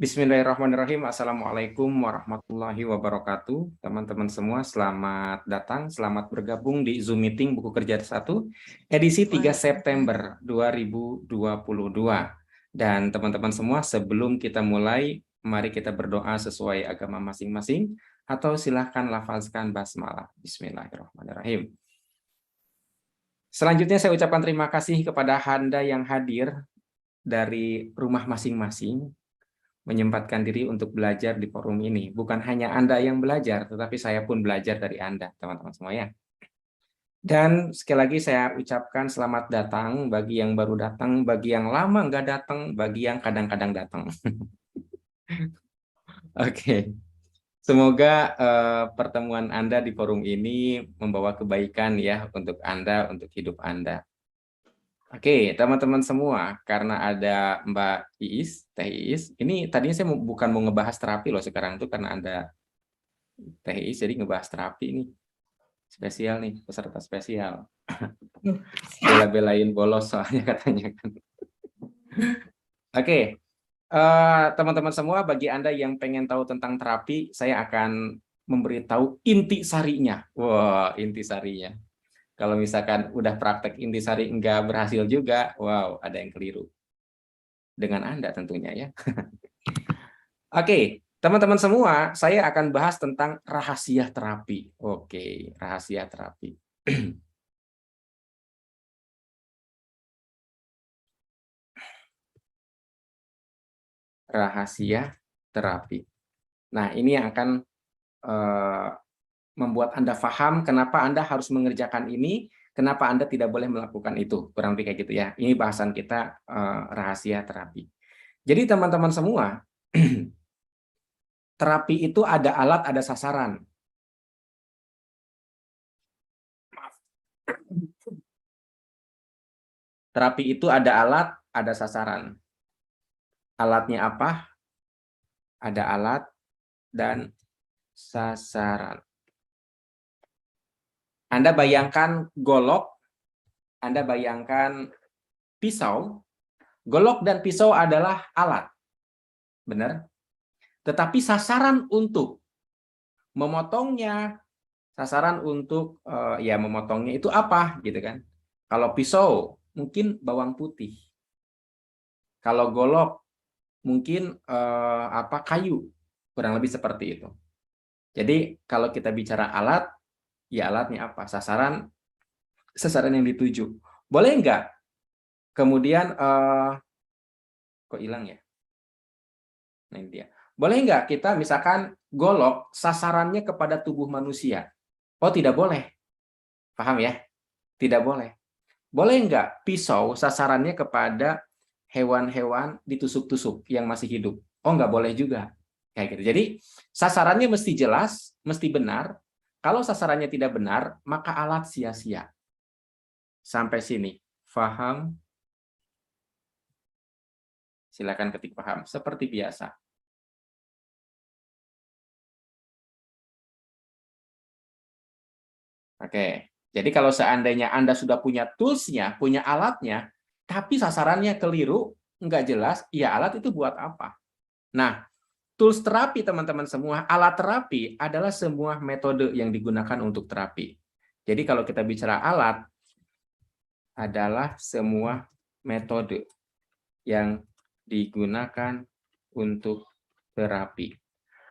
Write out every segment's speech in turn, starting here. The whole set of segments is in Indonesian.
Bismillahirrahmanirrahim. Assalamualaikum warahmatullahi wabarakatuh. Teman-teman semua, selamat datang, selamat bergabung di Zoom Meeting Buku Kerja 1, edisi 3 September 2022. Dan teman-teman semua, sebelum kita mulai, mari kita berdoa sesuai agama masing-masing, atau silahkan lafazkan basmalah. Bismillahirrahmanirrahim. Selanjutnya saya ucapkan terima kasih kepada Anda yang hadir dari rumah masing-masing, menyempatkan diri untuk belajar di forum ini. Bukan hanya Anda yang belajar, tetapi saya pun belajar dari Anda, teman-teman semuanya. Dan sekali lagi saya ucapkan selamat datang bagi yang baru datang, bagi yang lama nggak datang, bagi yang kadang-kadang datang. Oke. Semoga pertemuan Anda di forum ini membawa kebaikan ya untuk Anda, untuk hidup Anda. Oke, teman-teman semua, karena ada Mbak Iis, Teh Iis, ini tadinya saya bukan mau ngebahas terapi loh sekarang tuh, karena ada Teh Iis, jadi ngebahas terapi nih. Spesial nih, peserta spesial. Bela-belain bolos soalnya katanya kan. Oke, teman-teman semua, bagi Anda yang pengen tahu tentang terapi, saya akan memberitahu inti sarinya. Wah, inti sarinya. Kalau misalkan udah praktek intisari nggak berhasil juga, wow, ada yang keliru. Dengan Anda tentunya ya. Oke, teman-teman semua, saya akan bahas tentang rahasia terapi. Oke, rahasia terapi. Rahasia terapi. Nah, ini yang akan membuat Anda paham kenapa Anda harus mengerjakan ini, kenapa Anda tidak boleh melakukan itu. Kurang lebih kayak gitu ya. Ini bahasan kita rahasia terapi. Jadi teman-teman semua, terapi itu ada alat, ada sasaran. Terapi itu ada alat, ada sasaran. Alatnya apa? Ada alat dan sasaran. Anda bayangkan golok, Anda bayangkan pisau. Golok dan pisau adalah alat. Benar? Tetapi sasaran untuk memotongnya, sasaran untuk ya memotongnya itu apa gitu kan? Kalau pisau mungkin bawang putih. Kalau golok mungkin apa kayu. Kurang lebih seperti itu. Jadi kalau kita bicara alat, ya alatnya apa? Sasaran yang dituju. Boleh nggak? Kemudian kok hilang ya? Nah, ini dia. Boleh nggak kita misalkan golok sasarannya kepada tubuh manusia? Oh, tidak boleh. Paham ya? Tidak boleh. Boleh nggak pisau sasarannya kepada hewan-hewan ditusuk-tusuk yang masih hidup? Oh, nggak boleh juga. Kayak gitu. Jadi, sasarannya mesti jelas, mesti benar. Kalau sasarannya tidak benar, maka alat sia-sia. Sampai sini. Paham? Silakan ketik paham. Seperti biasa. Oke. Jadi kalau seandainya Anda sudah punya tools-nya, punya alatnya, tapi sasarannya keliru, nggak jelas, ya alat itu buat apa? Nah, tools terapi teman-teman semua, alat terapi adalah semua metode yang digunakan untuk terapi. Jadi kalau kita bicara alat, adalah semua metode yang digunakan untuk terapi.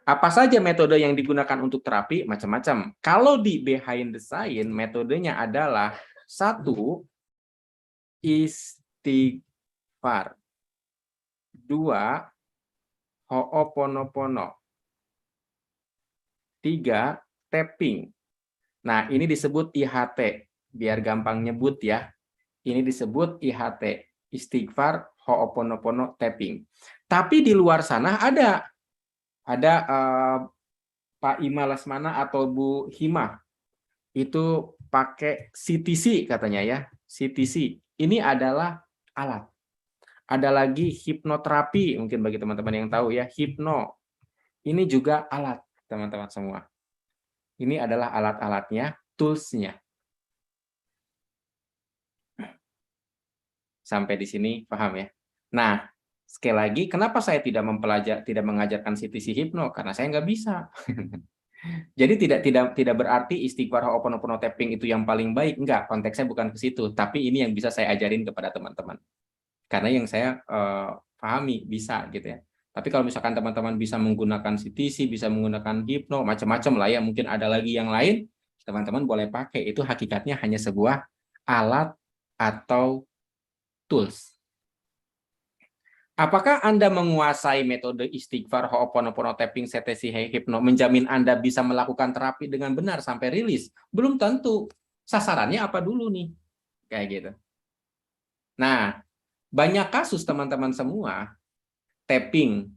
Apa saja metode yang digunakan untuk terapi? Macam-macam. Kalau di behind the science, metodenya adalah 1. Istighfar. 2. Ho'oponopono. 3. Tapping. Nah, ini disebut IHT. Biar gampang nyebut ya. Ini disebut IHT. Istighfar, Ho'oponopono, tapping. Tapi di luar sana ada Pak Ima Lesmana atau Bu Hima. Itu pakai CTC katanya ya. CTC. Ini adalah alat. Ada lagi hipnoterapi, mungkin bagi teman-teman yang tahu ya, hipno. Ini juga alat, teman-teman semua. Ini adalah alat-alatnya, tools-nya. Sampai di sini paham ya? Nah, Sekali lagi, kenapa saya tidak mengajarkan CTC Hipno? Karena saya nggak bisa. Jadi tidak berarti istighfar Ho'oponopono tapping itu yang paling baik. Enggak, konteksnya bukan ke situ. Tapi ini yang bisa saya ajarin kepada teman-teman. Karena yang saya pahami bisa gitu ya. Tapi kalau misalkan teman-teman bisa menggunakan CTC, bisa menggunakan Hipno, macam-macam lah ya. Mungkin ada lagi yang lain, teman-teman boleh pakai. Itu hakikatnya hanya sebuah alat atau tools. Apakah Anda menguasai metode istighfar, Ho'oponopono tapping, CTC, Hipno, menjamin Anda bisa melakukan terapi dengan benar sampai rilis? Belum tentu. Sasarannya apa dulu nih? Kayak gitu. Nah, banyak kasus teman-teman semua, tapping.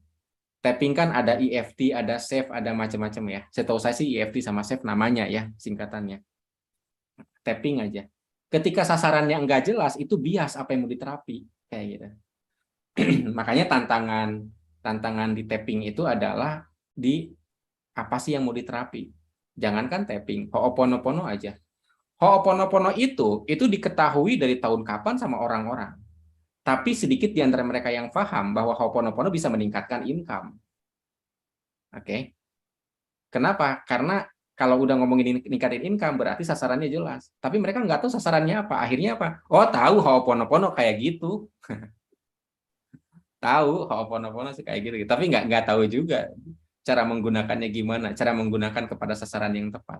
Tapping kan ada EFT, ada SAFE, ada macam-macam ya. Setahu saya sih EFT sama SAFE namanya ya, singkatannya. Tapping aja. Ketika sasarannya enggak jelas, itu bias apa yang mau diterapi. Kayak gitu. Makanya tantangan di tapping itu adalah di apa sih yang mau diterapi. Jangankan tapping, Ho'oponopono aja. Ho'oponopono itu diketahui dari tahun kapan sama orang-orang. Tapi sedikit di antara mereka yang paham bahwa Ho'oponopono bisa meningkatkan income. Oke. Kenapa? Karena kalau udah ngomongin ningkatin income berarti sasarannya jelas. Tapi mereka nggak tahu sasarannya apa. Akhirnya apa? Oh, tahu Ho'oponopono kayak gitu. Tahu Ho'oponopono sih kayak gitu, tapi nggak tahu juga cara menggunakannya gimana, cara menggunakan kepada sasaran yang tepat.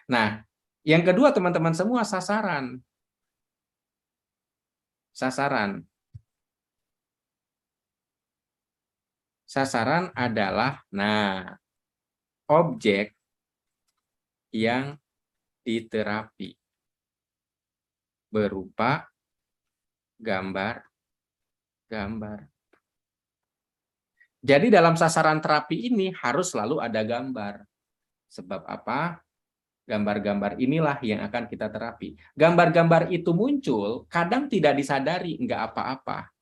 Nah, yang kedua teman-teman semua, sasaran. Sasaran adalah objek yang diterapi berupa gambar. Jadi dalam sasaran terapi ini harus selalu ada gambar. Sebab apa? Gambar-gambar inilah yang akan kita terapi. Gambar-gambar itu muncul, kadang tidak disadari, nggak apa-apa.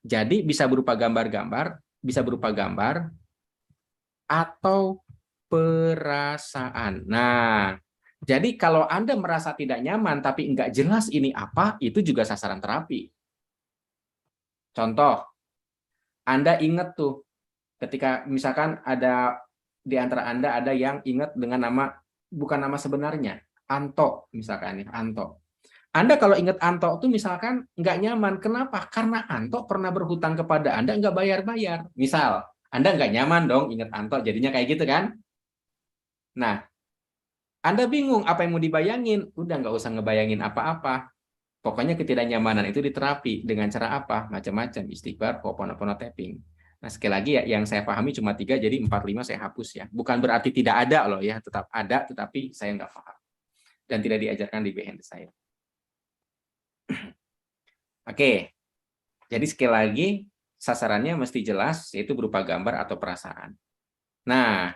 Jadi bisa berupa gambar-gambar, bisa berupa gambar, atau perasaan. Nah, jadi kalau Anda merasa tidak nyaman, tapi nggak jelas ini apa, itu juga sasaran terapi. Contoh, Anda ingat tuh, ketika misalkan ada di antara Anda ada yang ingat dengan nama, bukan nama sebenarnya, Anto, misalkan ya, Anto. Anda kalau ingat Anto itu misalkan nggak nyaman. Kenapa? Karena Anto pernah berhutang kepada Anda nggak bayar-bayar. Misal, Anda nggak nyaman dong ingat Anto, jadinya kayak gitu kan? Nah, Anda bingung apa yang mau dibayangin. Udah nggak usah ngebayangin apa-apa. Pokoknya ketidaknyamanan itu diterapi dengan cara apa? Macam-macam, istighfar, Ho'oponopono tapping. Nah, sekali lagi ya, yang saya pahami cuma 3, jadi 4, 5 saya hapus ya. Bukan berarti tidak ada loh ya, tetap ada, tetapi saya nggak paham. Dan tidak diajarkan di behind saya. Oke, jadi sekali lagi, sasarannya mesti jelas, yaitu berupa gambar atau perasaan. Nah,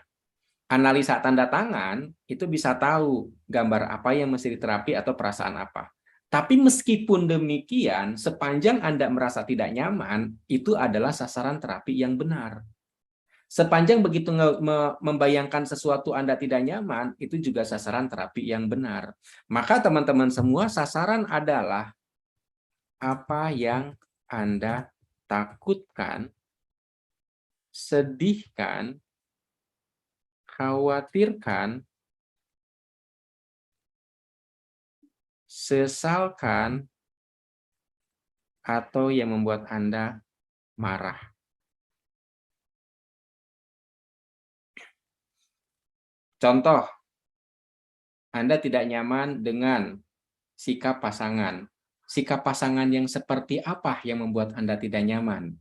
analisa tanda tangan itu bisa tahu gambar apa yang mesti diterapi atau perasaan apa. Tapi meskipun demikian, sepanjang Anda merasa tidak nyaman, itu adalah sasaran terapi yang benar. Sepanjang begitu membayangkan sesuatu Anda tidak nyaman, itu juga sasaran terapi yang benar. Maka teman-teman semua, sasaran adalah apa yang Anda takutkan, sedihkan, khawatirkan, sesalkan, atau yang membuat Anda marah. Contoh, Anda tidak nyaman dengan sikap pasangan. Sikap pasangan yang seperti apa yang membuat Anda tidak nyaman?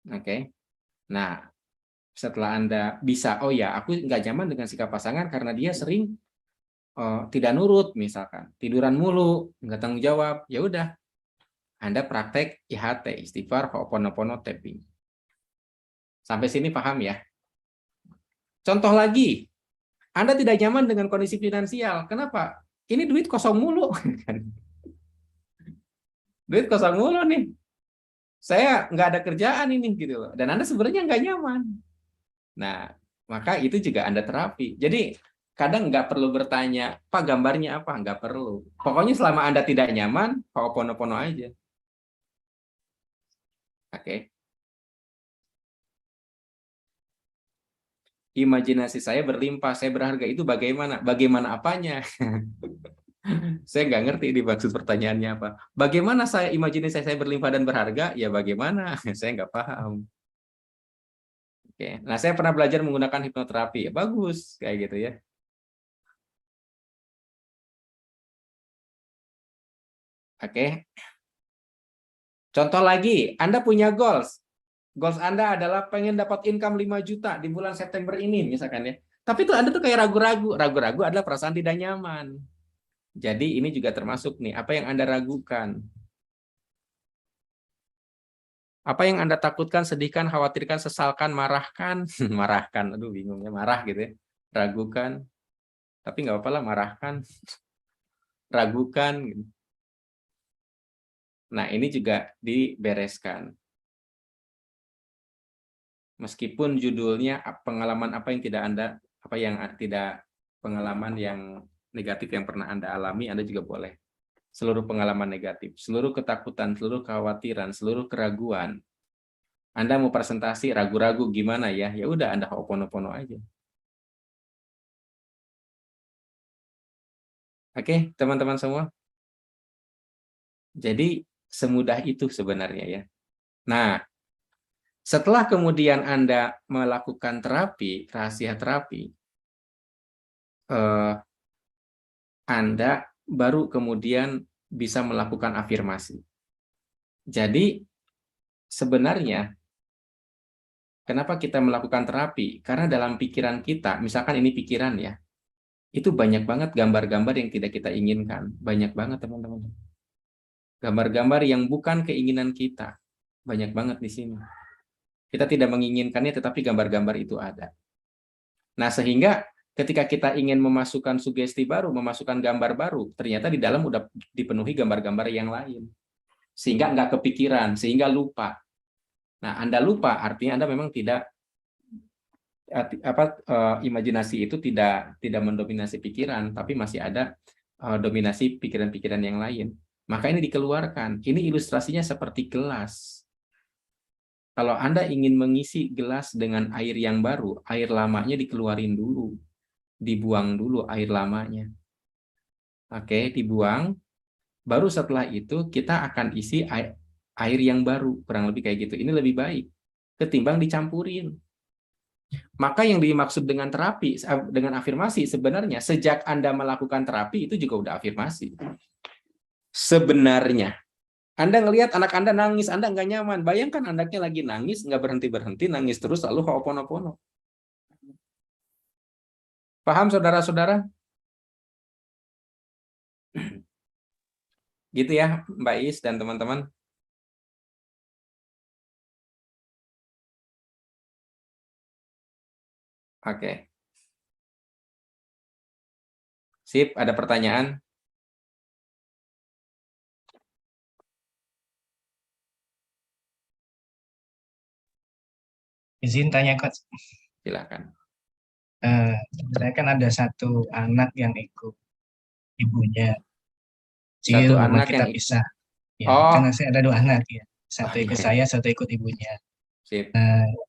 Oke. Nah, setelah Anda bisa, oh ya, aku nggak nyaman dengan sikap pasangan karena dia sering tidak nurut, misalkan tiduran mulu, nggak tanggung jawab. Ya udah, Anda praktek IHT, istighfar, Ho'oponopono tapping. Sampai sini paham ya? Contoh lagi, Anda tidak nyaman dengan kondisi finansial. Kenapa? Ini duit kosong mulu. Duit kosong mulu nih. Saya nggak ada kerjaan ini gitu loh. Dan Anda sebenarnya nggak nyaman. Nah, maka itu juga Anda terapi. Jadi kadang nggak perlu bertanya, Pak gambarnya apa? Nggak perlu. Pokoknya selama Anda tidak nyaman, Ho'oponopono aja. Oke. Imajinasi saya berlimpah, saya berharga, itu bagaimana? Bagaimana apanya? Saya nggak ngerti di maksud pertanyaannya apa. Bagaimana saya imajinasi saya berlimpah dan berharga? Ya bagaimana? Saya nggak paham. Oke. Nah, saya pernah belajar menggunakan hipnoterapi. Ya, bagus kayak gitu ya. Oke. Contoh lagi, Anda punya goals. Goals Anda adalah pengen dapat income 5 juta di bulan September ini misalkan ya. Tapi tuh Anda tuh kayak ragu-ragu. Ragu-ragu adalah perasaan tidak nyaman. Jadi ini juga termasuk nih, apa yang Anda ragukan? Apa yang Anda takutkan, sedihkan, khawatirkan, sesalkan, marahkan? Marahkan, aduh bingungnya, marah gitu ya. Ragukan, tapi nggak apa-apa lah, marahkan. Ragukan. Gitu. Nah, ini juga dibereskan. Meskipun judulnya pengalaman apa yang tidak Anda, apa yang tidak, pengalaman yang negatif yang pernah Anda alami, Anda juga boleh. Seluruh pengalaman negatif, seluruh ketakutan, seluruh kekhawatiran, seluruh keraguan. Anda mau presentasi ragu-ragu gimana ya? Ya udah Anda ho'oponopono aja. Oke, teman-teman semua. Jadi semudah itu sebenarnya ya. Nah, setelah kemudian Anda melakukan terapi, rahasia terapi, Anda baru kemudian bisa melakukan afirmasi. Jadi sebenarnya kenapa kita melakukan terapi? Karena dalam pikiran kita, misalkan ini pikiran ya, itu banyak banget gambar-gambar yang tidak kita inginkan. Banyak banget teman-teman. Gambar-gambar yang bukan keinginan kita. Banyak banget di sini. Kita tidak menginginkannya, tetapi gambar-gambar itu ada. Nah, sehingga ketika kita ingin memasukkan sugesti baru, memasukkan gambar baru, ternyata di dalam udah dipenuhi gambar-gambar yang lain. Sehingga nggak kepikiran, sehingga lupa. Nah, Anda lupa, artinya Anda memang tidak, imajinasi itu tidak mendominasi pikiran, tapi masih ada dominasi pikiran-pikiran yang lain. Maka ini dikeluarkan. Ini ilustrasinya seperti gelas. Kalau Anda ingin mengisi gelas dengan air yang baru, air lamanya dikeluarin dulu. Dibuang dulu air lamanya. Oke, dibuang. Baru setelah itu kita akan isi air yang baru. Kurang lebih kayak gitu. Ini lebih baik ketimbang dicampurin. Maka yang dimaksud dengan terapi, dengan afirmasi, sebenarnya sejak Anda melakukan terapi itu juga udah afirmasi. Sebenarnya. Anda ngelihat anak Anda nangis, Anda nggak nyaman. Bayangkan anaknya lagi nangis, nggak berhenti-berhenti, nangis terus, lalu ho'oponopono. Paham saudara-saudara? Gitu ya Mbak Is dan teman-teman. Oke. Sip, ada pertanyaan? Izin tanya Coach. Silakan. Saya kan ada satu anak yang ikut ibunya. Satu Cil, rumah anak kita yang pisah. Ya, kan oh, saya ada dua anak ya. oh Satu ikut iya. saya, satu ikut ibunya. Sip.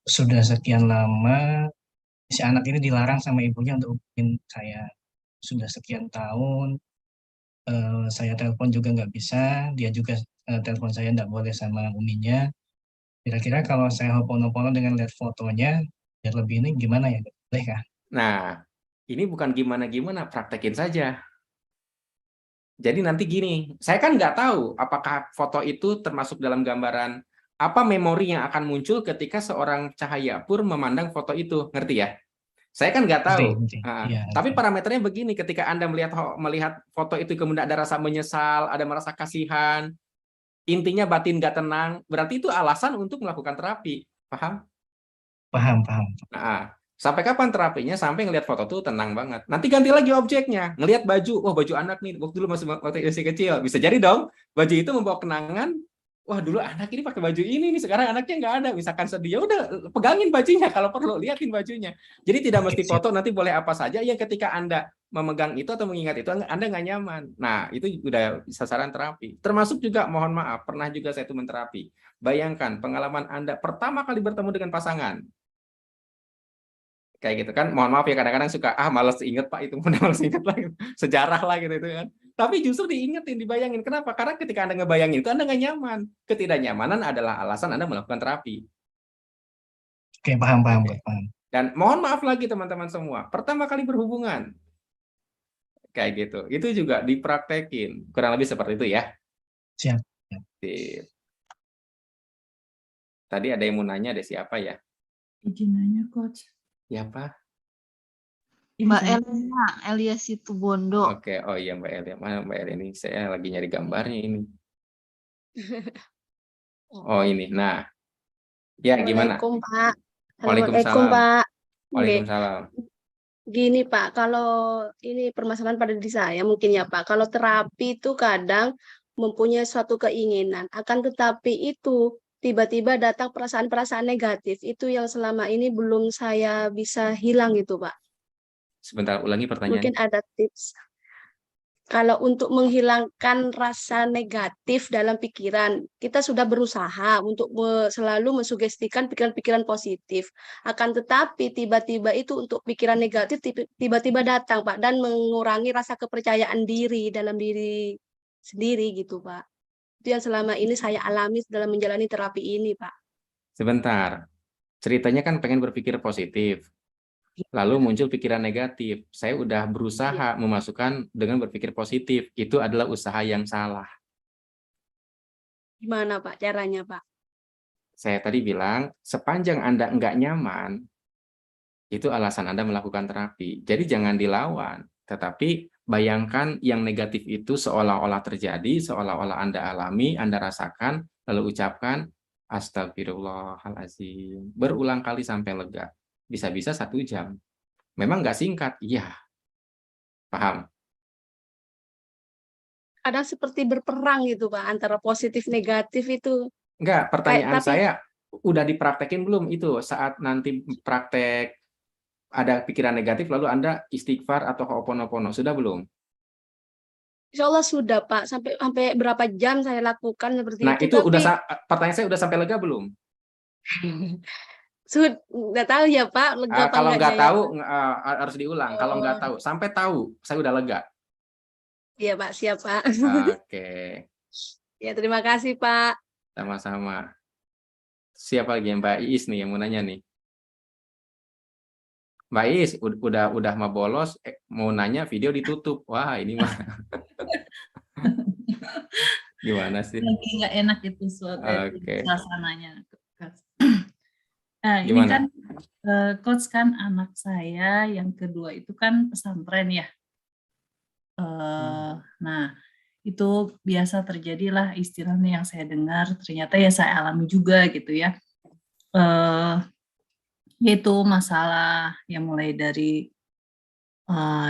Sudah sekian lama si anak ini dilarang sama ibunya untuk hubungin saya. Sudah sekian tahun, saya telepon juga nggak bisa. Dia juga telepon saya nggak boleh sama uminya. Kira-kira kalau saya hoponopono dengan lihat fotonya, biar lebih ini gimana ya? Boleh kah? Nah, ini bukan gimana-gimana, praktekin saja. Jadi nanti gini, saya kan nggak tahu apakah foto itu termasuk dalam gambaran, apa memori yang akan muncul ketika seorang Cahaya Pur memandang foto itu, ngerti ya? Saya kan nggak Ngerti, tahu. ngerti. Iya, Tapi ngerti. parameternya begini, ketika Anda melihat foto itu kemudian ada rasa menyesal, ada merasa kasihan, intinya batin nggak tenang, berarti itu alasan untuk melakukan terapi. Paham? Paham, paham. Nah, sampai kapan terapinya? Sampai ngelihat foto tuh tenang banget. Nanti ganti lagi objeknya, ngelihat baju, wah baju anak nih, waktu dulu masih kecil, bisa jadi dong, baju itu membawa kenangan. Wah dulu anak ini pakai baju ini nih, sekarang anaknya nggak ada. Misalkan sedih, ya udah pegangin bajunya kalau perlu, liatin bajunya. Jadi tidak Oke, mesti siap. foto, nanti boleh apa saja yang ketika Anda memegang itu atau mengingat itu Anda nggak nyaman. Nah, itu udah sasaran terapi. Termasuk juga, mohon maaf, pernah juga saya itu menterapi. Bayangkan pengalaman Anda pertama kali bertemu dengan pasangan. Kayak gitu kan, mohon maaf ya, kadang-kadang suka, malas inget Pak, itu udah malas inget lah, sejarah lah gitu itu kan. Tapi justru diingetin, dibayangin. Kenapa? Karena ketika Anda ngebayangin itu, Anda nggak nyaman. Ketidaknyamanan adalah alasan Anda melakukan terapi. Oke, paham, Oke. paham. Dan mohon maaf lagi teman-teman semua, pertama kali berhubungan, kayak gitu, itu juga dipraktekin. Kurang lebih seperti itu ya. Siap. Sip. Tadi ada yang mau nanya, ada siapa ya? Izin nanya, Coach. Siapa? Mbak Elina, Elias itu Bondo. Oke, oh iya Mbak Elia. Mana Mbak Elia ini? Saya lagi nyari gambarnya ini. Oh ini, nah. Ya gimana? Assalamualaikum Pak. Waalaikumsalam. Pak. Oke. Waalaikumsalam. Gini Pak, kalau ini permasalahan pada diri saya mungkin ya Pak, kalau terapi itu kadang mempunyai suatu keinginan, akan tetapi itu tiba-tiba datang perasaan-perasaan negatif, itu yang selama ini belum saya bisa hilang gitu Pak. Sebentar, ulangi pertanyaannya. Mungkin ada tips. Kalau untuk menghilangkan rasa negatif dalam pikiran, kita sudah berusaha untuk selalu mensugestikan pikiran-pikiran positif. Akan tetapi tiba-tiba itu untuk pikiran negatif tiba-tiba datang, Pak, dan mengurangi rasa kepercayaan diri dalam diri sendiri gitu, Pak. Itu yang selama ini saya alami dalam menjalani terapi ini, Pak. Sebentar. Ceritanya kan pengen berpikir positif. Lalu muncul pikiran negatif. Saya udah berusaha memasukkan dengan berpikir positif. Itu adalah usaha yang salah. Gimana, Pak, caranya, Pak? Saya tadi bilang, sepanjang Anda nggak nyaman, itu alasan Anda melakukan terapi. Jadi jangan dilawan. Tetapi bayangkan yang negatif itu seolah-olah terjadi, seolah-olah Anda alami, Anda rasakan, lalu ucapkan, Astagfirullahaladzim. Berulang kali sampai lega. Bisa-bisa 1 jam. Memang nggak singkat, iya. Paham? Kadang seperti berperang gitu, Pak, antara positif negatif itu. Enggak, pertanyaan Tapi saya, udah dipraktekin belum itu saat nanti praktek ada pikiran negatif lalu Anda istighfar atau ho'oponopono, sudah belum? Insya Allah sudah Pak, sampai berapa jam saya lakukan seperti Nah, itu. itu udah pertanyaan saya udah sampai lega belum? Nggak tahu ya Pak, lega apa Kalau nggak enggaknya ya, tahu Pak. harus diulang. Kalau nggak tahu, sampai tahu, saya udah lega. Iya Pak, siap Pak. Oke, Ya terima kasih Pak. sama-sama. Siapa lagi, Mbak Iis nih yang mau nanya nih? Mbak Iis udah mau bolos, mau nanya video ditutup. Wah, ini mah gimana sih? Lagi nggak enak itu Oke. suasananya. Nah, ini Gimana? kan Coach kan anak saya yang kedua itu kan pesantren ya. Nah, itu biasa terjadilah istilahnya yang saya dengar, ternyata ya saya alami juga gitu ya. Yaitu masalah yang mulai dari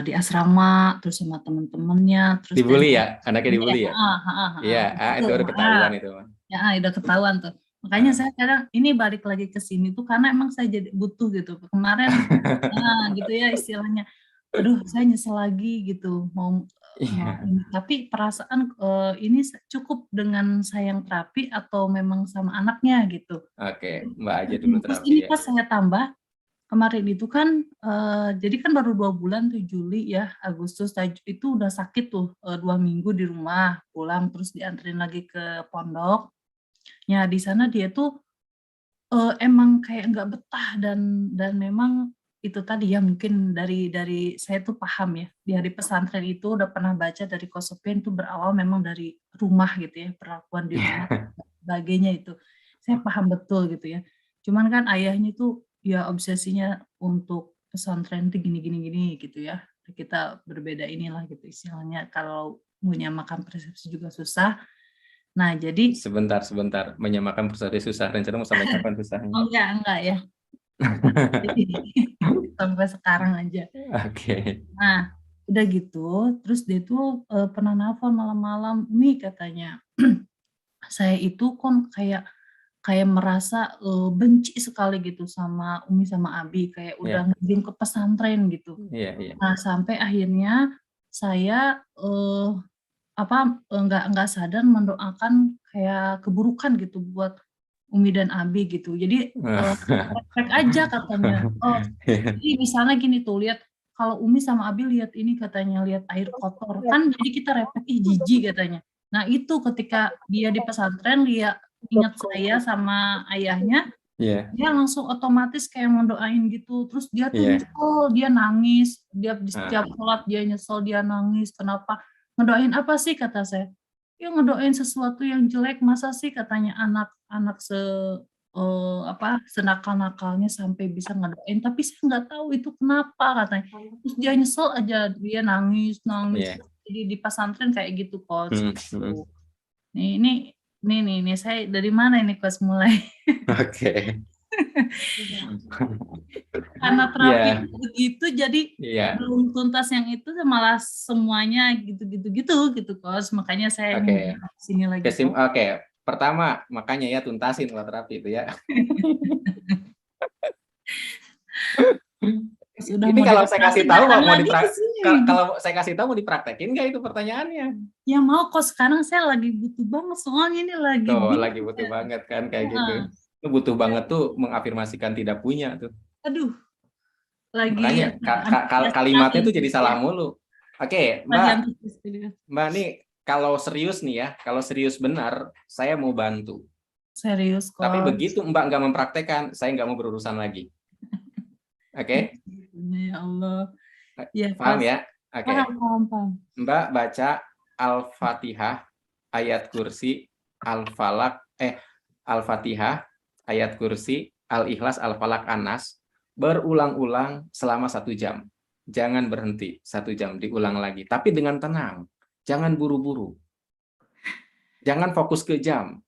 di asrama, terus sama teman-temannya, terus Dibully ya? Anaknya dibully ya? Iya, itu udah ketahuan itu. Ya, udah ketahuan tuh. Makanya saya kadang ini balik lagi ke sini tuh karena emang saya jadi butuh gitu. Kemarin gitu ya istilahnya. Aduh, saya nyesel lagi gitu mau ini. Tapi perasaan ini cukup dengan saya yang terapi atau memang sama anaknya gitu. Oke, Mbak aja dulu Terus terapi ini ya. pas saya tambah kemarin itu kan jadi kan baru 2 bulan tuh Juli ya, Agustus itu udah sakit tuh 2 minggu di rumah, pulang terus dianterin lagi ke pondok. Ya di sana dia tuh emang kayak nggak betah dan memang itu tadi ya mungkin dari saya tuh paham ya, di pesantren itu udah pernah baca dari Kosopen itu berawal memang dari rumah gitu ya, perlakuan di rumah sebagainya itu. Saya paham betul gitu ya. Cuman kan ayahnya tuh ya obsesinya untuk pesantren itu gini gitu ya. Kita berbeda inilah gitu istilahnya, kalau menyamakan persepsi juga susah. Nah, jadi Sebentar. Menyamakan persepsi susah. Rencana mau sampai kapan susahnya? oh enggak ya. Jadi, sampai sekarang aja. Oke. Nah, udah gitu, terus dia tuh pernah nelfon malam-malam, "Mi," katanya, "saya itu kok kayak kayak merasa benci sekali gitu sama Umi sama Abi, kayak Iya. udah ngirim ke pesantren gitu. Iya, iya. Nah, sampai akhirnya saya nggak sadar mendoakan kayak keburukan gitu buat Umi dan Abi gitu. Jadi refleks aja katanya. Oh, jadi misalnya gini tuh, lihat kalau Umi sama Abi lihat ini katanya, lihat air kotor kan, jadi kita refleks, ih jijik katanya. Nah itu ketika dia di pesantren, dia ingat saya sama ayahnya, Iya, dia langsung otomatis kayak mendoain gitu. Terus dia tuh iya. nyesel, dia nangis, dia di Ah, setiap sholat dia nyesel, dia nangis. Kenapa? Ngedoain apa sih kata saya? Ya ngedoain sesuatu yang jelek, masa sih katanya anak-anak senakal-nakalnya sampai bisa ngedoain, tapi saya nggak tahu itu kenapa katanya. Terus dia nyesel aja, dia nangis, nangis. iya. Jadi di pesantren kayak gitu, Coach. Hmm, Gitu. hmm. Nih, saya dari mana ini Coach mulai? Oke. Karena Iya, terapi begitu, jadi iya. belum tuntas yang itu malah semuanya gitu Coach. Makanya saya Oke. ingin ke sini lagi, Coach. Oke. Pertama, makanya ya tuntasin kalau terapi itu ya. Sudah Ini mau kalau saya kasih dioperasi, tahu datang mau lagi ke sini. kalau saya kasih tahu mau dipraktekin nggak itu pertanyaannya? Ya mau kok, sekarang saya lagi butuh banget soalnya ini lagi Tuh, bingung. lagi butuh banget kan kayak gitu. Heeh. Itu butuh banget tuh mengafirmasikan tidak punya tuh. Aduh, lagi Makanya kalimatnya tuh jadi salah mulu. Oke, Mbak, Mbak nih kalau serius nih ya, kalau serius benar, saya mau bantu. Serius kok. Tapi begitu Mbak nggak mempraktekkan, saya nggak mau berurusan lagi. Oke? Ya Allah. Ya, Paham Pas. ya? Oke. Paham. Mbak baca Al-Fatihah, ayat kursi, Al-Falak, Al-Fatihah, ayat kursi, Al-Ikhlas, Al-Falak, An-Nas, berulang-ulang selama 1 jam. Jangan berhenti, 1 jam, diulang lagi. Tapi dengan tenang, jangan buru-buru. Jangan fokus ke jam.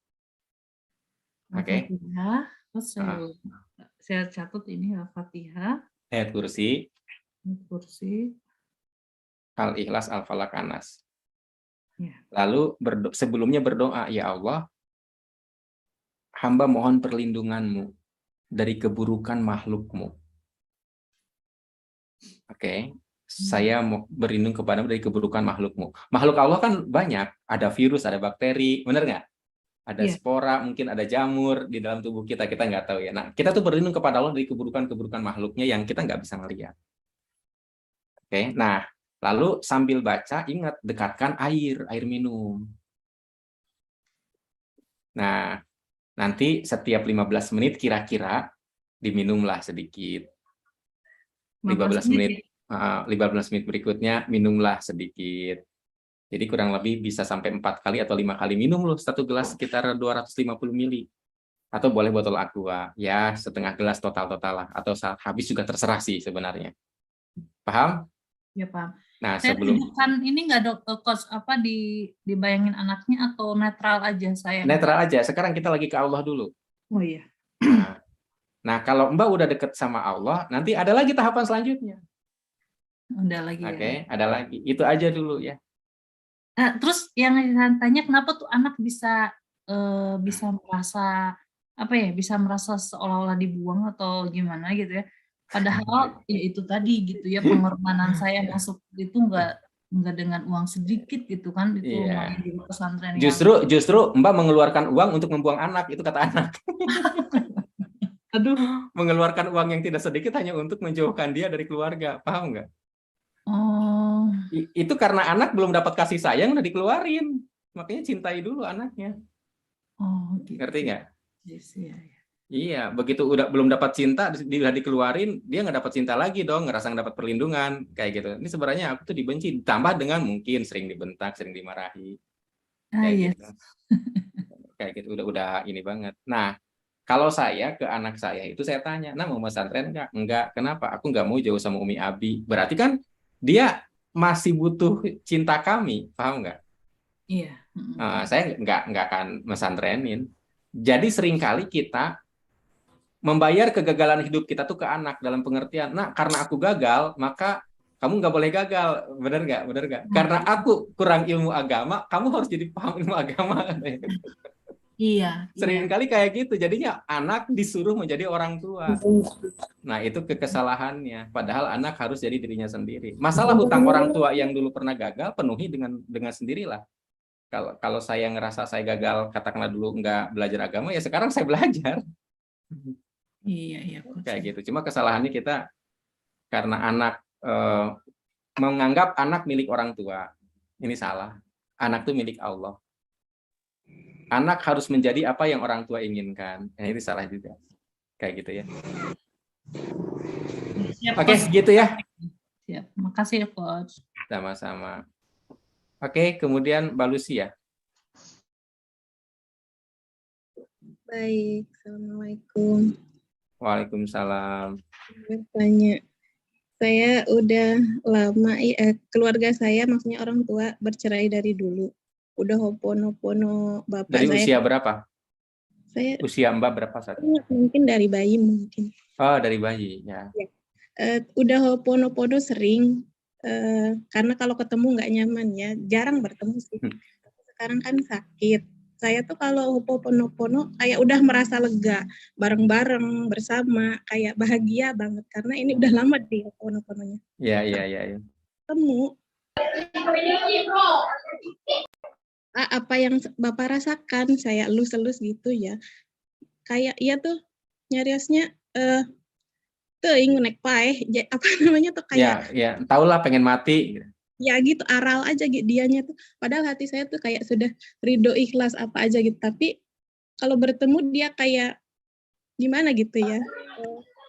Oke? Al-Fatihah. Terus saya catat ini Al-Fatihah, Ayat kursi, kursi. Al-Ikhlas, Al-Falak, An-Nas. Ya. Lalu sebelumnya berdoa, ya Allah, hamba mohon perlindunganmu dari keburukan makhlukmu. Oke, saya mau berlindung kepadamu dari keburukan makhlukmu. Makhluk Allah kan banyak, ada virus, ada bakteri, benar nggak? Ada Iya. spora, mungkin ada jamur di dalam tubuh kita nggak tahu ya. Nah, kita tuh berlindung kepada Allah dari keburukan-keburukan makhluknya yang kita nggak bisa ngelihat. Oke, nah lalu sambil baca ingat dekatkan air minum. Nah, nanti setiap 15 menit kira-kira diminumlah sedikit. 15 menit 15 menit berikutnya minumlah sedikit. Jadi kurang lebih bisa sampai 4 kali atau 5 kali minum loh, 1 gelas sekitar 250 ml. Atau boleh botol aqua, ya setengah gelas total lah. Atau saat habis juga terserah sih sebenarnya. Paham? Ya, paham. Nah, Saya sebelum tunjukkan ini nggak dokter Coach, dibayangin anaknya atau netral aja saya? netral aja. Sekarang kita lagi ke Allah dulu. Oh iya. Nah, kalau Mbak udah deket sama Allah, nanti ada lagi tahapan selanjutnya. Udah lagi Oke, ya. ada lagi. Itu aja dulu ya. Terus yang saya tanya, kenapa tuh anak bisa merasa bisa merasa seolah-olah dibuang atau gimana gitu ya? Padahal ya itu tadi gitu ya, pengorbanan saya masuk itu nggak dengan uang sedikit gitu kan, itu Iya. di pesantren Justru Mbak mengeluarkan uang untuk membuang anak, itu kata anak. Aduh. Mengeluarkan uang yang tidak sedikit hanya untuk menjauhkan dia dari keluarga, paham nggak? Oh. Itu karena anak belum dapat kasih sayang udah dikeluarin, makanya cintai dulu anaknya. Oh, gitu. Ngerti nggak? Yes, ya. Iya, begitu belum dapat cinta, dia dikeluarin, dia nggak dapat cinta lagi dong, ngerasa nggak dapat perlindungan, kayak gitu. Ini sebenarnya aku tuh dibenci, tambah dengan mungkin sering dibentak, sering dimarahi, kayak gitu. Kayak gitu, udah ini banget. Nah, kalau saya ke anak saya itu saya tanya, nah mau pesantren nggak? Enggak, kenapa? Aku nggak mau jauh sama Umi Abi. Berarti kan dia masih butuh cinta kami, paham nggak? Iya. Saya nggak akan mesantrenin. Jadi seringkali kita membayar kegagalan hidup kita tuh ke anak dalam pengertian, nah karena aku gagal, maka kamu nggak boleh gagal, benar nggak? Benar nggak? Karena aku kurang ilmu agama, kamu harus jadi paham ilmu agama. Iya, iya. Seringkali kayak gitu. Jadinya anak disuruh menjadi orang tua. Nah, itu kesalahannya. Padahal anak harus jadi dirinya sendiri. Masalah hutang orang tua yang dulu pernah gagal, penuhi dengan sendirilah. Kalau saya ngerasa saya gagal, katakanlah dulu nggak belajar agama, ya sekarang saya belajar. Iya, iya, Coach. Kayak gitu. Cuma kesalahannya kita karena anak menganggap anak milik orang tua. Ini salah. Anak itu milik Allah. Anak harus menjadi apa yang orang tua inginkan. Nah, ini salah juga. Kayak gitu ya. Siap, Oke, Coach. gitu ya. Siap. Makasih ya, Coach. Sama-sama. Oke, kemudian Mbak Lucy ya. Baik, Assalamualaikum. Waalaikumsalam. Bertanya, saya udah lama, keluarga saya maksudnya orang tua bercerai dari dulu. Udah hoponopono bapak Dari saya. usia berapa? Saya Usia Mbak berapa saat? mungkin dari bayi mungkin. Oh, dari bayi ya. Udah hoponopono sering, karena kalau ketemu nggak nyaman ya, jarang bertemu sih. Sekarang kan sakit. Saya tuh kalau hoponopono kayak udah merasa lega, bareng-bareng, bersama, kayak bahagia banget. Karena ini udah lama di hoponopononya. Iya. Ketemu, apa yang Bapak rasakan, saya elus-elus gitu ya. Kayak iya tuh, nyariosnya, teuing naik paeh, apa namanya tuh kayak Ya, tahulah pengen mati. ya gitu, aral aja gitu dianya tuh. Padahal hati saya tuh kayak sudah ridho ikhlas apa aja gitu. Tapi kalau bertemu dia kayak gimana gitu ya.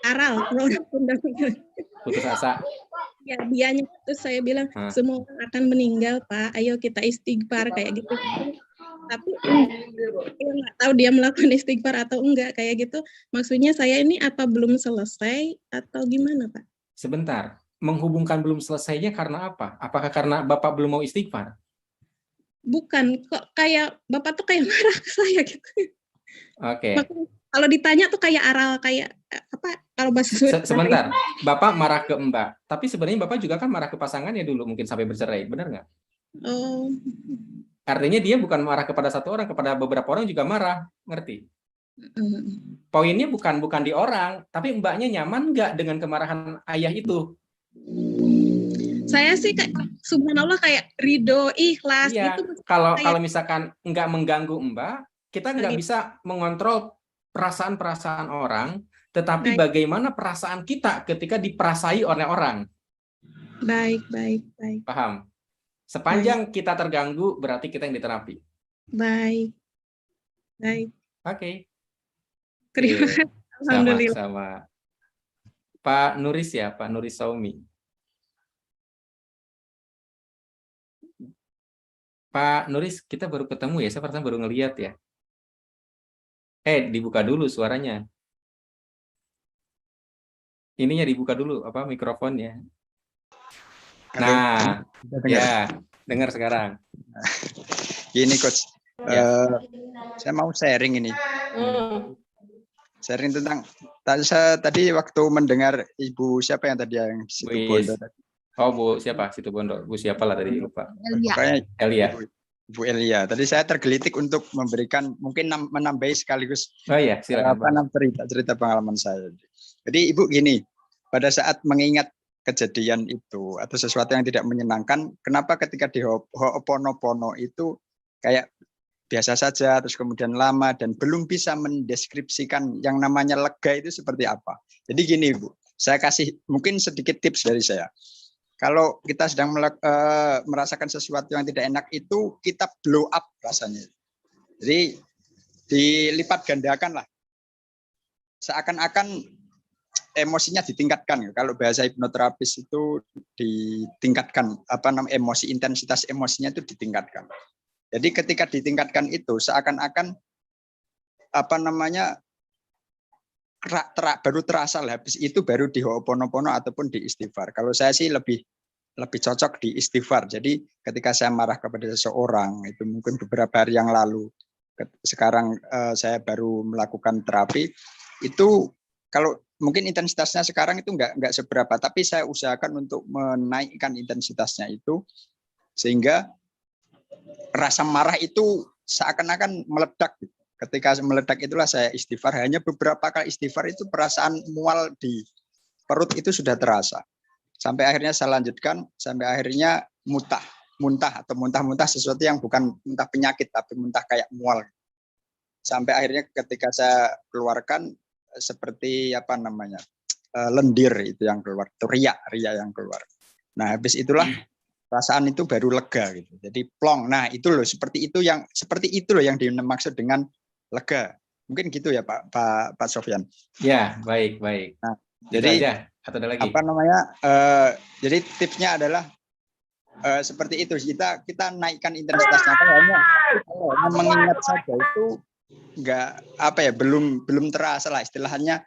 Aral. Putus asa. Ya dianya terus saya bilang semua orang akan meninggal, Pak. Ayo kita istighfar kayak gitu. Tapi saya nggak tahu dia melakukan istighfar atau enggak kayak gitu. Maksudnya saya ini apa belum selesai atau gimana, Pak? Sebentar. Menghubungkan belum selesainya karena apa? Apakah karena Bapak belum mau istighfar? Bukan, kok kayak Bapak tuh kayak marah ke saya gitu. Oke. Kalau ditanya tuh kayak aral, kayak apa? Kalau bahasa Sebentar, Bapak marah ke Mbak, tapi sebenarnya Bapak juga kan marah ke pasangannya dulu, mungkin sampai bercerai, benar nggak? Oh. Artinya dia bukan marah kepada satu orang, kepada beberapa orang juga marah, ngerti? Poinnya bukan di orang, tapi Mbaknya nyaman nggak dengan kemarahan ayah itu? Saya sih kayak subhanallah kayak ridho, ikhlas iya. gitu. Kalau misalkan nggak mengganggu Mbak, kita nggak bisa mengontrol perasaan-perasaan orang, tetapi bagaimana perasaan kita ketika diperasai oleh orang. Baik. Paham? Sepanjang kita terganggu, berarti kita yang diterapi. Baik. Oke. Terima kasih. Alhamdulillah. Sama. Pak Nuris ya, Pak Nuris Saumi. Pak Nuris, kita baru ketemu ya, saya pertama baru ngeliat ya. Dibuka dulu suaranya. Ininya dibuka dulu, mikrofonnya. Nah, ya, dengar sekarang. Gini Coach, saya mau sharing ini. Sharing tentang, tadi waktu mendengar Ibu siapa yang tadi yang situ Bondo tadi. Oh, Bu siapa? Situ Bondo. Bu siapa lah tadi lupa. Elia. Bu Elia. Tadi saya tergelitik untuk memberikan mungkin menambahi sekaligus. Oh iya, silakan. Cerita pengalaman saya. Jadi Ibu gini, pada saat mengingat kejadian itu atau sesuatu yang tidak menyenangkan, kenapa ketika di Ho'oponopono itu kayak biasa saja, terus kemudian lama dan belum bisa mendeskripsikan yang namanya lega itu seperti apa. Jadi gini Bu, saya kasih mungkin sedikit tips dari saya. Kalau kita sedang merasakan sesuatu yang tidak enak itu kita blow up rasanya. Jadi dilipat gandakan lah. Seakan-akan emosinya ditingkatkan. Kalau bahasa hipnoterapis itu ditingkatkan, emosi, intensitas emosinya itu ditingkatkan. Jadi ketika ditingkatkan itu seakan-akan baru terasa lah, habis itu baru di Ho'oponopono ataupun di istighfar. Kalau saya sih lebih cocok di istighfar. Jadi ketika saya marah kepada seseorang, itu mungkin beberapa hari yang lalu, sekarang saya baru melakukan terapi, itu kalau mungkin intensitasnya sekarang itu nggak seberapa, tapi saya usahakan untuk menaikkan intensitasnya itu, sehingga rasa marah itu seakan-akan meledak. Ketika meledak itulah saya istighfar. Hanya beberapa kali istighfar itu perasaan mual di perut itu sudah terasa. Sampai akhirnya saya lanjutkan, sampai akhirnya muntah atau muntah-muntah sesuatu yang bukan muntah penyakit, tapi muntah kayak mual. Sampai akhirnya ketika saya keluarkan seperti apa namanya, lendir itu yang keluar, itu ria yang keluar. Nah habis itulah perasaan itu baru lega gitu. Jadi plong. Nah itu loh, seperti itu loh yang dimaksud dengan lega. Mungkin gitu ya Pak Sofyan. Ya, baik. Nah, Gitu jadi aja. Atau ada lagi? apa namanya? Jadi tipsnya adalah seperti itu. Kita naikkan intensitasnya. Hanya mengingat saja itu nggak apa ya, belum terasa lah istilahnya,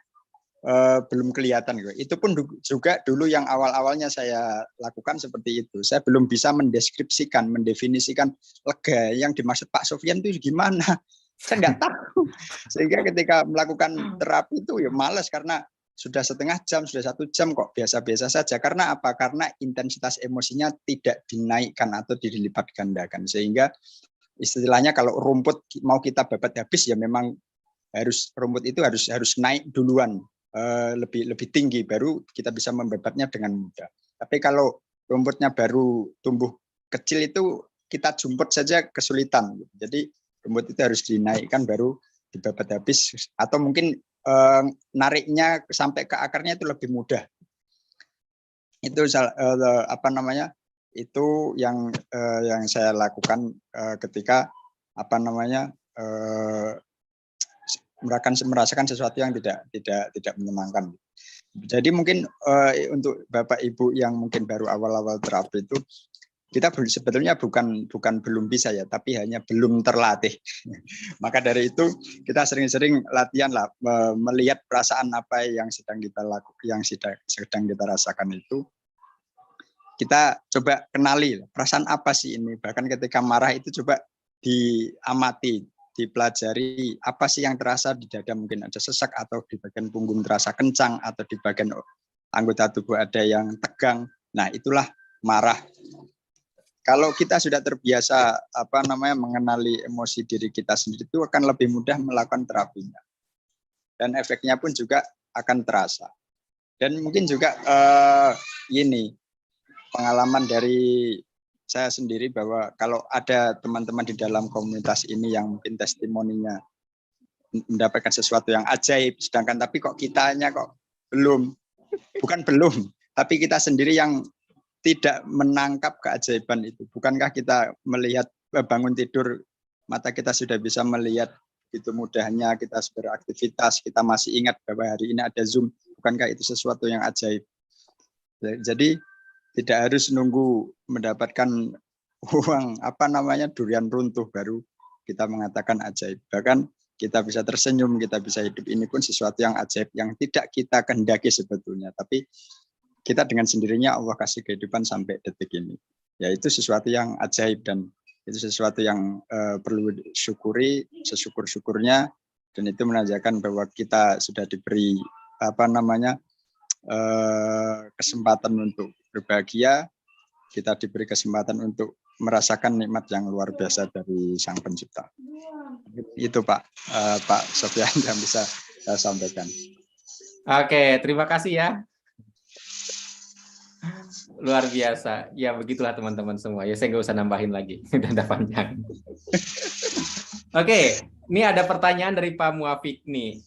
belum kelihatan gitu. Itu pun juga dulu yang awalnya saya lakukan seperti itu. Saya belum bisa mendefinisikan lega yang dimaksud Pak Sofyan itu gimana. Saya nggak tahu. Sehingga ketika melakukan terapi itu ya malas, karena sudah setengah jam, sudah 1 jam kok biasa-biasa saja. Karena apa? Karena intensitas emosinya tidak dinaikkan atau dilipat gandakan. Sehingga istilahnya kalau rumput mau kita babat habis ya memang rumput itu harus naik duluan, lebih tinggi, baru kita bisa membabatnya dengan mudah. Tapi kalau rumputnya baru tumbuh kecil itu kita jumput saja kesulitan. Jadi rumput itu harus dinaikkan baru dibabat habis, atau mungkin nariknya sampai ke akarnya itu lebih mudah. Itu apa namanya? Itu yang saya lakukan ketika apa namanya, merasakan sesuatu yang tidak menyenangkan. Jadi mungkin untuk Bapak Ibu yang mungkin baru awal-awal terapi itu, kita sebetulnya bukan belum bisa ya, tapi hanya belum terlatih. Maka dari itu kita sering-sering latihan lah, melihat perasaan apa yang sedang kita lakukan, yang sedang kita rasakan itu. Kita coba kenali perasaan apa sih ini. Bahkan ketika marah itu coba diamati, dipelajari apa sih yang terasa di dada, mungkin ada sesak, atau di bagian punggung terasa kencang, atau di bagian anggota tubuh ada yang tegang. Nah, itulah marah. Kalau kita sudah terbiasa apa namanya mengenali emosi diri kita sendiri, itu akan lebih mudah melakukan terapinya. Dan efeknya pun juga akan terasa. Dan mungkin juga ini pengalaman dari saya sendiri, bahwa kalau ada teman-teman di dalam komunitas ini yang mungkin testimoninya mendapatkan sesuatu yang ajaib, sedangkan tapi kok kitanya kok bukan belum, tapi kita sendiri yang tidak menangkap keajaiban itu. Bukankah kita melihat, bangun tidur mata kita sudah bisa melihat begitu mudahnya kita beraktivitas, kita masih ingat bahwa hari ini ada Zoom, bukankah itu sesuatu yang ajaib? Jadi tidak harus nunggu mendapatkan uang apa namanya durian runtuh baru kita mengatakan ajaib. Bahkan kita bisa tersenyum, kita bisa hidup, ini pun sesuatu yang ajaib yang tidak kita kehendaki sebetulnya, tapi kita dengan sendirinya Allah kasih kehidupan sampai detik ini. Ya itu sesuatu yang ajaib, dan itu sesuatu yang perlu disyukuri sesyukur-syukurnya, dan itu menandakan bahwa kita sudah diberi apa namanya kesempatan untuk berbahagia, kita diberi kesempatan untuk merasakan nikmat yang luar biasa dari Sang Pencipta. Itu Pak Sofyan yang bisa saya sampaikan. Oke, terima kasih ya. Luar biasa. Ya begitulah teman-teman semua. Ya saya nggak usah nambahin lagi. Udah panjang. Oke, ini ada pertanyaan dari Pak Muafiq nih.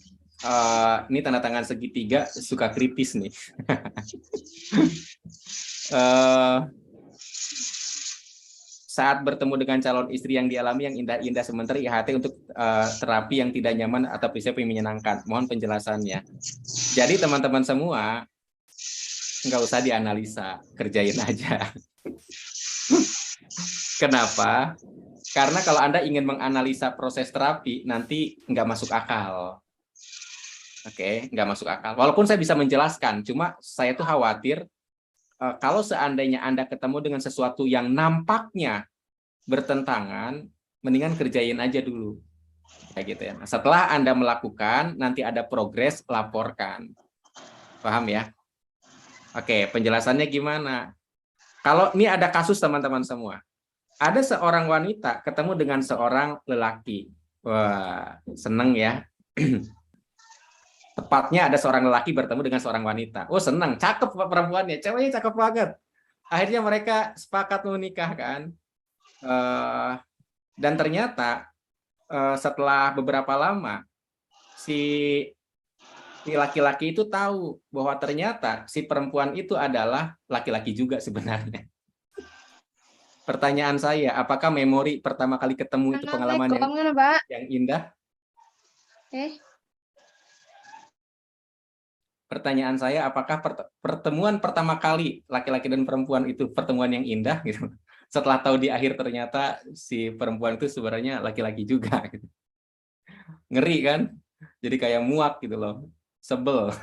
Ini tanda tangan segitiga, suka kritis nih. Saat bertemu dengan calon istri yang dialami yang indah-indah sementara IHT untuk terapi yang tidak nyaman atau prinsip yang menyenangkan. Mohon penjelasannya. Jadi teman-teman semua, nggak usah dianalisa, kerjain aja. Kenapa? Karena kalau Anda ingin menganalisa proses terapi, nanti nggak masuk akal. Oke, nggak masuk akal. Walaupun saya bisa menjelaskan, cuma saya tuh khawatir kalau seandainya Anda ketemu dengan sesuatu yang nampaknya bertentangan, mendingan kerjain aja dulu. Kayak gitu ya. Nah, setelah Anda melakukan, nanti ada progres, laporkan. Paham ya? Oke, penjelasannya gimana? Kalau ini ada kasus teman-teman semua. Ada seorang wanita ketemu dengan seorang lelaki. Wah, seneng ya. Tepatnya ada seorang lelaki bertemu dengan seorang wanita. Oh, senang, cakep perempuannya, ceweknya cakep banget. Akhirnya mereka sepakat menikah kan. Dan ternyata setelah beberapa lama si laki-laki itu tahu bahwa ternyata si perempuan itu adalah laki-laki juga sebenarnya. Pertanyaan saya, apakah memori pertama kali ketemu itu pengalaman yang indah? Pertanyaan saya, apakah pertemuan pertama kali laki-laki dan perempuan itu pertemuan yang indah gitu? Setelah tahu di akhir ternyata si perempuan itu sebenarnya laki-laki juga gitu. Ngeri kan? Jadi kayak muak gitu loh. Sebel.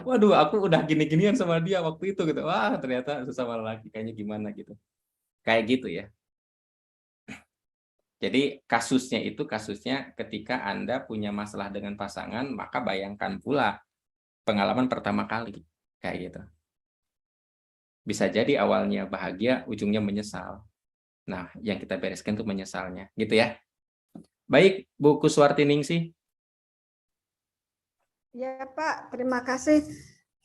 Waduh, aku udah gini-ginian sama dia waktu itu gitu. Wah, ternyata sesama laki kayaknya gimana gitu. Kayak gitu ya. Jadi kasusnya ketika Anda punya masalah dengan pasangan, maka bayangkan pula pengalaman pertama kali kayak gitu. Bisa jadi awalnya bahagia, ujungnya menyesal. Nah, yang kita bereskan itu menyesalnya, gitu ya. Baik, Bu Kuswartiningsih. Ya Pak, terima kasih.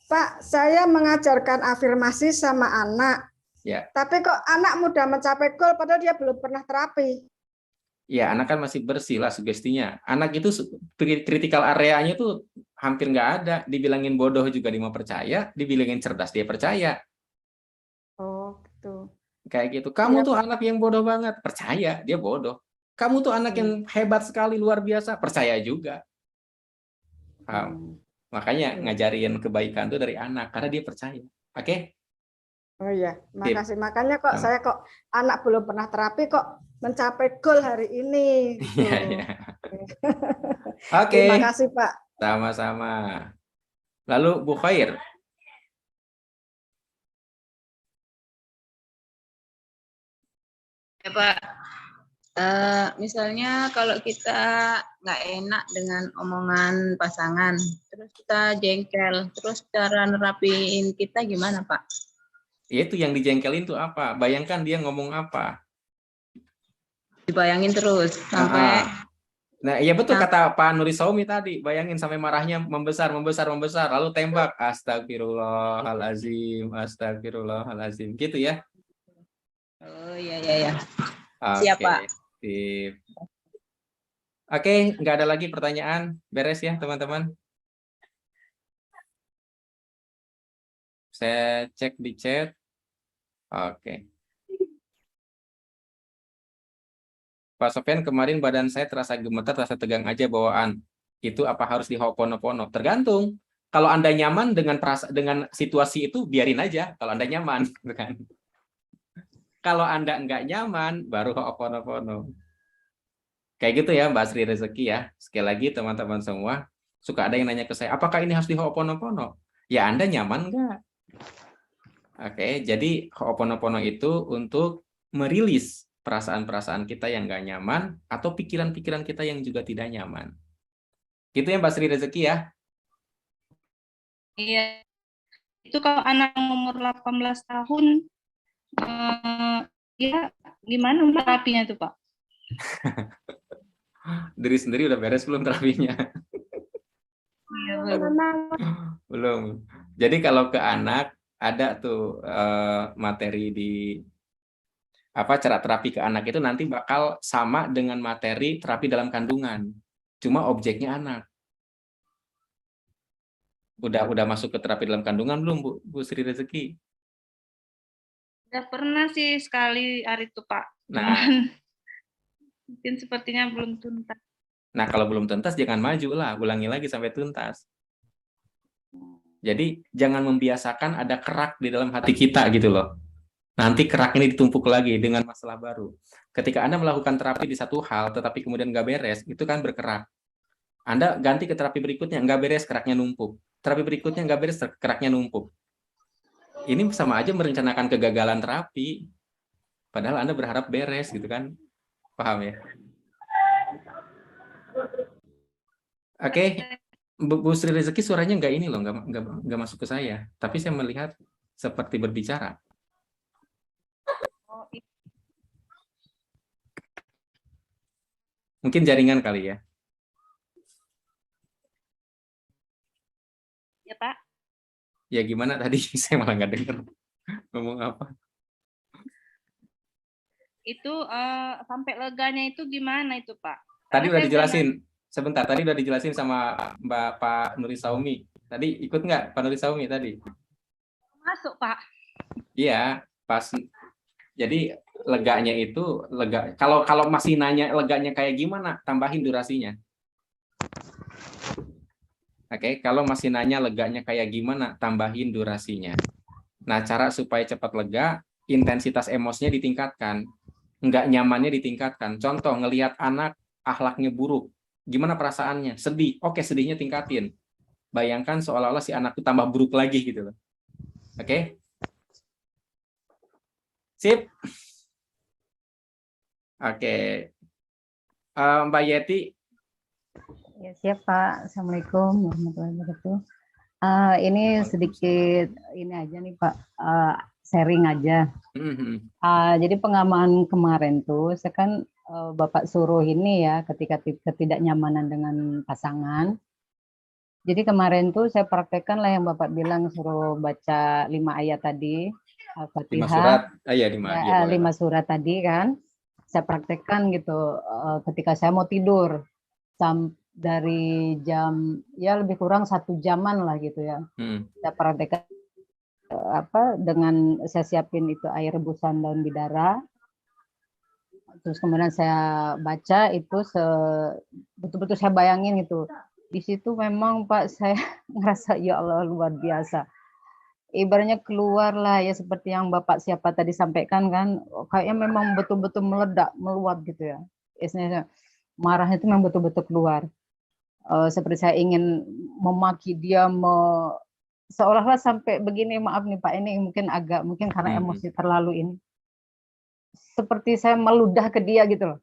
Pak, saya mengajarkan afirmasi sama anak. Ya. Tapi kok anak mudah mencapai goal padahal dia belum pernah terapi. Ya, anak kan masih bersih lah sugestinya. Anak itu critical areanya tuh hampir nggak ada. Dibilangin bodoh juga dia mau percaya, dibilangin cerdas dia percaya. Oh, gitu. Kayak gitu. Kamu Ya, tuh Pak. anak yang bodoh banget, percaya dia bodoh. Kamu tuh anak yang hebat sekali, luar biasa, percaya juga. Paham? Makanya ngajarin kebaikan tuh dari anak karena dia percaya. Oke? Oh iya, makasih. Makanya kok saya kok anak belum pernah terapi kok mencapai goal hari ini. Gitu. Iya, iya. Oke. Terima kasih, Pak. Sama-sama. Lalu Bu Khair. Ya Pak, misalnya kalau kita nggak enak dengan omongan pasangan, terus kita jengkel, terus cara nerapiin kita gimana Pak? Ya itu yang dijengkelin tuh apa? Bayangkan dia ngomong apa. Dibayangin terus sampai. Nah, iya betul kata Pak Nuri Saumi tadi. Bayangin sampai marahnya membesar, lalu tembak. Astagfirullahalazim, astagfirullahalazim. Gitu ya. Oh iya. Oke, Siap Pak. Sip. Oke, nggak ada lagi pertanyaan. Beres ya teman-teman. Saya cek di chat. Oke. Pak Sofyan, kemarin badan saya terasa gemetar, terasa tegang aja bawaan. Itu apa harus di Ho'oponopono? Tergantung. Kalau Anda nyaman dengan situasi itu, biarin aja. Kalau Anda nyaman, gitu kan. Kalau Anda nggak nyaman, baru Ho'oponopono. Kayak gitu ya, Mbak Sri Rezeki ya. Sekali lagi teman-teman semua, suka ada yang nanya ke saya, apakah ini harus di Ho'oponopono? Ya Anda nyaman nggak? Oke, jadi Ho'oponopono itu untuk merilis perasaan-perasaan kita yang nggak nyaman atau pikiran-pikiran kita yang juga tidak nyaman. Gitu ya Mbak Sri Rezeki ya? Iya. Itu kalau anak umur 18 tahun, ya gimana terapinya tuh Pak? Diri sendiri udah beres belum terapinya? Iya, belum. Belum. Jadi kalau ke anak, ada tuh materi di cara terapi ke anak itu nanti bakal sama dengan materi terapi dalam kandungan. Cuma objeknya anak. Udah masuk ke terapi dalam kandungan belum Bu Sri Rezeki? Udah pernah sih sekali hari itu Pak. Nah, mungkin sepertinya belum tuntas. Nah, kalau belum tuntas jangan maju lah, ulangi lagi sampai tuntas. Jadi jangan membiasakan ada kerak di dalam hati kita gitu loh. Nanti kerak ini ditumpuk lagi dengan masalah baru. Ketika Anda melakukan terapi di satu hal, tetapi kemudian nggak beres, itu kan berkerak. Anda ganti ke terapi berikutnya, nggak beres, keraknya numpuk. Terapi berikutnya nggak beres, keraknya numpuk. Ini sama aja merencanakan kegagalan terapi. Padahal Anda berharap beres gitu kan. Paham ya? Oke. Bu Sri Rezeki suaranya nggak ini loh, nggak masuk ke saya. Tapi saya melihat seperti berbicara. Mungkin jaringan kali ya. Ya Pak. Ya gimana tadi? Saya malah nggak dengar ngomong apa. Itu sampai leganya itu gimana itu Pak? Tadi Karena udah saya dijelasin. Sebentar, tadi udah dijelasin sama Pak Nuri Saumi. Tadi ikut nggak Pak Nuri Saumi tadi? masuk Pak. Iya, pas. Jadi leganya itu lega. Kalau masih nanya leganya kayak gimana, tambahin durasinya. Oke, kalau masih nanya leganya kayak gimana, tambahin durasinya. Nah, cara supaya cepat lega, intensitas emosinya ditingkatkan. Nggak nyamannya ditingkatkan. Contoh, ngelihat anak akhlaknya buruk. Gimana perasaannya? Sedih. Oke, sedihnya tingkatin. Bayangkan seolah-olah si anak itu tambah buruk lagi gitu loh. Oke? Sip. Oke. Mbak Yeti. Ya, siap Pak. Assalamualaikum warahmatullahi wabarakatuh. Ini sedikit ini aja nih Pak, sharing aja. Jadi pengaman kemarin tuh, saya kan Bapak suruh ini ya, ketika ketidaknyamanan dengan pasangan. Jadi kemarin tuh saya praktekkan lah yang Bapak bilang, suruh baca 5 ayat tadi, Al-Fatihah. 5 surat. Ya, 5 surat tadi kan. Saya praktekkan gitu ketika saya mau tidur. Dari jam ya lebih kurang 1 jaman lah gitu ya. Saya praktekkan dengan saya siapin itu air rebusan daun bidara. Terus kemudian saya baca itu betul-betul saya bayangin itu. Di situ memang Pak saya ngerasa ya Allah luar biasa. Ibaratnya keluar lah ya seperti yang Bapak siapa tadi sampaikan kan, kayaknya memang betul-betul meledak, meluap gitu ya. Istilahnya marahnya itu memang betul-betul keluar. Seperti saya ingin memaki dia, seolah-olah sampai begini, maaf nih Pak, ini mungkin karena emosi terlalu ini. Seperti saya meludah ke dia gitu loh.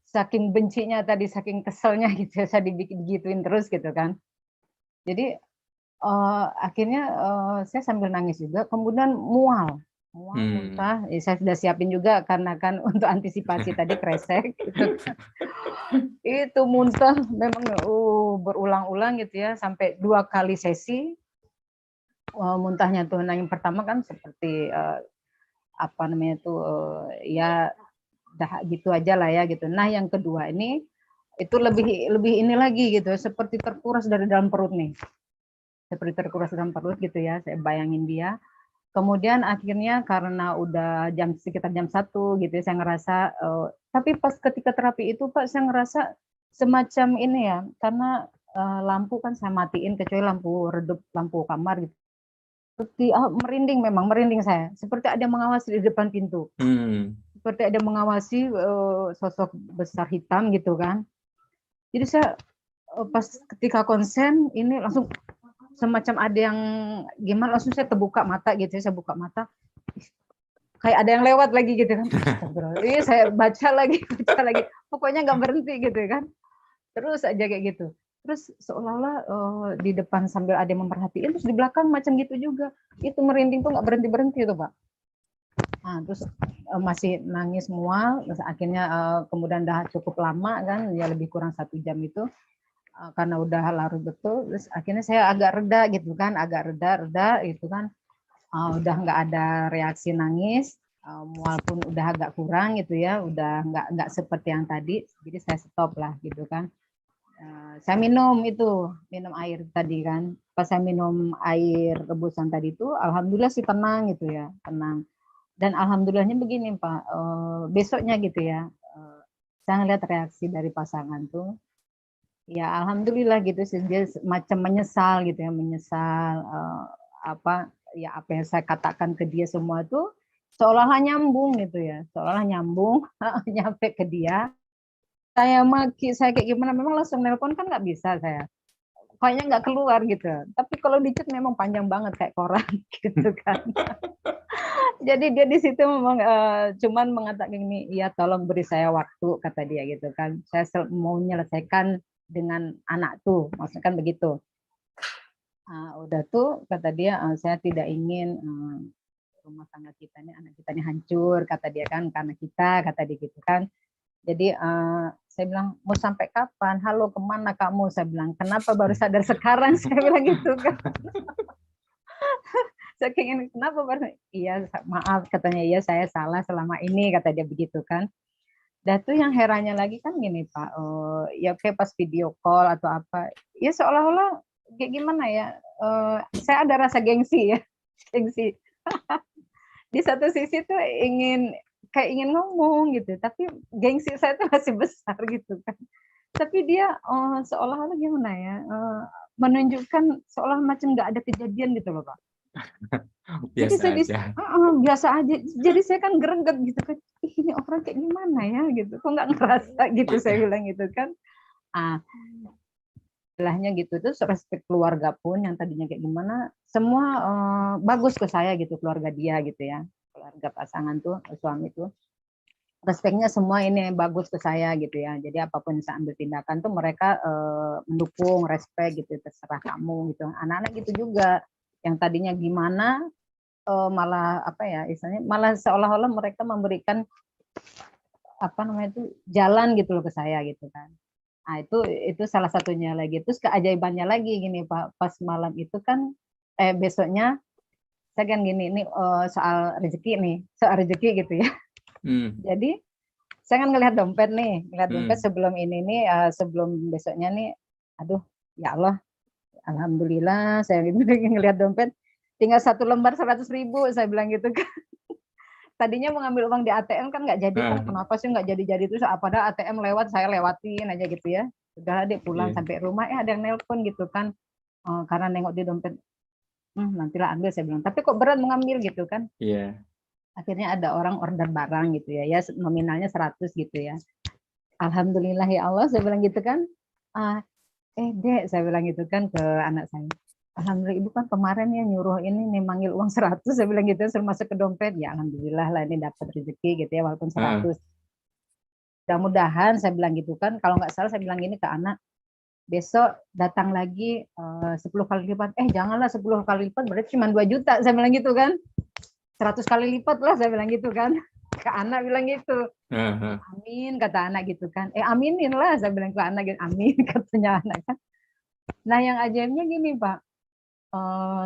Saking bencinya tadi, saking keselnya gitu, saya digituin terus gitu kan. Jadi akhirnya saya sambil nangis juga, kemudian mual, muntah. Saya sudah siapin juga karena kan untuk antisipasi tadi kresek gitu. Itu muntah memang berulang-ulang gitu ya, sampai 2 kali sesi. Muntahnya tuh, nah yang pertama kan seperti apa namanya tuh ya dah gitu aja lah ya gitu. Nah yang kedua ini itu lebih ini lagi gitu, seperti terkuras dari dalam perut nih, seperti terkuras dalam perut gitu ya. Saya bayangin dia. Kemudian akhirnya karena udah sekitar jam 1 gitu ya, saya ngerasa, tapi pas ketika terapi itu Pak, saya ngerasa semacam ini ya, karena lampu kan saya matiin, kecuali lampu redup, lampu kamar gitu. Seperti merinding saya, seperti ada yang mengawasi di depan pintu. Seperti ada yang mengawasi sosok besar hitam gitu kan. Jadi saya pas ketika konsen ini langsung semacam ada yang gimana, langsung saya terbuka mata gitu ya, saya buka mata kayak ada yang lewat lagi gitu kan. Iya, saya baca lagi, pokoknya nggak berhenti gitu kan, terus aja kayak gitu. Terus seolah-olah di depan sambil ada yang memperhatiin, terus di belakang macam gitu juga, itu merinding tuh nggak berhenti tuh Pak. Nah, terus masih nangis mual, terus akhirnya kemudian udah cukup lama kan, ya lebih kurang 1 jam itu. Karena udah larut betul, terus akhirnya saya agak reda gitu kan, agak reda itu kan, udah nggak ada reaksi nangis, mual pun udah agak kurang gitu ya, udah nggak seperti yang tadi, jadi saya stop lah gitu kan. Saya minum air tadi kan, pas saya minum air rebusan tadi itu, alhamdulillah sih tenang gitu ya, tenang. Dan alhamdulillahnya begini Pak, besoknya gitu ya, saya ngeliat reaksi dari pasangan tuh. Ya alhamdulillah gitu sih, dia macam menyesal gitu ya, menyesal apa yang saya katakan ke dia semua tuh seolah-olah nyambung gitu ya, seolah nyambung nyampe ke dia. Saya maki, saya kayak gimana, memang langsung nelpon kan nggak bisa saya, kayaknya nggak keluar gitu. Tapi kalau di chat memang panjang banget kayak koran gitu kan. Jadi dia di situ memang cuman mengatakan ini, ya tolong beri saya waktu, kata dia gitu kan. Saya mau menyelesaikan dengan anak tuh, maksudnya kan begitu. Udah tuh kata dia, saya tidak ingin rumah tangga kita ini, anak kita ini hancur, kata dia kan, karena kita, kata dia gitu kan. Jadi saya bilang, mau sampai kapan? Halo, kemana kamu? Saya bilang, kenapa baru sadar sekarang? Saya bilang gitu kan. Saking ini, kenapa baru? Iya, maaf katanya, iya saya salah selama ini, kata dia begitu kan. Dan tuh yang herannya lagi kan gini Pak, ya kayak pas video call atau apa, ya seolah-olah kayak gimana ya, saya ada rasa gengsi ya, gengsi. Di satu sisi tuh ingin ngomong gitu, tapi gengsi saya tuh masih besar gitu kan. Tapi dia seolah-olah gimana ya, menunjukkan seolah macam nggak ada kejadian gitu loh Pak. Jadi Biasa aja. biasa aja. Jadi saya kan greget gitu kan. Ih, ini orang kayak gimana ya gitu. Kok nggak ngerasa gitu saya bilang gitu kan. Istilahnya gitu. Terus respect keluarga pun yang tadinya kayak gimana, semua bagus ke saya gitu, keluarga dia gitu ya. Keluarga pasangan tuh, suami tuh. Respeknya semua ini bagus ke saya gitu ya. Jadi apapun yang saya ambil tindakan tuh mereka mendukung, respect gitu, terserah kamu gitu. Anak-anak gitu juga. Yang tadinya gimana, malah apa ya istilahnya, malah seolah-olah mereka memberikan apa namanya itu jalan gitu loh ke saya gitu kan. Nah itu salah satunya lagi. Terus keajaibannya lagi gini Pak, pas malam itu kan besoknya saya kan gini, ini soal rezeki gitu ya. Jadi saya kan ngelihat dompet sebelum ini nih, sebelum besoknya nih, aduh ya Allah, alhamdulillah saya ngelihat dompet tinggal 1 lembar 100.000, saya bilang gitu kan. Tadinya mau ngambil uang di ATM kan nggak jadi, kenapa sih nggak jadi terus, padahal ATM lewat saya lewatin aja gitu ya. Udah dia pulang sampai rumah ada yang nelpon gitu kan, karena nengok di dompet, nantilah ambil saya bilang, tapi kok berat mengambil gitu kan. Akhirnya ada orang order barang gitu ya, nominalnya 100 gitu ya. Alhamdulillah ya Allah, saya bilang gitu kan. Dek, saya bilang gitu kan ke anak saya. Alhamdulillah ibu kan kemarin ya nyuruh ini nih manggil uang 100, saya bilang gitu, suruh masuk ke dompet. Ya alhamdulillah lah ini dapat rezeki gitu ya, walaupun 100. Mudah-mudahan saya bilang gitu kan, kalau nggak salah saya bilang gini ke anak, besok datang lagi 10 kali lipat. Janganlah 10 kali lipat, berarti cuma 2 juta, saya bilang gitu kan. 100 kali lipat lah, saya bilang gitu kan. Ke anak bilang gitu. Amin, kata anak gitu kan. Aminin lah, saya bilang ke anak gitu. Amin, katanya anak kan. Nah yang ajaibnya gini Pak,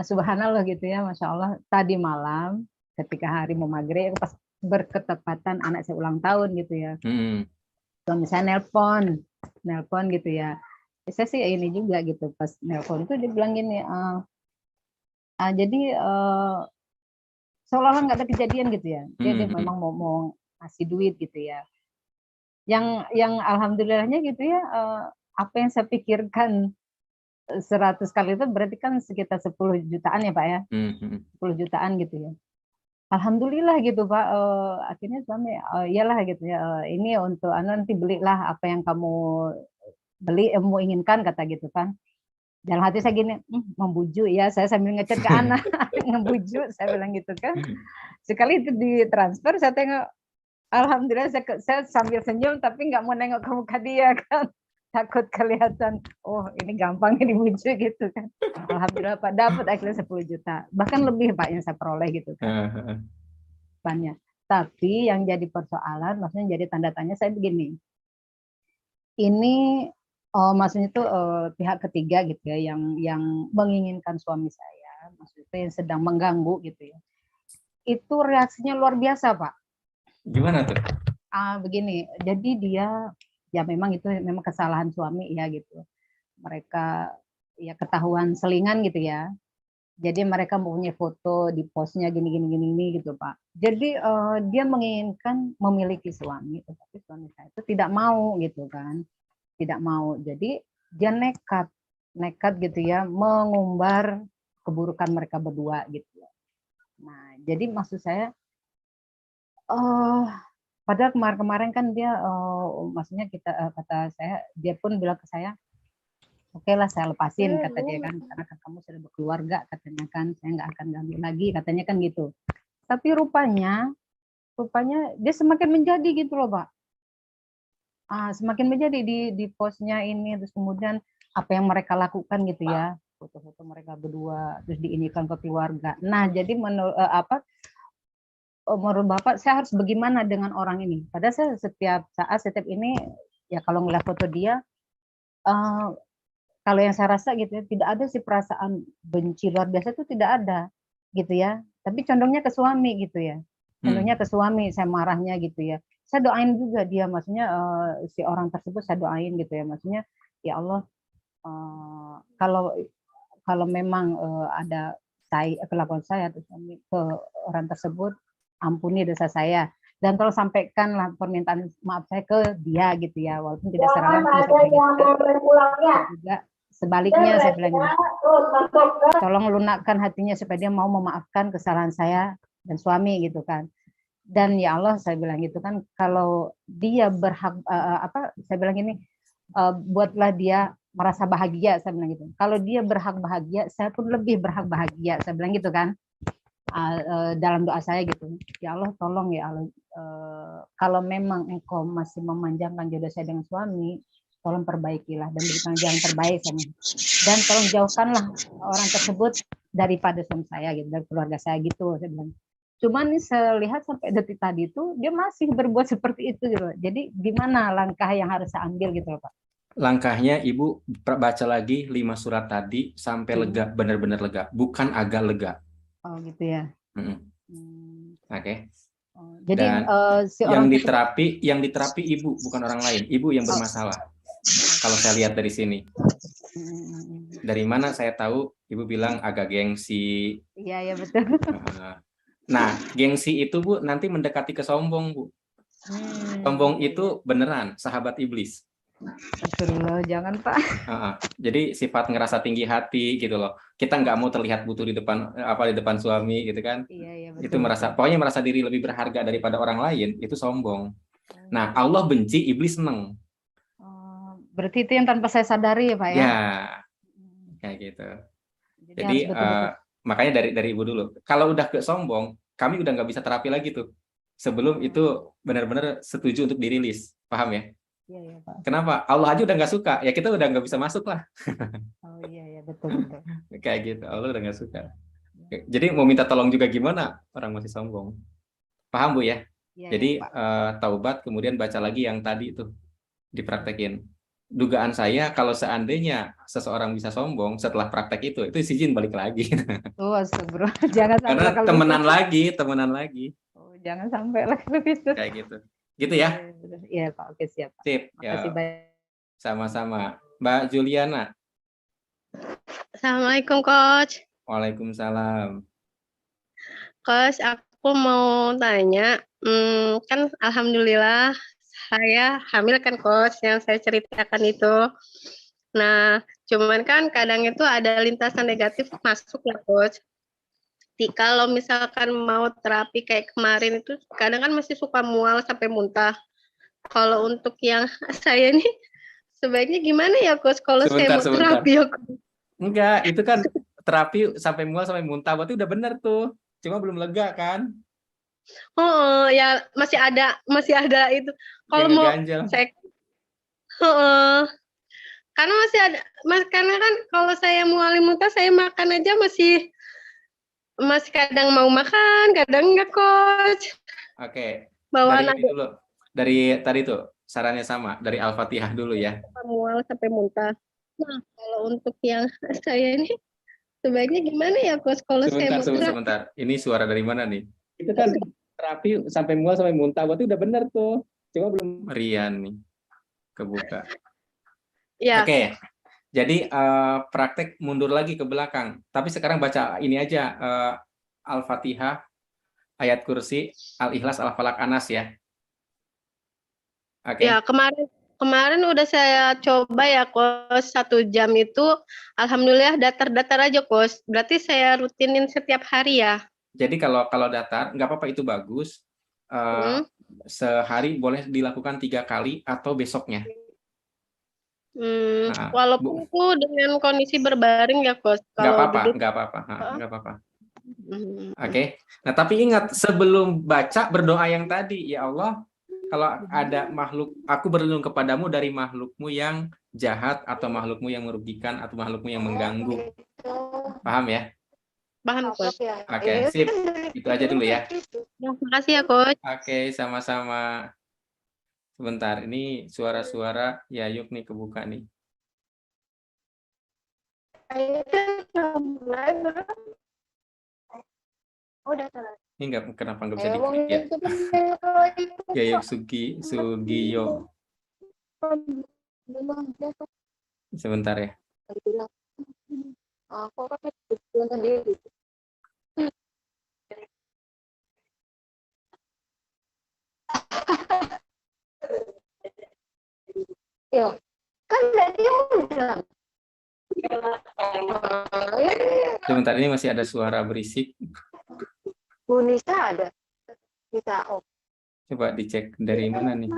subhanallah gitu ya, Masya Allah, tadi malam ketika hari mau maghrib pas berketepatan anak saya ulang tahun gitu ya, suami saya nelpon gitu ya, saya sih ini juga gitu, pas nelpon itu dia bilang gini, jadi seolah-olah nggak ada kejadian gitu ya, dia memang mau ngasih duit gitu ya, yang alhamdulillahnya gitu ya, apa yang saya pikirkan 100 kali itu berarti kan sekitar 10 jutaan ya Pak ya, 10 jutaan gitu ya. Alhamdulillah gitu Pak, akhirnya suami, iyalah gitu ya, ini untuk nanti belilah apa yang kamu mau inginkan, kata gitu kan. Dalam hati saya gini, membujuk ya, saya sambil ngechat ke anak, ngebujuk, saya bilang gitu kan. Sekali itu ditransfer, saya tengok, alhamdulillah saya sambil senyum tapi nggak mau nengok ke muka dia kan. Takut kelihatan, oh ini gampangnya dibujuk gitu kan. Alhamdulillah Pak, dapat akhirnya 10 juta. Bahkan lebih Pak yang saya peroleh gitu kan. Banyak. Tapi yang jadi persoalan, maksudnya jadi tanda tanya saya begini. Ini maksudnya itu pihak ketiga gitu ya, yang menginginkan suami saya, maksudnya yang sedang mengganggu gitu ya. Itu reaksinya luar biasa Pak. Gimana tuh? Begini, jadi dia ya memang itu memang kesalahan suami ya gitu. Mereka ya ketahuan selingan gitu ya. Jadi mereka mempunyai foto di postnya gini gitu Pak. Jadi dia menginginkan memiliki suami, tetapi suami saya itu tidak mau gitu kan. Tidak mau. Jadi dia nekat gitu ya, mengumbar keburukan mereka berdua gitu. Nah, jadi maksud saya padahal kemarin kan dia, maksudnya kata saya, dia pun bilang ke saya, oke lah saya lepasin, kata dia kan, karena kan kamu sudah berkeluarga, katanya kan, saya nggak akan ganggu lagi, katanya kan gitu. Tapi rupanya dia semakin menjadi gitu loh Pak. Semakin menjadi di postnya ini, terus kemudian apa yang mereka lakukan gitu ya, foto-foto mereka berdua, terus diinikan ke keluarga. Nah jadi menurut Bapak saya harus bagaimana dengan orang ini? Padahal saya setiap saat, setiap ini ya kalau ngeliat foto dia, kalau yang saya rasa gitu ya, tidak ada sih perasaan benci luar biasa itu tidak ada gitu ya. Tapi condongnya ke suami gitu ya. Condongnya ke suami, saya marahnya gitu ya. Saya doain juga dia, maksudnya si orang tersebut saya doain gitu ya. Maksudnya ya Allah, kalau memang ada kelakuan saya atau suami ke orang tersebut, ampuni dosa saya. Dan tolong sampaikanlah permintaan maaf saya ke dia gitu ya, walaupun tidak secara langsung. Juga sebaliknya saya bilang gitu, tolong lunakkan hatinya supaya dia mau memaafkan kesalahan saya dan suami gitu kan. Dan ya Allah saya bilang gitu kan, kalau dia berhak saya bilang gini, buatlah dia merasa bahagia, saya bilang gitu. Kalau dia berhak bahagia, saya pun lebih berhak bahagia, saya bilang gitu kan. Dalam doa saya gitu, ya Allah tolong ya Allah, kalau memang engkau masih memanjangkan jodoh saya dengan suami, tolong perbaikilah dan berikan jalan terbaik sama. Dan tolong jauhkanlah orang tersebut daripada suami saya gitu, dari keluarga saya gitu, saya bilang. Cuman nih saya lihat sampai detik tadi itu dia masih berbuat seperti itu gitu. Jadi gimana langkah yang harus saya ambil gitu loh Pak? Langkahnya Ibu baca lagi 5 surat tadi sampai lega, benar-benar lega, bukan agak lega. Oh gitu ya. Oke. Jadi si orang yang diterapi Ibu, bukan orang lain. Ibu yang bermasalah. Kalau saya lihat dari sini. Dari mana saya tahu Ibu bilang agak gengsi. Iya, betul. Nah, gengsi itu Bu nanti mendekati ke sombong, Bu. Sombong itu beneran sahabat iblis. Astagfirullah, jangan Pak. Jadi sifat ngerasa tinggi hati gitu loh. Kita nggak mau terlihat butuh di depan suami gitu kan. Iya, betul. Itu pokoknya merasa diri lebih berharga daripada orang lain, itu sombong. Nah, Allah benci, iblis seneng. Berarti itu yang tanpa saya sadari ya Pak ya? Ya, kayak gitu. Jadi makanya dari Ibu dulu. Kalau udah ke sombong, kami udah nggak bisa terapi lagi tuh. Sebelum itu benar-benar setuju untuk dirilis, paham ya? Iya, Pak. Kenapa? Allah aja udah nggak suka, ya kita udah nggak bisa masuk lah. Oh iya, betul. Kayak gitu, Allah udah nggak suka. Jadi mau minta tolong juga gimana? Orang masih sombong. Paham Bu ya? Jadi taubat, kemudian baca lagi yang tadi itu, dipraktekin. Dugaan saya kalau seandainya seseorang bisa sombong setelah praktek itu si jin balik lagi. Oh, astagfirullah. Jangan sampai. Karena temenan lagi. Oh, jangan sampai lah gitu. Kayak gitu. Gitu ya? Iya Pak, oke siap. Sip. Terima kasih banyak. Sama-sama. Mbak Juliana. Assalamualaikum Coach. Waalaikumsalam. Coach, aku mau tanya, kan alhamdulillah saya hamil kan Coach, yang saya ceritakan itu. Nah, cuman kan kadang itu ada lintasan negatif masuk ya Coach. Kalau misalkan mau terapi kayak kemarin itu kadang kan masih suka mual sampai muntah. Kalau untuk yang saya ini sebaiknya gimana ya Coach kalau saya mau terapi ya Coach? Enggak, itu kan terapi sampai mual sampai muntah berarti udah bener tuh. Cuma belum lega kan? Oh, ya masih ada itu. Kalau mau saya karena masih ada, karena kan kalau saya mual muntah saya makan aja masih kadang mau makan, kadang enggak Coach. Oke. Bawaan dulu. Dari tadi tuh sarannya sama, dari Al-Fatihah dulu ya. Mual sampai muntah. Nah, kalau untuk yang saya ini sebaiknya gimana ya Coach kalau saya mau sebentar. Ini suara dari mana nih? Itu kan terapi sampai mual sampai muntah, berarti udah bener tuh. Cuma belum Rian nih. Kebuka. Ya. Oke. Jadi praktek mundur lagi ke belakang. Tapi sekarang baca ini aja, Al-Fatihah, ayat kursi, Al-Ikhlas, Al-Falaq, Anas ya. Oke. Ya, kemarin udah saya coba ya Coach, 1 jam itu alhamdulillah datar-datar aja Coach. Berarti saya rutinin setiap hari ya. Jadi kalau datar nggak apa-apa, itu bagus. Sehari boleh dilakukan 3 kali atau besoknya. Walaupun itu dengan kondisi berbaring ya Coach. Nggak apa-apa. Oke. Nah tapi ingat, sebelum baca berdoa yang tadi, ya Allah, kalau ada makhluk, aku berlindung kepadamu dari makhlukmu yang jahat atau makhlukmu yang merugikan atau makhlukmu yang mengganggu. Paham ya? Paham, Coach. Oke, sip. Itu aja dulu ya. Terima kasih ya, Coach. Oke, sama-sama. Sebentar, ini suara-suara Yayuk nih kebuka nih. Ini kenapa nggak bisa diklik ya? Yayuk Sugiyo. Sebentar ya. Sebentar, ini masih ada suara berisik. Bu Nisa ada? Bisa. Oh. Coba dicek dari mana nih?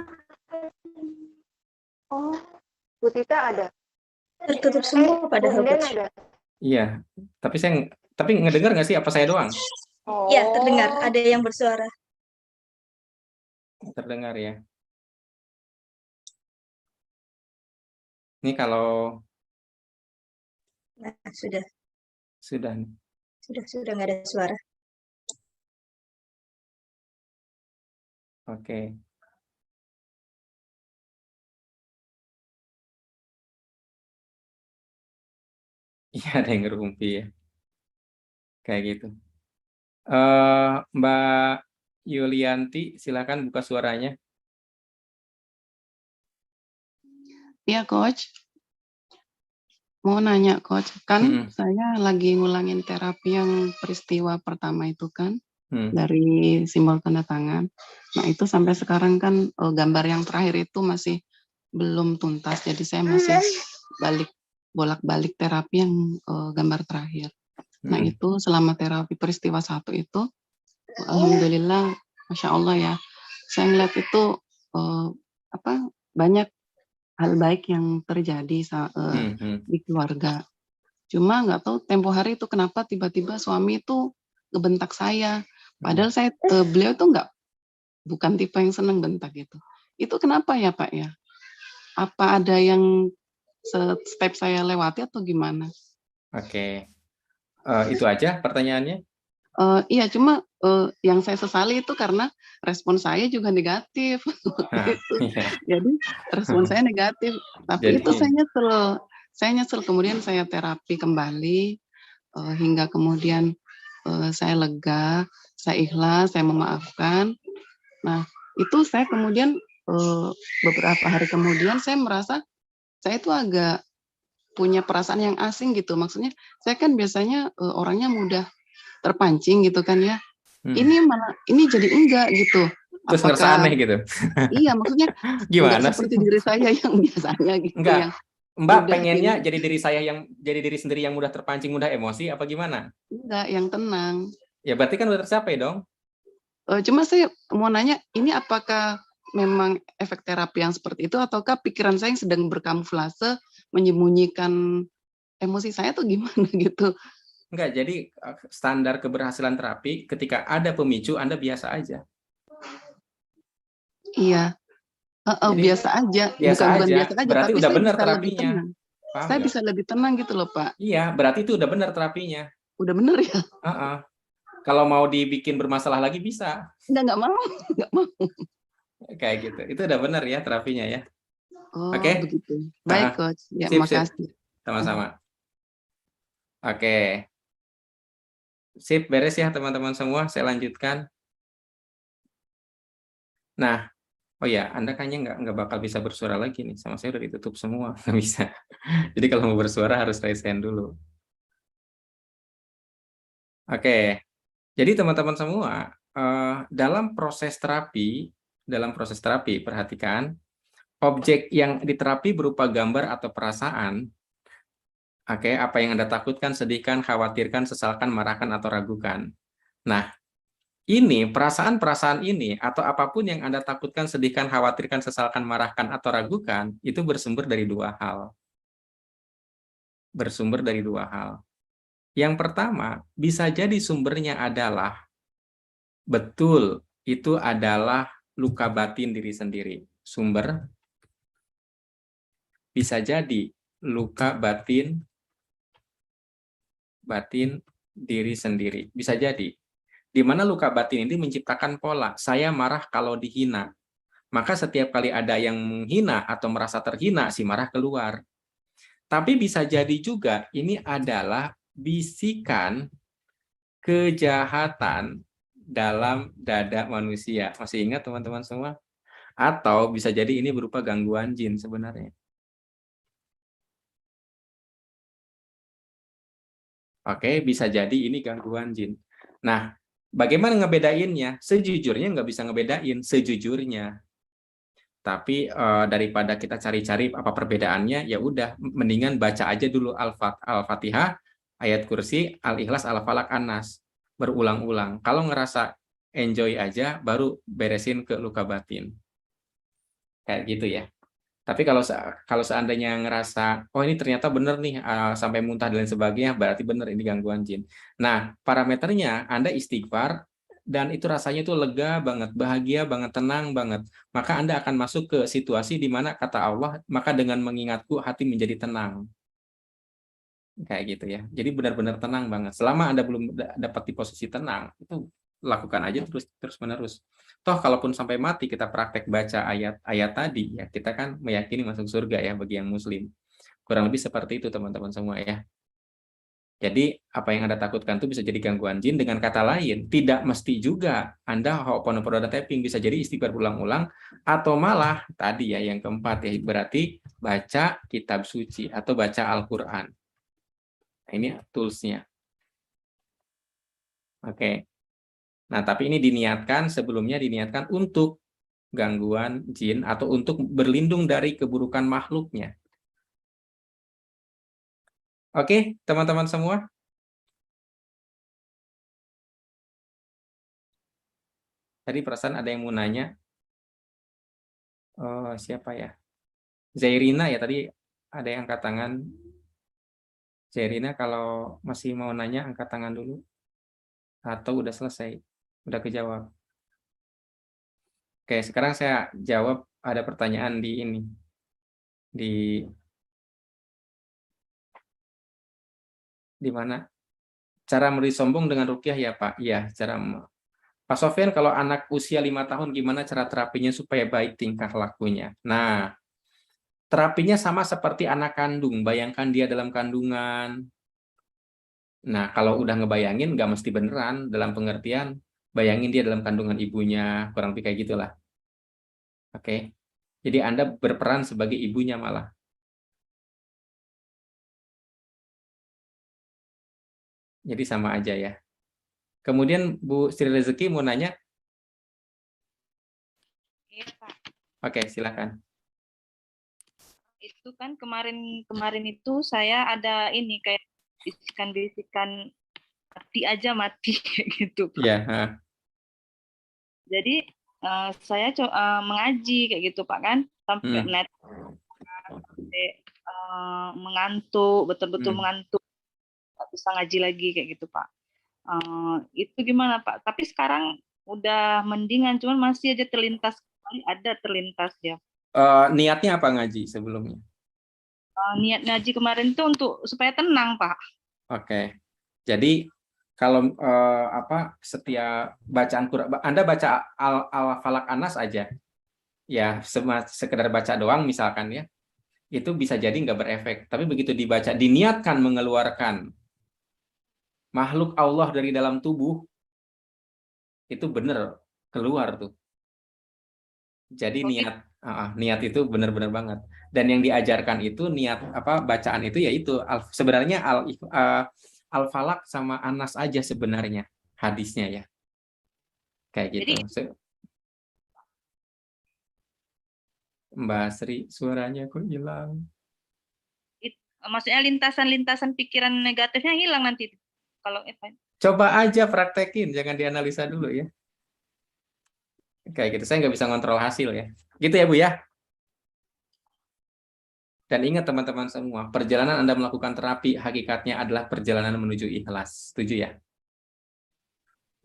Oh. Bu Tita ada? Tertutup semua pada Kemudian Coach. ada? Iya, tapi ngedengar nggak sih apa saya doang? Iya, terdengar. Ada yang bersuara. Terdengar ya. Ini kalau Nah, sudah nggak ada suara. Oke. Iya, ada yang ngerumpi ya. Kayak gitu. Mbak Yulianti, silakan buka suaranya. Iya, Coach. Mau nanya, Coach. Kan saya lagi ngulangin terapi yang peristiwa pertama itu kan, dari simbol tanda tangan. Nah, itu sampai sekarang kan gambar yang terakhir itu masih belum tuntas. Jadi saya masih bolak-balik terapi yang gambar terakhir. Nah, itu selama terapi peristiwa 1 itu, alhamdulillah, Masya Allah ya, saya ngeliat itu banyak hal baik yang terjadi di keluarga. Cuma nggak tahu tempo hari itu kenapa tiba-tiba suami itu ngebentak saya. Padahal beliau itu bukan tipe yang seneng bentak gitu. Itu kenapa ya, Pak ya? Apa ada yang step saya lewati atau gimana? Oke. Itu aja pertanyaannya? Iya, cuma yang saya sesali itu karena respon saya juga negatif. Jadi respon saya negatif. Tapi itu saya nyesel. Kemudian saya terapi kembali hingga kemudian saya lega, saya ikhlas, saya memaafkan. Nah, itu saya kemudian beberapa hari kemudian saya merasa saya itu agak punya perasaan yang asing gitu. Maksudnya saya kan biasanya orangnya mudah terpancing gitu kan ya. Ini jadi enggak gitu. Terus ngerasa aneh gitu. Iya, maksudnya gimana enggak seperti diri saya yang biasanya gitu. Enggak. Yang Mbak pengennya jadi diri sendiri yang mudah terpancing, mudah emosi apa gimana? Enggak, yang tenang. Ya berarti kan udah tercapai dong. Cuma saya mau nanya, ini apakah memang efek terapi yang seperti itu ataukah pikiran saya yang sedang berkamuflase menyembunyikan emosi saya atau gimana gitu? Enggak, jadi standar keberhasilan terapi ketika ada pemicu Anda biasa aja. Iya. Jadi, biasa aja. Bukan biasa aja, berarti tapi udah saya benar bisa lebih terapinya. tenang. Saya bisa lebih tenang gitu loh, Pak. Iya, berarti itu udah benar terapinya. Udah benar ya? Kalau mau dibikin bermasalah lagi bisa. Enggak mau. Kayak gitu. Itu udah benar ya terapinya ya. Oh, Oke. begitu. Baik, Coach. Ya, makasih. Sama-sama. Oke. Sip, beres ya teman-teman semua. Saya lanjutkan. Nah, oh ya, Anda kayaknya nggak bakal bisa bersuara lagi nih. Sama saya udah ditutup semua, nggak bisa. Jadi kalau mau bersuara harus raise hand dulu. Oke, jadi teman-teman semua, dalam proses terapi, perhatikan, objek yang diterapi berupa gambar atau perasaan. Oke, apa yang Anda takutkan, sedihkan, khawatirkan, sesalkan, marahkan, atau ragukan. Nah, ini, perasaan-perasaan ini, atau apapun yang Anda takutkan, sedihkan, khawatirkan, sesalkan, marahkan, atau ragukan, itu bersumber dari dua hal. Yang pertama, bisa jadi sumbernya adalah, betul, itu adalah luka batin diri sendiri. Sumber, bisa jadi luka batin diri sendiri. Bisa jadi. Di mana luka batin ini menciptakan pola, saya marah kalau dihina. Maka setiap kali ada yang menghina atau merasa terhina, si marah keluar. Tapi bisa jadi juga ini adalah bisikan kejahatan dalam dada manusia. Masih ingat teman-teman semua? Atau bisa jadi ini berupa gangguan jin sebenarnya. Oke, bisa jadi ini gangguan jin. Nah, bagaimana ngebedainnya? Sejujurnya nggak bisa ngebedain, sejujurnya. Tapi daripada kita cari-cari apa perbedaannya, ya udah mendingan baca aja dulu Al-Fatihah, ayat kursi, Al-Ikhlas, Al-Falaq, An-Nas berulang-ulang. Kalau ngerasa enjoy aja, baru beresin ke luka batin. Kayak gitu ya. Tapi kalau seandainya ngerasa, oh ini ternyata bener nih, sampai muntah dan lain sebagainya, berarti bener ini gangguan jin. Nah, parameternya Anda istighfar, dan itu rasanya itu lega banget, bahagia banget, tenang banget. Maka Anda akan masuk ke situasi di mana kata Allah, maka dengan mengingatku hati menjadi tenang. Kayak gitu ya. Jadi benar-benar tenang banget. Selama Anda belum dapat di posisi tenang, itu lakukan aja terus-menerus. Toh kalaupun sampai mati kita praktek baca ayat-ayat tadi, ya kita kan meyakini masuk surga ya bagi yang muslim. Kurang lebih seperti itu teman-teman semua ya. Jadi apa yang Anda takutkan itu bisa jadi gangguan jin. Dengan kata lain, tidak mesti juga Anda Ho'oponopono dan tapping, bisa jadi istighfar berulang-ulang, atau malah tadi ya yang keempat ya, berarti baca kitab suci atau baca Al-Quran. Nah, ini toolsnya. Oke. Nah, tapi ini sebelumnya diniatkan untuk gangguan jin atau untuk berlindung dari keburukan makhluknya. Oke, teman-teman semua. Tadi perasaan ada yang mau nanya. Oh, siapa ya? Zairina ya, tadi ada yang angkat tangan. Zairina, kalau masih mau nanya, angkat tangan dulu. Atau udah selesai? Udah kejawab? Oke, sekarang saya jawab, ada pertanyaan di ini. Di mana? Cara memberi sombong dengan ruqyah ya Pak? Iya, Pak Sofyan, kalau anak usia 5 tahun gimana cara terapinya supaya baik tingkah lakunya? Nah, terapinya sama seperti anak kandung. Bayangkan dia dalam kandungan. Nah, kalau udah ngebayangin nggak mesti beneran, dalam pengertian bayangin dia dalam kandungan ibunya, kurang lebih kayak gitulah. Oke. Jadi Anda berperan sebagai ibunya malah. Jadi sama aja ya. Kemudian Bu Sri Rezeki mau nanya? Iya, Pak. Oke, silakan. Itu kan kemarin itu saya ada ini kayak bisikan-bisikan mati kayak gitu, Pak. Iya. Jadi saya mengaji kayak gitu, Pak, kan sampai mengantuk, betul-betul mengantuk, nggak bisa ngaji lagi kayak gitu, Pak. Itu gimana, Pak? Tapi sekarang udah mendingan, cuman masih aja terlintas ya. Niatnya apa ngaji sebelumnya? Niat ngaji kemarin itu untuk supaya tenang, Pak. Oke. Jadi kalau setiap bacaan Quran, Anda baca Al-Falaq, An-Nas aja, ya sekedar baca doang misalkan ya, itu bisa jadi nggak berefek. Tapi begitu dibaca, diniatkan mengeluarkan makhluk Allah dari dalam tubuh, itu bener keluar tuh. Jadi niat itu benar-benar banget. Dan yang diajarkan itu niat bacaan itu yaitu sebenarnya Al-Falaq sama An-Nas aja sebenarnya hadisnya ya. Kayak gitu. Mbak Sri, suaranya kok hilang? Maksudnya lintasan-lintasan pikiran negatifnya hilang nanti kalau coba aja praktekin, jangan dianalisa dulu ya. Kayak gitu, saya nggak bisa ngontrol hasil ya. Gitu ya Bu ya. Dan ingat teman-teman semua, perjalanan Anda melakukan terapi hakikatnya adalah perjalanan menuju ikhlas. Setuju ya?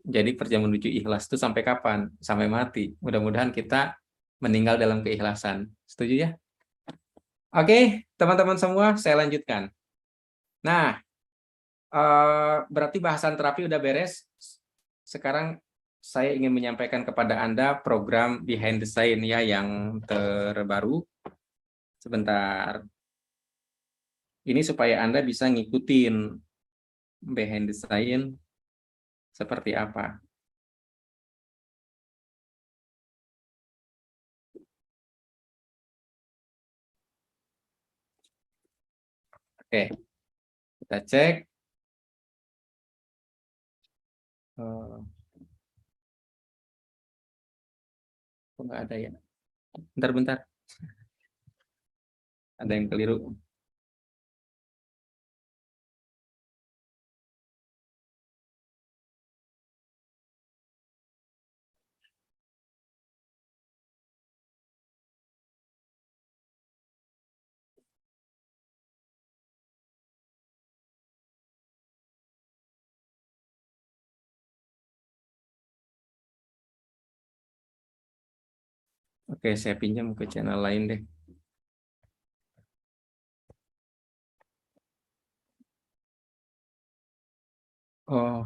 Jadi perjalanan menuju ikhlas itu sampai kapan? Sampai mati. Mudah-mudahan kita meninggal dalam keikhlasan. Setuju ya? Oke, teman-teman semua, saya lanjutkan. Nah, berarti bahasan terapi udah beres. Sekarang saya ingin menyampaikan kepada Anda program Behind the Sign ya yang terbaru. Sebentar. Ini supaya Anda bisa ngikutin Behind the Sign seperti apa. Oke, kita cek. Kok nggak ada ya? Bentar-bentar. Ada yang keliru. Oke, saya pinjam ke channel lain deh. Oh,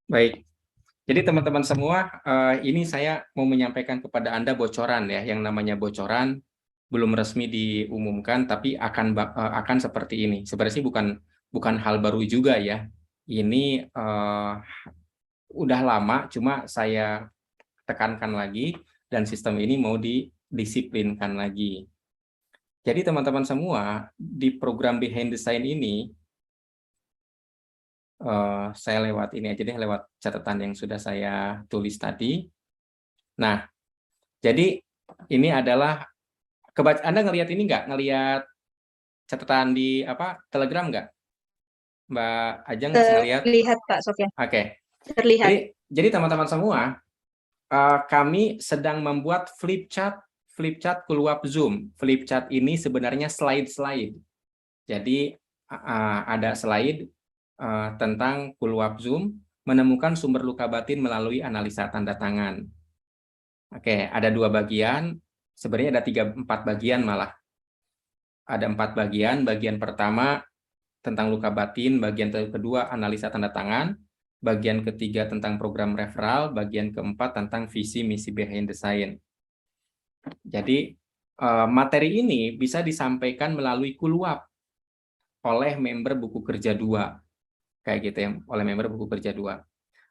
baik. Jadi teman-teman semua, ini saya mau menyampaikan kepada Anda bocoran ya, yang namanya bocoran belum resmi diumumkan, tapi akan seperti ini. Sebenarnya sih bukan hal baru juga ya. Ini udah lama, cuma saya tekankan lagi dan sistem ini mau didisiplinkan lagi. Jadi teman-teman semua di program Behind the Sign ini. Saya lewat ini aja deh, lewat catatan yang sudah saya tulis tadi. Nah, jadi ini adalah Anda ngelihat ini nggak? Ngelihat catatan di Telegram nggak? Mbak Ajeng ngelihat? Terlihat Pak Sofyan. Oke. Terlihat. Jadi teman-teman semua, kami sedang membuat flip chart keluar Zoom. Flip chart ini sebenarnya slide-slide. Jadi ada slide tentang Kulwap Zoom, menemukan sumber luka batin melalui analisa tanda tangan. Oke, ada 2 bagian, sebenarnya ada 4 bagian malah. Ada 4 bagian, bagian pertama tentang luka batin, bagian kedua analisa tanda tangan, bagian ketiga tentang program referral, bagian keempat tentang visi misi Behind the Sign. Jadi materi ini bisa disampaikan melalui Kulwap oleh member buku kerja 2. Kayak gitu ya, oleh member buku kerja 2.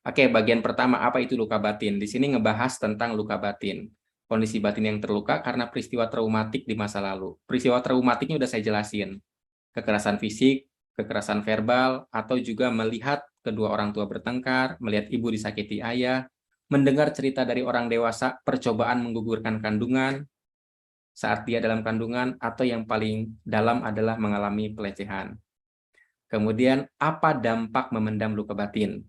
Oke, bagian pertama, apa itu luka batin? Di sini ngebahas tentang luka batin. Kondisi batin yang terluka karena peristiwa traumatik di masa lalu. Peristiwa traumatiknya udah saya jelasin. Kekerasan fisik, kekerasan verbal, atau juga melihat kedua orang tua bertengkar, melihat ibu disakiti ayah, mendengar cerita dari orang dewasa, percobaan menggugurkan kandungan, saat dia dalam kandungan, atau yang paling dalam adalah mengalami pelecehan. Kemudian, apa dampak memendam luka batin?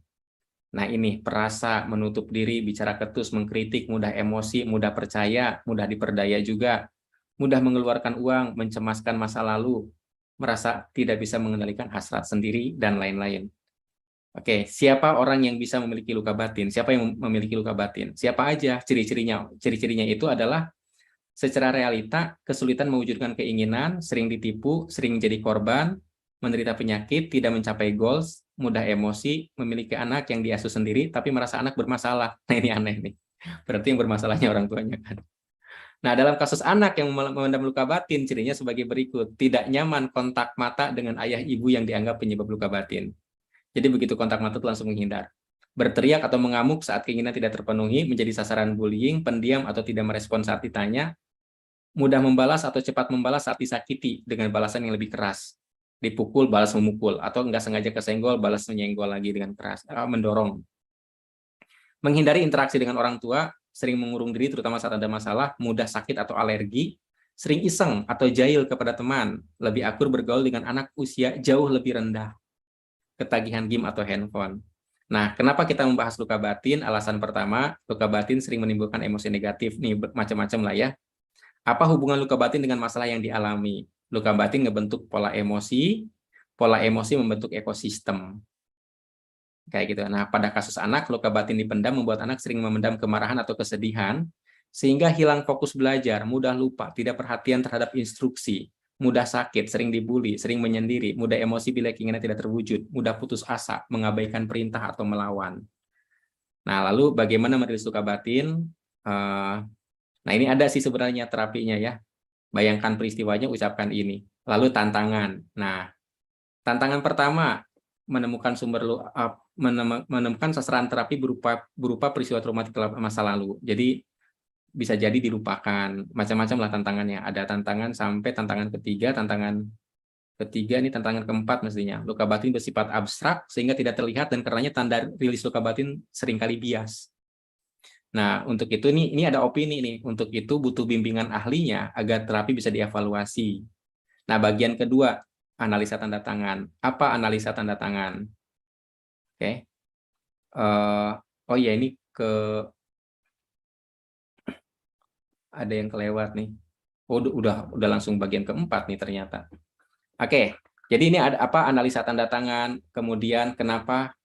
Nah ini, perasa, menutup diri, bicara ketus, mengkritik, mudah emosi, mudah percaya, mudah diperdaya juga, mudah mengeluarkan uang, mencemaskan masa lalu, merasa tidak bisa mengendalikan hasrat sendiri, dan lain-lain. Oke, siapa orang yang bisa memiliki luka batin? Siapa yang memiliki luka batin? Siapa aja ciri-cirinya? Ciri-cirinya itu adalah secara realita, kesulitan mewujudkan keinginan, sering ditipu, sering jadi korban, menderita penyakit, tidak mencapai goals, mudah emosi, memiliki anak yang diasuh sendiri, tapi merasa anak bermasalah. Nah ini aneh nih. Berarti yang bermasalahnya orang tuanya kan. Nah dalam kasus anak yang memendam luka batin, cirinya sebagai berikut. Tidak nyaman kontak mata dengan ayah ibu yang dianggap penyebab luka batin. Jadi begitu kontak mata itu langsung menghindar. Berteriak atau mengamuk saat keinginan tidak terpenuhi, menjadi sasaran bullying, pendiam atau tidak merespon saat ditanya, mudah membalas atau cepat membalas saat disakiti dengan balasan yang lebih keras. Dipukul, balas memukul, atau nggak sengaja kesenggol, balas menyenggol lagi dengan keras, mendorong. Menghindari interaksi dengan orang tua, sering mengurung diri terutama saat ada masalah, mudah sakit atau alergi, sering iseng atau jahil kepada teman, lebih akur bergaul dengan anak usia jauh lebih rendah, ketagihan game atau handphone. Nah, kenapa kita membahas luka batin? Alasan pertama, luka batin sering menimbulkan emosi negatif. Nih, macam-macam lah ya. Apa hubungan luka batin dengan masalah yang dialami? Luka batin ngebentuk pola emosi membentuk ekosistem. Kayak gitu. Nah, pada kasus anak, luka batin dipendam membuat anak sering memendam kemarahan atau kesedihan, sehingga hilang fokus belajar, mudah lupa, tidak perhatian terhadap instruksi, mudah sakit, sering dibully, sering menyendiri, mudah emosi bila keinginan tidak terwujud, mudah putus asa, mengabaikan perintah atau melawan. Nah, lalu bagaimana merilis luka batin? Nah, ini ada sih sebenarnya terapinya ya. Bayangkan peristiwanya, ucapkan ini. Lalu tantangan. Nah, tantangan pertama, menemukan menemukan sasaran terapi berupa peristiwa traumatik masa lalu. Jadi bisa jadi dilupakan, macam-macam lah tantangannya. Ada tantangan sampai tantangan ketiga ini tantangan keempat mestinya. Luka batin bersifat abstrak sehingga tidak terlihat dan karenanya tanda rilis luka batin seringkali bias. Nah, untuk itu ini ada opini nih. Untuk itu butuh bimbingan ahlinya agar terapi bisa dievaluasi. Nah, bagian kedua, analisa tanda tangan. Apa analisa tanda tangan? Oke. Oh ya, ini ada yang kelewat nih. Oh, udah langsung bagian keempat nih ternyata. Oke. Jadi ini ada apa analisa tanda tangan, kemudian kenapa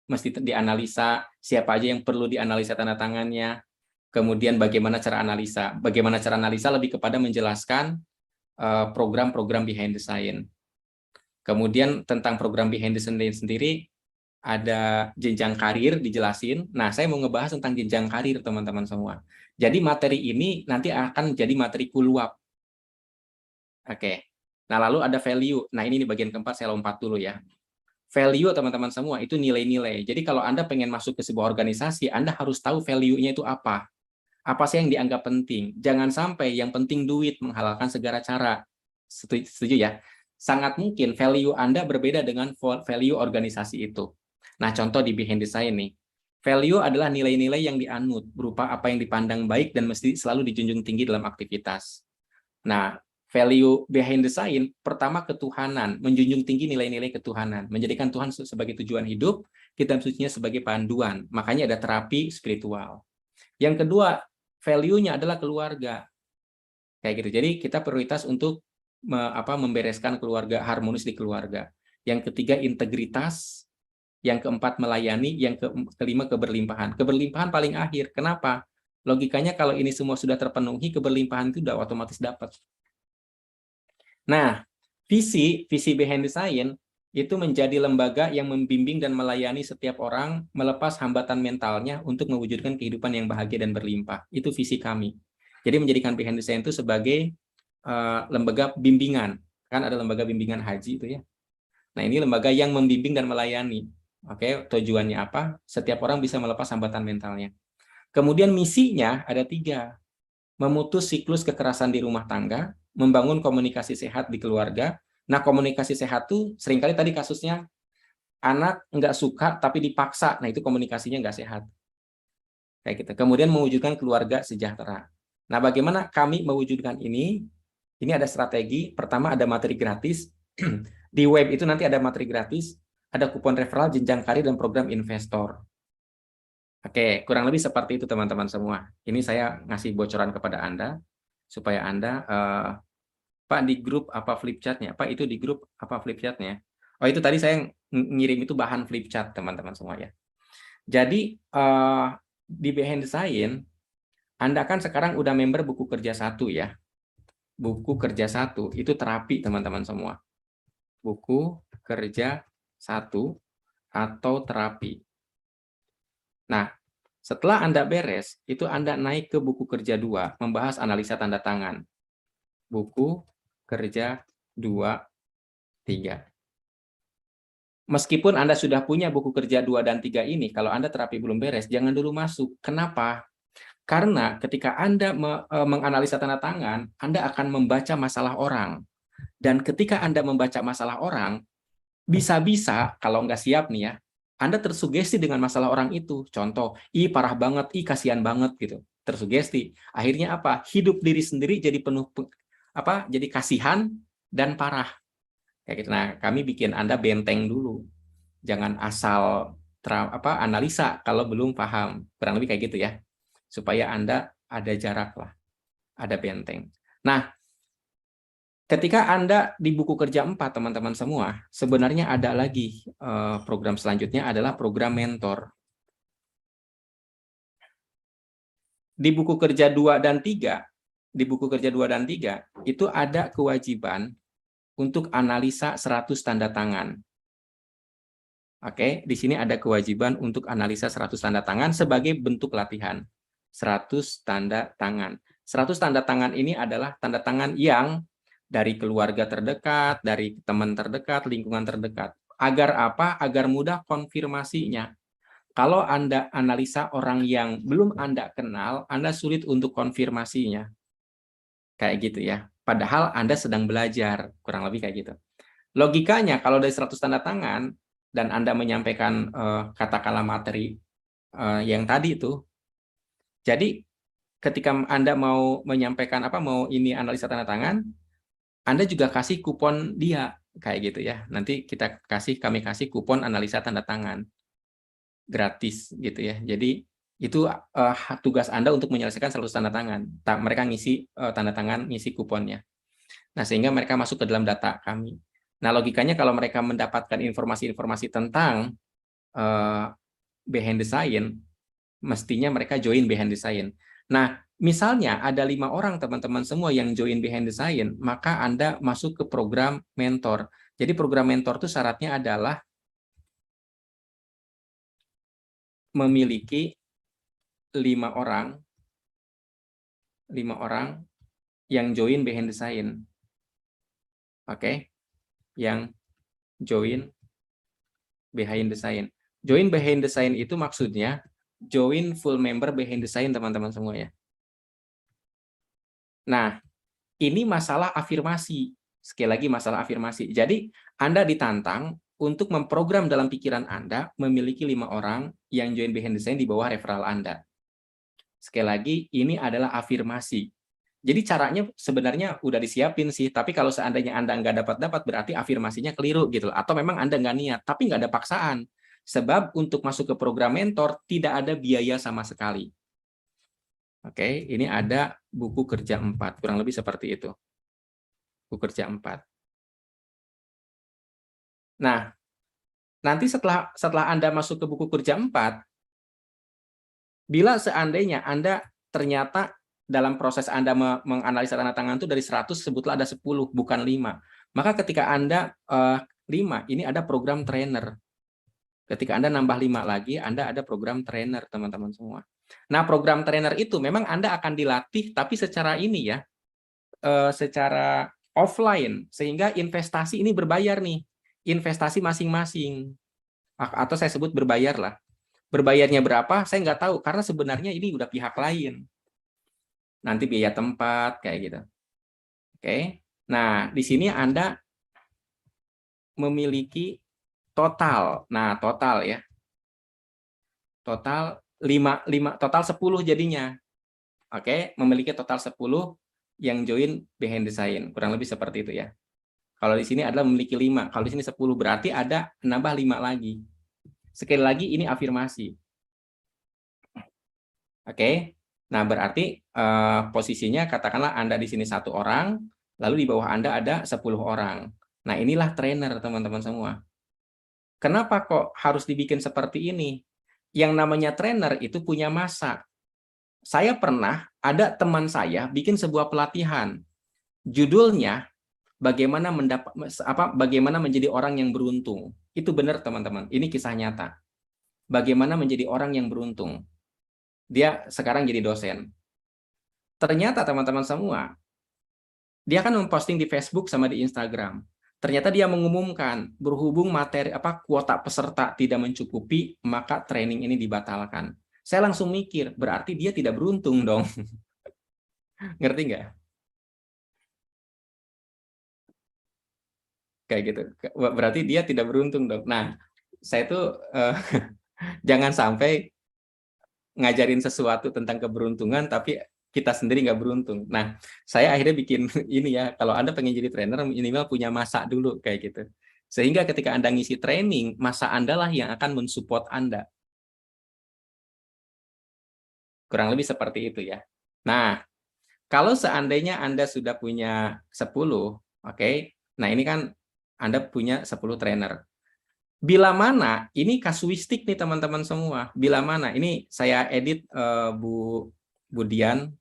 mesti dianalisa, siapa aja yang perlu dianalisa tanda tangannya, kemudian bagaimana cara analisa. Bagaimana cara analisa lebih kepada menjelaskan program-program behind the scene. Kemudian tentang program behind the scene sendiri, ada jenjang karir dijelasin. Nah, saya mau ngebahas tentang jenjang karir, teman-teman semua. Jadi materi ini nanti akan jadi materi kuluap. Oke. Nah, lalu ada value. Nah, ini di bagian keempat, saya lompat dulu ya. Value, teman-teman semua, itu nilai-nilai. Jadi kalau Anda pengen masuk ke sebuah organisasi, Anda harus tahu value-nya itu apa. Apa sih yang dianggap penting? Jangan sampai yang penting duit menghalalkan segala cara. Setuju ya? Sangat mungkin value Anda berbeda dengan value organisasi itu. Nah, contoh di behind the scene nih. Value adalah nilai-nilai yang dianut, berupa apa yang dipandang baik dan mesti selalu dijunjung tinggi dalam aktivitas. Nah, value behind the scene, pertama ketuhanan, menjunjung tinggi nilai-nilai ketuhanan, menjadikan Tuhan sebagai tujuan hidup, kitab sucinya sebagai panduan. Makanya ada terapi spiritual. Yang kedua, value-nya adalah keluarga. Kayak gitu. Jadi kita prioritas untuk membereskan keluarga, harmonis di keluarga. Yang ketiga integritas, yang keempat melayani, yang kelima keberlimpahan. Keberlimpahan paling akhir. Kenapa? Logikanya kalau ini semua sudah terpenuhi, keberlimpahan itu sudah otomatis dapat. Nah, visi behind the scene itu menjadi lembaga yang membimbing dan melayani setiap orang melepas hambatan mentalnya untuk mewujudkan kehidupan yang bahagia dan berlimpah. Itu visi kami. Jadi menjadikan behind the scene itu sebagai lembaga bimbingan. Kan ada lembaga bimbingan haji itu ya. Nah, ini lembaga yang membimbing dan melayani. Oke, tujuannya apa? Setiap orang bisa melepas hambatan mentalnya. Kemudian misinya ada 3. Memutus siklus kekerasan di rumah tangga, membangun komunikasi sehat di keluarga. Nah, komunikasi sehat tuh seringkali tadi kasusnya anak nggak suka tapi dipaksa. Nah, itu komunikasinya nggak sehat. Kayak gitu. Kemudian mewujudkan keluarga sejahtera. Nah, bagaimana kami mewujudkan ini? Ini ada strategi. Pertama ada materi gratis. Di web itu nanti ada materi gratis, ada kupon referral, jenjang karir, dan program investor. Oke, kurang lebih seperti itu teman-teman semua. Ini saya ngasih bocoran kepada Anda, supaya Anda, Pak di grup apa flip chatnya? Pak itu di grup apa flip chatnya? Oh itu tadi saya ngirim itu bahan flip chat teman-teman semua ya. Jadi di behind the scene, Anda kan sekarang udah member buku kerja 1 ya. Buku kerja 1 itu terapi teman-teman semua. Buku kerja 1 atau terapi. Nah, setelah Anda beres, itu Anda naik ke buku kerja 2, membahas analisa tanda tangan. Buku kerja 2, 3. Meskipun Anda sudah punya buku kerja 2 dan 3 ini, kalau Anda terapi belum beres, jangan dulu masuk. Kenapa? Karena ketika Anda menganalisa tanda tangan, Anda akan membaca masalah orang. Dan ketika Anda membaca masalah orang, bisa-bisa, kalau nggak siap nih ya, Anda tersugesti dengan masalah orang itu. Contoh, ih parah banget, ih kasihan banget gitu. tersugesti. Akhirnya apa? Hidup diri sendiri jadi penuh jadi kasihan dan parah. Kayak gitu. Nah, kami bikin Anda benteng dulu. Jangan asal analisa kalau belum paham. Kurang lebih kayak gitu ya. Supaya Anda ada jarak lah, ada benteng. Nah, ketika Anda di buku kerja 4, teman-teman semua, sebenarnya ada lagi program selanjutnya adalah program mentor. Di buku kerja 2 dan 3, itu ada kewajiban untuk analisa 100 tanda tangan. Oke, di sini ada kewajiban untuk analisa 100 tanda tangan sebagai bentuk latihan. 100 tanda tangan. 100 tanda tangan ini adalah tanda tangan yang dari keluarga terdekat, dari teman terdekat, lingkungan terdekat. Agar apa? Agar mudah konfirmasinya. Kalau Anda analisa orang yang belum Anda kenal, Anda sulit untuk konfirmasinya. Kayak gitu ya. Padahal Anda sedang belajar, kurang lebih kayak gitu. Logikanya kalau dari 100 tanda tangan, dan Anda menyampaikan katakanlah materi yang tadi itu, jadi ketika Anda mau menyampaikan mau ini analisa tanda tangan, Anda juga kasih kupon dia kayak gitu ya. Nanti kami kasih kupon analisa tanda tangan gratis gitu ya. Jadi itu tugas Anda untuk menyelesaikan 100 tanda tangan. Mereka ngisi tanda tangan, ngisi kuponnya. Nah, sehingga mereka masuk ke dalam data kami. Nah, logikanya kalau mereka mendapatkan informasi-informasi tentang behind the scene, mestinya mereka join behind the scene. Nah, misalnya ada 5 orang teman-teman semua yang join behind the scene, maka Anda masuk ke program mentor. Jadi program mentor itu syaratnya adalah memiliki 5 orang yang join behind the scene. Oke, yang join behind the scene. Join behind the scene itu maksudnya join full member behind the scene, teman-teman semua ya. Nah, ini masalah afirmasi. Sekali lagi masalah afirmasi. Jadi, Anda ditantang untuk memprogram dalam pikiran Anda memiliki 5 orang yang join behind the scene di bawah referral Anda. Sekali lagi, ini adalah afirmasi. Jadi caranya sebenarnya udah disiapin sih, tapi kalau seandainya Anda nggak dapat berarti afirmasinya keliru gitu, atau memang Anda nggak niat, tapi nggak ada paksaan. Sebab untuk masuk ke program mentor tidak ada biaya sama sekali. Oke, ini ada buku kerja 4, kurang lebih seperti itu. Buku kerja 4. Nah, nanti setelah Anda masuk ke buku kerja 4, bila seandainya Anda ternyata dalam proses Anda menganalisa tanda tangan itu dari 100 sebutlah ada 10, bukan 5. Maka ketika Anda 5, ini ada program trainer. Ketika Anda nambah 5 lagi, Anda ada program trainer, teman-teman semua. Nah, program trainer itu memang Anda akan dilatih, tapi secara ini ya, secara offline, sehingga investasi ini berbayar nih. Investasi masing-masing. Atau saya sebut berbayar lah. Berbayarnya berapa, saya nggak tahu, karena sebenarnya ini udah pihak lain. Nanti biaya tempat, kayak gitu. Oke. Nah, di sini Anda memiliki total. Nah, total ya. Total 10 jadinya. Oke, memiliki total 10 yang join behind the scene. Kurang lebih seperti itu ya. Kalau di sini adalah memiliki 5. Kalau di sini 10 berarti ada nambah 5 lagi. Sekali lagi ini afirmasi. Oke. Nah, berarti posisinya katakanlah Anda di sini 1 orang, lalu di bawah Anda ada 10 orang. Nah, inilah trainer, teman-teman semua. Kenapa kok harus dibikin seperti ini? Yang namanya trainer itu punya masa. Saya pernah ada teman saya bikin sebuah pelatihan. Judulnya bagaimana menjadi orang yang beruntung. Itu benar, teman-teman. Ini kisah nyata. Bagaimana menjadi orang yang beruntung. Dia sekarang jadi dosen. Ternyata teman-teman semua, dia kan memposting di Facebook sama di Instagram. Ternyata dia mengumumkan berhubung materi kuota peserta tidak mencukupi, maka training ini dibatalkan. Saya langsung mikir, berarti dia tidak beruntung dong. Ngerti nggak? Kayak gitu. Berarti dia tidak beruntung dong. Nah, saya tuh jangan sampai ngajarin sesuatu tentang keberuntungan, tapi kita sendiri nggak beruntung. Nah, saya akhirnya bikin ini ya, kalau Anda pengen jadi trainer, minimal punya masa dulu kayak gitu. Sehingga ketika Anda ngisi training, masa Anda lah yang akan mensupport Anda. Kurang lebih seperti itu ya. Nah, kalau seandainya Anda sudah punya 10, oke. Nah, ini kan Anda punya 10 trainer. Bila mana, ini kasuistik nih teman-teman semua. Bila mana, ini saya edit Bu Dian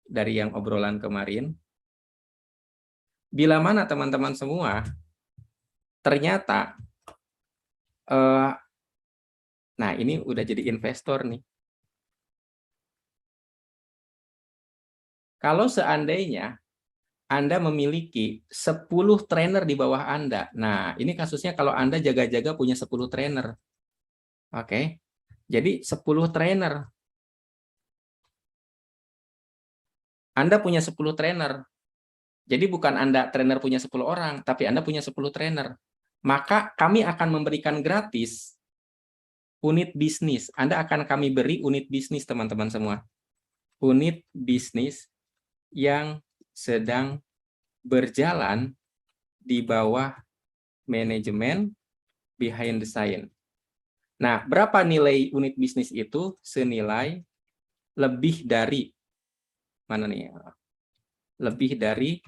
dari yang obrolan kemarin. Bila mana teman-teman semua, ternyata, nah ini udah jadi investor nih. Kalau seandainya Anda memiliki 10 trainer di bawah Anda. Nah, ini kasusnya kalau Anda jaga-jaga punya 10 trainer. Oke. Jadi 10 trainer. Anda punya 10 trainer. Jadi bukan Anda trainer punya 10 orang, tapi Anda punya 10 trainer. Maka kami akan memberikan gratis unit bisnis. Anda akan kami beri unit bisnis, teman-teman semua. Unit bisnis yang sedang berjalan di bawah manajemen behind the scene. Nah, berapa nilai unit bisnis itu? Senilai lebih dari, mana nih? Lebih dari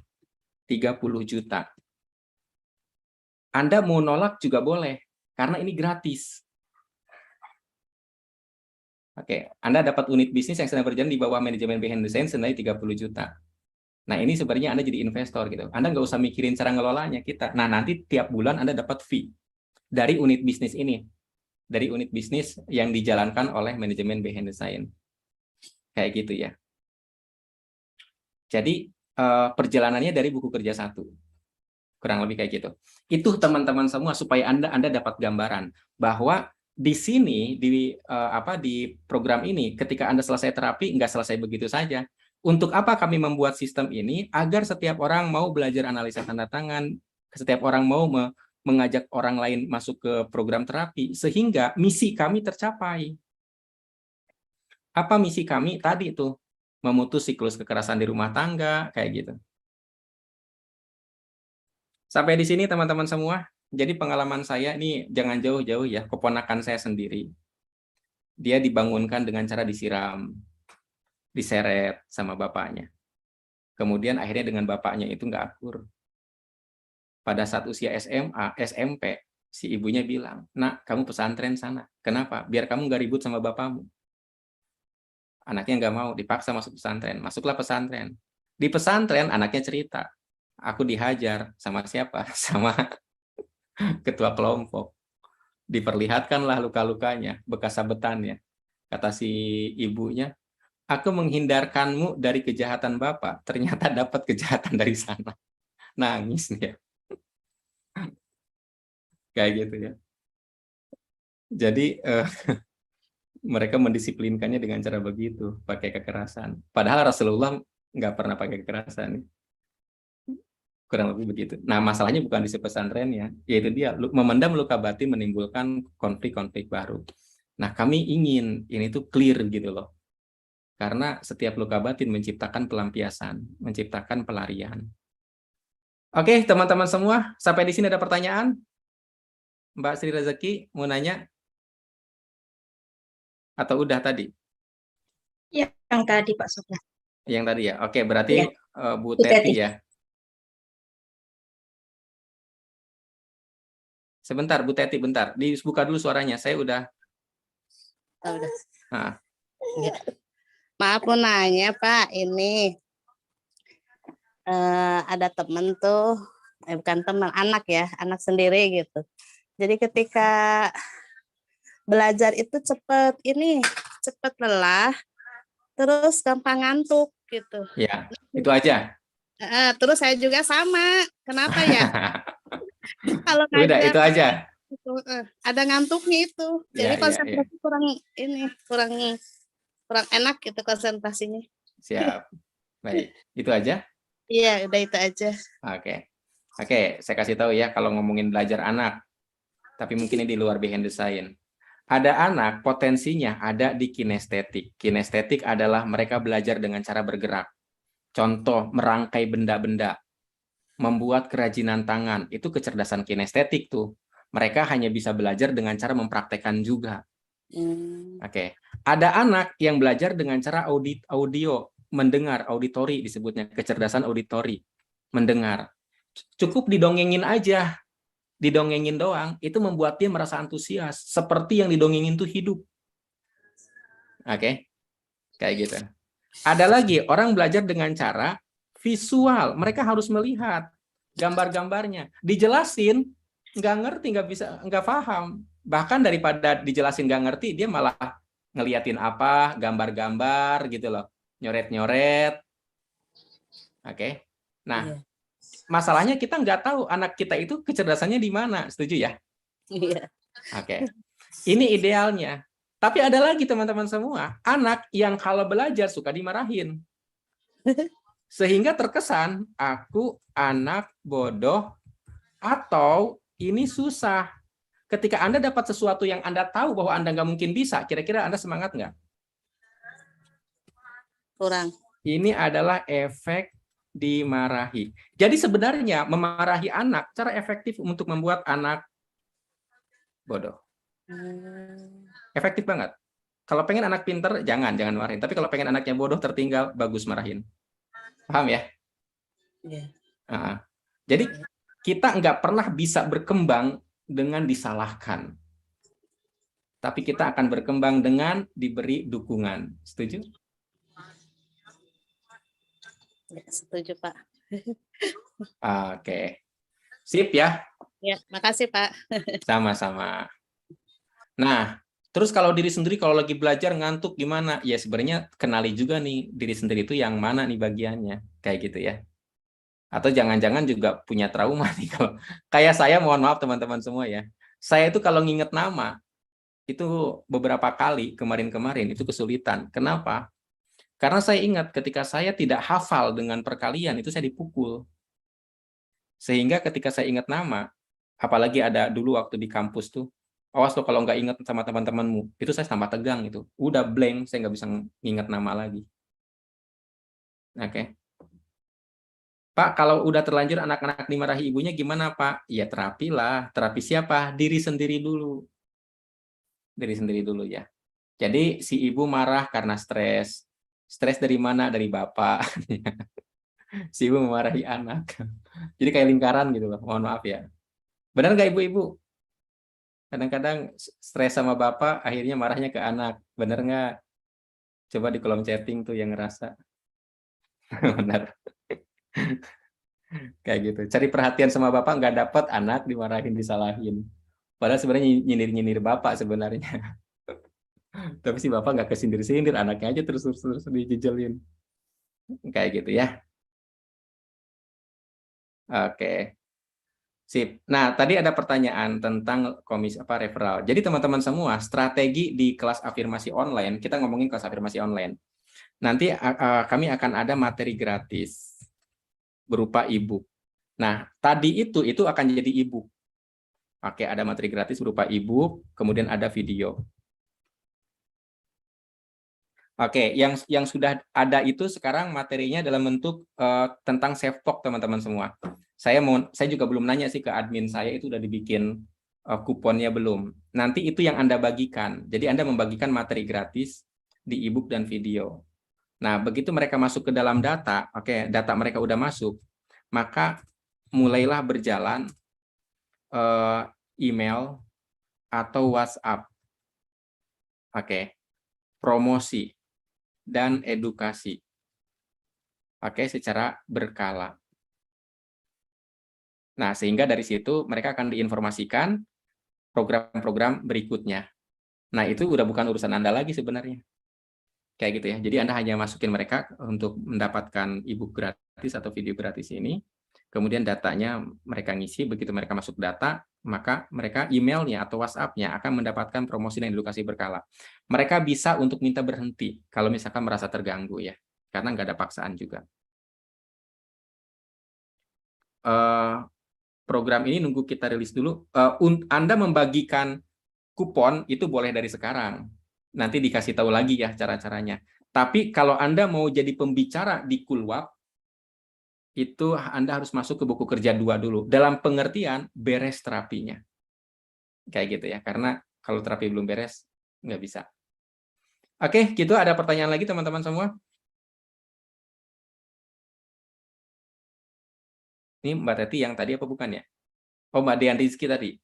30 juta. Anda mau nolak juga boleh, karena ini gratis. Oke, Anda dapat unit bisnis yang sedang berjalan di bawah manajemen behind the scene senilai 30 juta. Nah, ini sebenarnya Anda jadi investor gitu. Anda nggak usah mikirin cara ngelolanya kita. Nah, nanti tiap bulan Anda dapat fee dari unit bisnis ini. Dari unit bisnis yang dijalankan oleh manajemen behind the scene. Kayak gitu ya. Jadi, perjalanannya dari buku kerja 1. Kurang lebih kayak gitu. Itu teman-teman semua supaya Anda dapat gambaran bahwa di sini di program ini ketika Anda selesai terapi nggak selesai begitu saja. Untuk apa kami membuat sistem ini? Agar setiap orang mau belajar analisa tanda tangan, setiap orang mau mengajak orang lain masuk ke program terapi sehingga misi kami tercapai. Apa misi kami tadi itu? Memutus siklus kekerasan di rumah tangga kayak gitu. Sampai di sini teman-teman semua. Jadi pengalaman saya ini jangan jauh-jauh ya, keponakan saya sendiri. Dia dibangunkan dengan cara disiram, diseret sama bapaknya. Kemudian akhirnya dengan bapaknya itu nggak akur. Pada saat usia SMA, SMP, si ibunya bilang, "Nak, kamu pesantren sana. Kenapa? Biar kamu nggak ribut sama bapakmu." Anaknya nggak mau, dipaksa masuk pesantren. Masuklah pesantren. Di pesantren anaknya cerita, "Aku dihajar sama siapa? Sama ketua kelompok." Diperlihatkanlah luka-lukanya, bekas sabetannya. Kata si ibunya, "Aku menghindarkanmu dari kejahatan Bapak, ternyata dapat kejahatan dari sana." Nangis dia. Kayak gitu ya. Jadi mereka mendisiplinkannya dengan cara begitu, pakai kekerasan. Padahal Rasulullah nggak pernah pakai kekerasan. Kurang lebih begitu. Nah, masalahnya bukan di pesantren ya, yaitu dia memendam luka batin menimbulkan konflik-konflik baru. Nah, kami ingin ini tuh clear gitu loh. Karena setiap luka batin menciptakan pelampiasan, menciptakan pelarian. Oke, teman-teman semua, sampai di sini ada pertanyaan? Mbak Sri Rezeki mau nanya? Atau udah tadi? Ya, yang tadi Pak Sofyan. Yang tadi ya? Oke, berarti Ya. Bu Teti ya? Sebentar, Bu Teti, bentar. Dibuka dulu suaranya, saya udah. Oh, udah. Nah. Ya. Maaf mau nanya Pak, ini ada temen tuh, bukan teman, anak ya, anak sendiri gitu. Jadi ketika belajar itu cepet lelah, terus gampang ngantuk gitu. Ya, itu aja. Terus saya juga sama, kenapa ya? Kalau udah ngajar, itu aja. Ada ngantuknya itu, jadi Ya, konsentrasi kurang enak gitu konsentrasinya. Siap. Baik, itu aja? Iya, udah itu aja. Oke, saya kasih tahu ya kalau ngomongin belajar anak, tapi mungkin ini di luar behind the scene. Ada anak potensinya ada di kinestetik. Kinestetik adalah mereka belajar dengan cara bergerak. Contoh, merangkai benda-benda, membuat kerajinan tangan, itu kecerdasan kinestetik tuh. Mereka hanya bisa belajar dengan cara mempraktekkan juga. Oke. Ada anak yang belajar dengan cara audio, mendengar, auditori disebutnya, kecerdasan auditori, mendengar. Cukup didongengin aja. Didongengin doang, itu membuat dia merasa antusias, seperti yang didongengin itu hidup. Oke, kayak gitu. Ada lagi orang belajar dengan cara visual, mereka harus melihat gambar-gambarnya, dijelasin nggak ngerti, nggak bisa, nggak paham. Bahkan daripada dijelasin nggak ngerti, dia malah ngeliatin apa, gambar-gambar gitu loh, nyoret-nyoret. Oke, nah. Masalahnya kita nggak tahu anak kita itu kecerdasannya di mana, setuju ya? Iya. Oke, ini idealnya. Tapi ada lagi teman-teman semua, anak yang kalau belajar suka dimarahin. Sehingga terkesan, aku anak bodoh, atau ini susah. Ketika Anda dapat sesuatu yang Anda tahu bahwa Anda nggak mungkin bisa, kira-kira Anda semangat nggak? Kurang. Ini adalah efek dimarahi. Jadi sebenarnya memarahi anak cara efektif untuk membuat anak bodoh. Efektif banget. Kalau pengen anak pinter, jangan marahin. Tapi kalau pengen anaknya bodoh tertinggal, bagus marahin. Paham ya? Iya. Jadi kita nggak pernah bisa berkembang dengan disalahkan. Tapi kita akan berkembang dengan diberi dukungan. Setuju? Ya, setuju, Pak. Oke. Sip ya. Ya, makasih, Pak. Sama-sama. Nah, terus kalau diri sendiri kalau lagi belajar ngantuk gimana? Ya sebenarnya kenali juga nih diri sendiri itu yang mana nih bagiannya. Kayak gitu ya. Atau jangan-jangan juga punya trauma nih kalau kayak saya, mohon maaf teman-teman semua ya. Saya itu kalau nginget nama itu beberapa kali kemarin-kemarin itu kesulitan. Kenapa? Karena saya ingat ketika saya tidak hafal dengan perkalian, itu saya dipukul. Sehingga ketika saya ingat nama, apalagi ada dulu waktu di kampus tuh, awas lo kalau nggak ingat sama teman-temanmu, itu saya tambah tegang itu. Udah blank, saya nggak bisa nginget nama lagi. Oke. Pak, kalau udah terlanjur anak-anak dimarahi ibunya gimana Pak? Ya terapi lah. Terapi siapa? Diri sendiri dulu. Diri sendiri dulu ya. Jadi si ibu marah karena stres. Stres dari mana? Dari bapak. Si ibu memarahi anak. Jadi kayak lingkaran gitu loh. Mohon maaf ya. Benar nggak ibu-ibu? Kadang-kadang stres sama bapak, akhirnya marahnya ke anak. Benar nggak? Coba di kolom chatting tuh yang ngerasa. Benar. Kayak gitu. Cari perhatian sama bapak nggak dapat, anak dimarahin, disalahin. Padahal sebenarnya nyindir-nyindir bapak sebenarnya. Tapi si bapak nggak kesindir-sindir, anaknya aja terus dijejelin. Kayak gitu ya. Oke. Sip. Nah, tadi ada pertanyaan tentang referral. Jadi teman-teman semua, strategi di kelas afirmasi online, kita ngomongin kelas afirmasi online. Nanti kami akan ada materi gratis berupa e-book. Nah, tadi itu akan jadi e-book. Oke, ada materi gratis berupa e-book, kemudian ada video. Oke, yang sudah ada itu sekarang materinya dalam bentuk tentang self talk teman-teman semua. Saya juga belum nanya sih ke admin saya itu udah dibikin kuponnya belum. Nanti itu yang Anda bagikan. Jadi Anda membagikan materi gratis di e-book dan video. Nah, begitu mereka masuk ke dalam data, oke, data mereka udah masuk, maka mulailah berjalan email atau WhatsApp. Oke. Promosi dan edukasi. Oke, secara berkala. Nah, sehingga dari situ mereka akan diinformasikan program-program berikutnya. Nah, itu udah bukan urusan Anda lagi sebenarnya. Kayak gitu ya. Jadi Anda hanya masukin mereka untuk mendapatkan e-book gratis atau video gratis ini. Kemudian datanya mereka ngisi, begitu mereka masuk data, maka mereka emailnya atau WhatsApp-nya akan mendapatkan promosi dan edukasi berkala. Mereka bisa untuk minta berhenti kalau misalkan merasa terganggu ya. Karena nggak ada paksaan juga. Program ini nunggu kita rilis dulu. Anda membagikan kupon itu boleh dari sekarang. Nanti dikasih tahu lagi ya cara-caranya. Tapi kalau Anda mau jadi pembicara di Kulwap, itu Anda harus masuk ke buku kerja 2 dulu. Dalam pengertian beres terapinya. Kayak gitu ya. Karena kalau terapi belum beres, nggak bisa. Oke, gitu ada pertanyaan lagi teman-teman semua? Ini Mbak Teti yang tadi apa bukan ya? Oh, Mbak Dian Rizky tadi.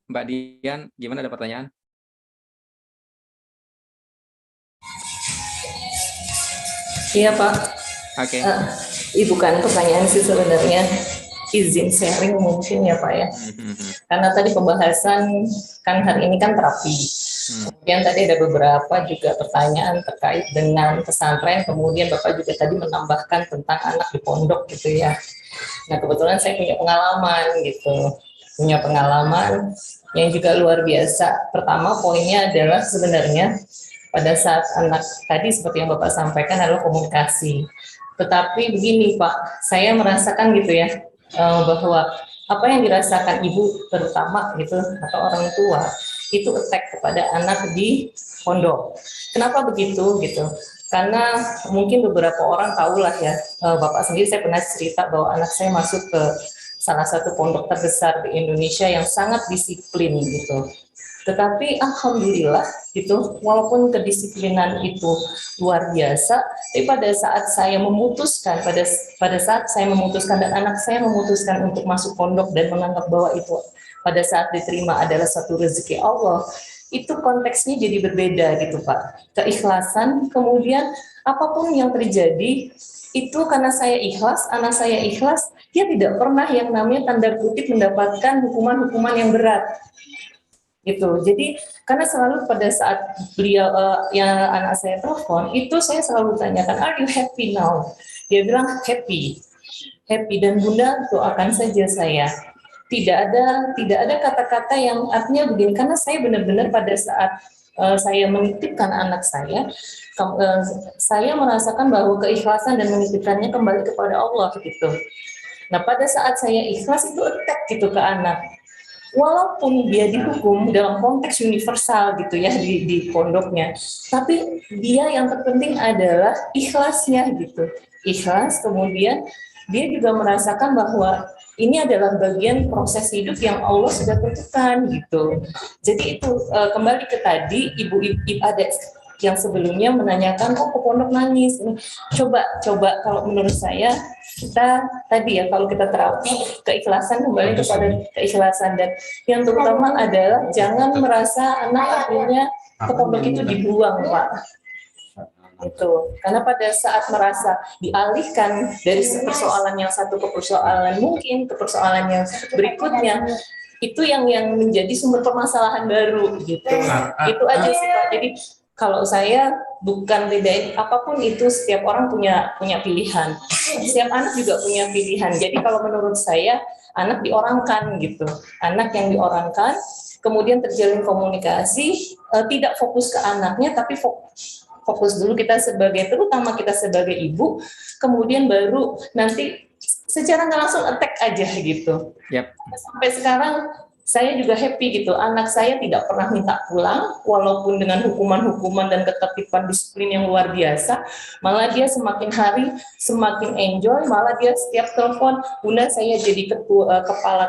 Mbak Dian, gimana, ada pertanyaan? Iya Pak. Oke. Bukan pertanyaan sih sebenarnya, izin sharing mungkin ya Pak ya. Karena tadi pembahasan kan hari ini kan terapi. Kemudian tadi ada beberapa juga pertanyaan terkait dengan pesantren. Kemudian Bapak juga tadi menambahkan tentang anak di pondok gitu ya. Nah kebetulan saya punya pengalaman gitu. Punya pengalaman yang juga luar biasa. Pertama poinnya adalah sebenarnya pada saat anak tadi seperti yang Bapak sampaikan adalah komunikasi. Tetapi begini Pak, saya merasakan gitu ya, bahwa apa yang dirasakan ibu terutama gitu atau orang tua itu attack kepada anak di pondok. Kenapa begitu gitu? Karena mungkin beberapa orang tahulah ya, Bapak sendiri saya pernah cerita bahwa anak saya masuk ke salah satu pondok terbesar di Indonesia yang sangat disiplin gitu. Tetapi alhamdulillah gitu, walaupun kedisiplinan itu luar biasa, tapi pada saat saya memutuskan, pada saat saya memutuskan dan anak saya memutuskan untuk masuk pondok dan menganggap bahwa itu pada saat diterima adalah satu rezeki Allah, itu konteksnya jadi berbeda gitu Pak. Keikhlasan, kemudian apapun yang terjadi, itu karena saya ikhlas, anak saya ikhlas, dia tidak pernah yang namanya tanda kutip mendapatkan hukuman-hukuman yang berat. Gitu. Jadi karena selalu pada saat beliau yang anak saya telepon itu saya selalu tanyakan, are you happy now? Dia bilang happy dan Bunda doakan saja saya. Tidak ada kata-kata yang artinya begini, karena saya benar-benar pada saat saya menitipkan anak saya merasakan bahwa keikhlasan dan menitipkannya kembali kepada Allah gitu. Nah pada saat saya ikhlas itu attack gitu ke anak. Walaupun dia dihukum dalam konteks universal gitu ya di pondoknya, tapi dia yang terpenting adalah ikhlasnya gitu. Ikhlas, kemudian dia juga merasakan bahwa ini adalah bagian proses hidup yang Allah sudah tentukan gitu. Jadi itu kembali ke tadi ibu-ibu ada yang sebelumnya menanyakan kok ke pondok nangis. Coba kalau menurut saya kita tadi ya kalau kita terapi keikhlasan kembali kepada keikhlasan dan yang terutama adalah jangan merasa anak akhirnya ke pondok itu dibuang Pak. Itu karena pada saat merasa dialihkan dari persoalan yang satu ke persoalan mungkin ke persoalan yang berikutnya itu yang menjadi sumber permasalahan baru gitu. Itu aja sih Pak. Jadi kalau saya bukan bedain apapun itu, setiap orang punya pilihan. Setiap anak juga punya pilihan. Jadi kalau menurut saya anak diorangkan gitu. Anak yang diorangkan, kemudian terjalin komunikasi, tidak fokus ke anaknya tapi fokus dulu terutama kita sebagai ibu, kemudian baru nanti secara nggak langsung attack aja gitu. Yep. Sampai sekarang saya juga happy gitu, anak saya tidak pernah minta pulang, walaupun dengan hukuman-hukuman dan ketertiban disiplin yang luar biasa, malah dia semakin hari semakin enjoy, malah dia setiap telepon, Bunda saya jadi kepala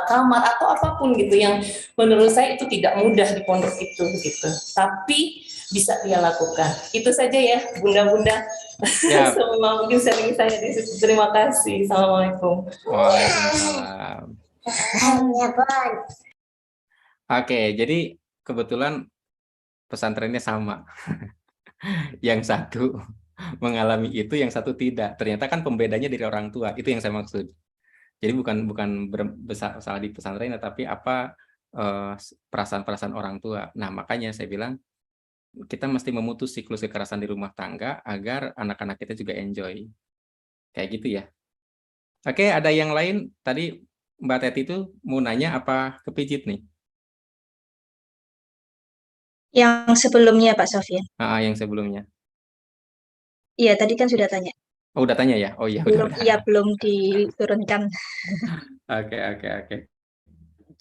kamar atau apapun gitu yang menurut saya itu tidak mudah di pondok itu gitu, tapi bisa dia lakukan. Itu saja ya bunda-bunda. Ya. Semua mungkin sharing saya di situ. Terima kasih. Assalamualaikum. Waalaikumsalam. Oke, jadi kebetulan pesantrennya sama. Yang satu mengalami itu, yang satu tidak. Ternyata kan pembedanya dari orang tua. Itu yang saya maksud. Jadi bukan salah di pesantren, tapi apa perasaan-perasaan orang tua. Nah, makanya saya bilang kita mesti memutus siklus kekerasan di rumah tangga agar anak-anak kita juga enjoy. Kayak gitu ya. Oke, ada yang lain? Tadi Mbak Teti itu mau nanya apa kepijit nih? Yang sebelumnya Pak Sofyan. Yang sebelumnya. Iya, tadi kan sudah tanya. Oh, udah tanya ya? Oh iya, belum, udah. Iya, belum diturunkan. Oke.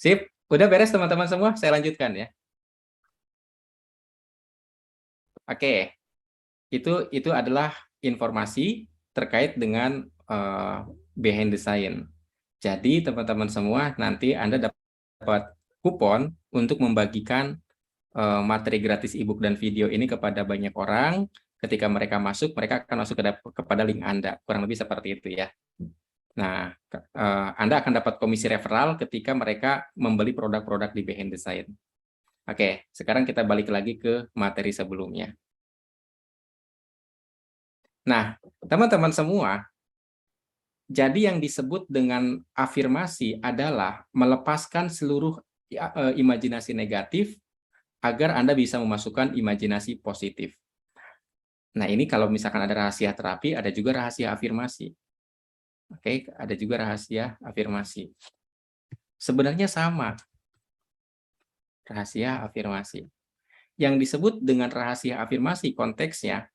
Sip, udah beres teman-teman semua? Saya lanjutkan ya. Oke, itu adalah informasi terkait dengan behind the scene. Jadi teman-teman semua nanti Anda dapat kupon untuk membagikan materi gratis e-book dan video ini kepada banyak orang. Ketika mereka masuk, mereka akan masuk kepada link Anda. Kurang lebih seperti itu ya. Nah, Anda akan dapat komisi referral ketika mereka membeli produk-produk di behind the scene. Oke, sekarang kita balik lagi ke materi sebelumnya. Nah, teman-teman semua, jadi yang disebut dengan afirmasi adalah melepaskan seluruh imajinasi negatif agar Anda bisa memasukkan imajinasi positif. Nah, ini kalau misalkan ada rahasia terapi, ada juga rahasia afirmasi. Oke, ada juga rahasia afirmasi. Sebenarnya sama. Rahasia afirmasi. Yang disebut dengan rahasia afirmasi konteksnya,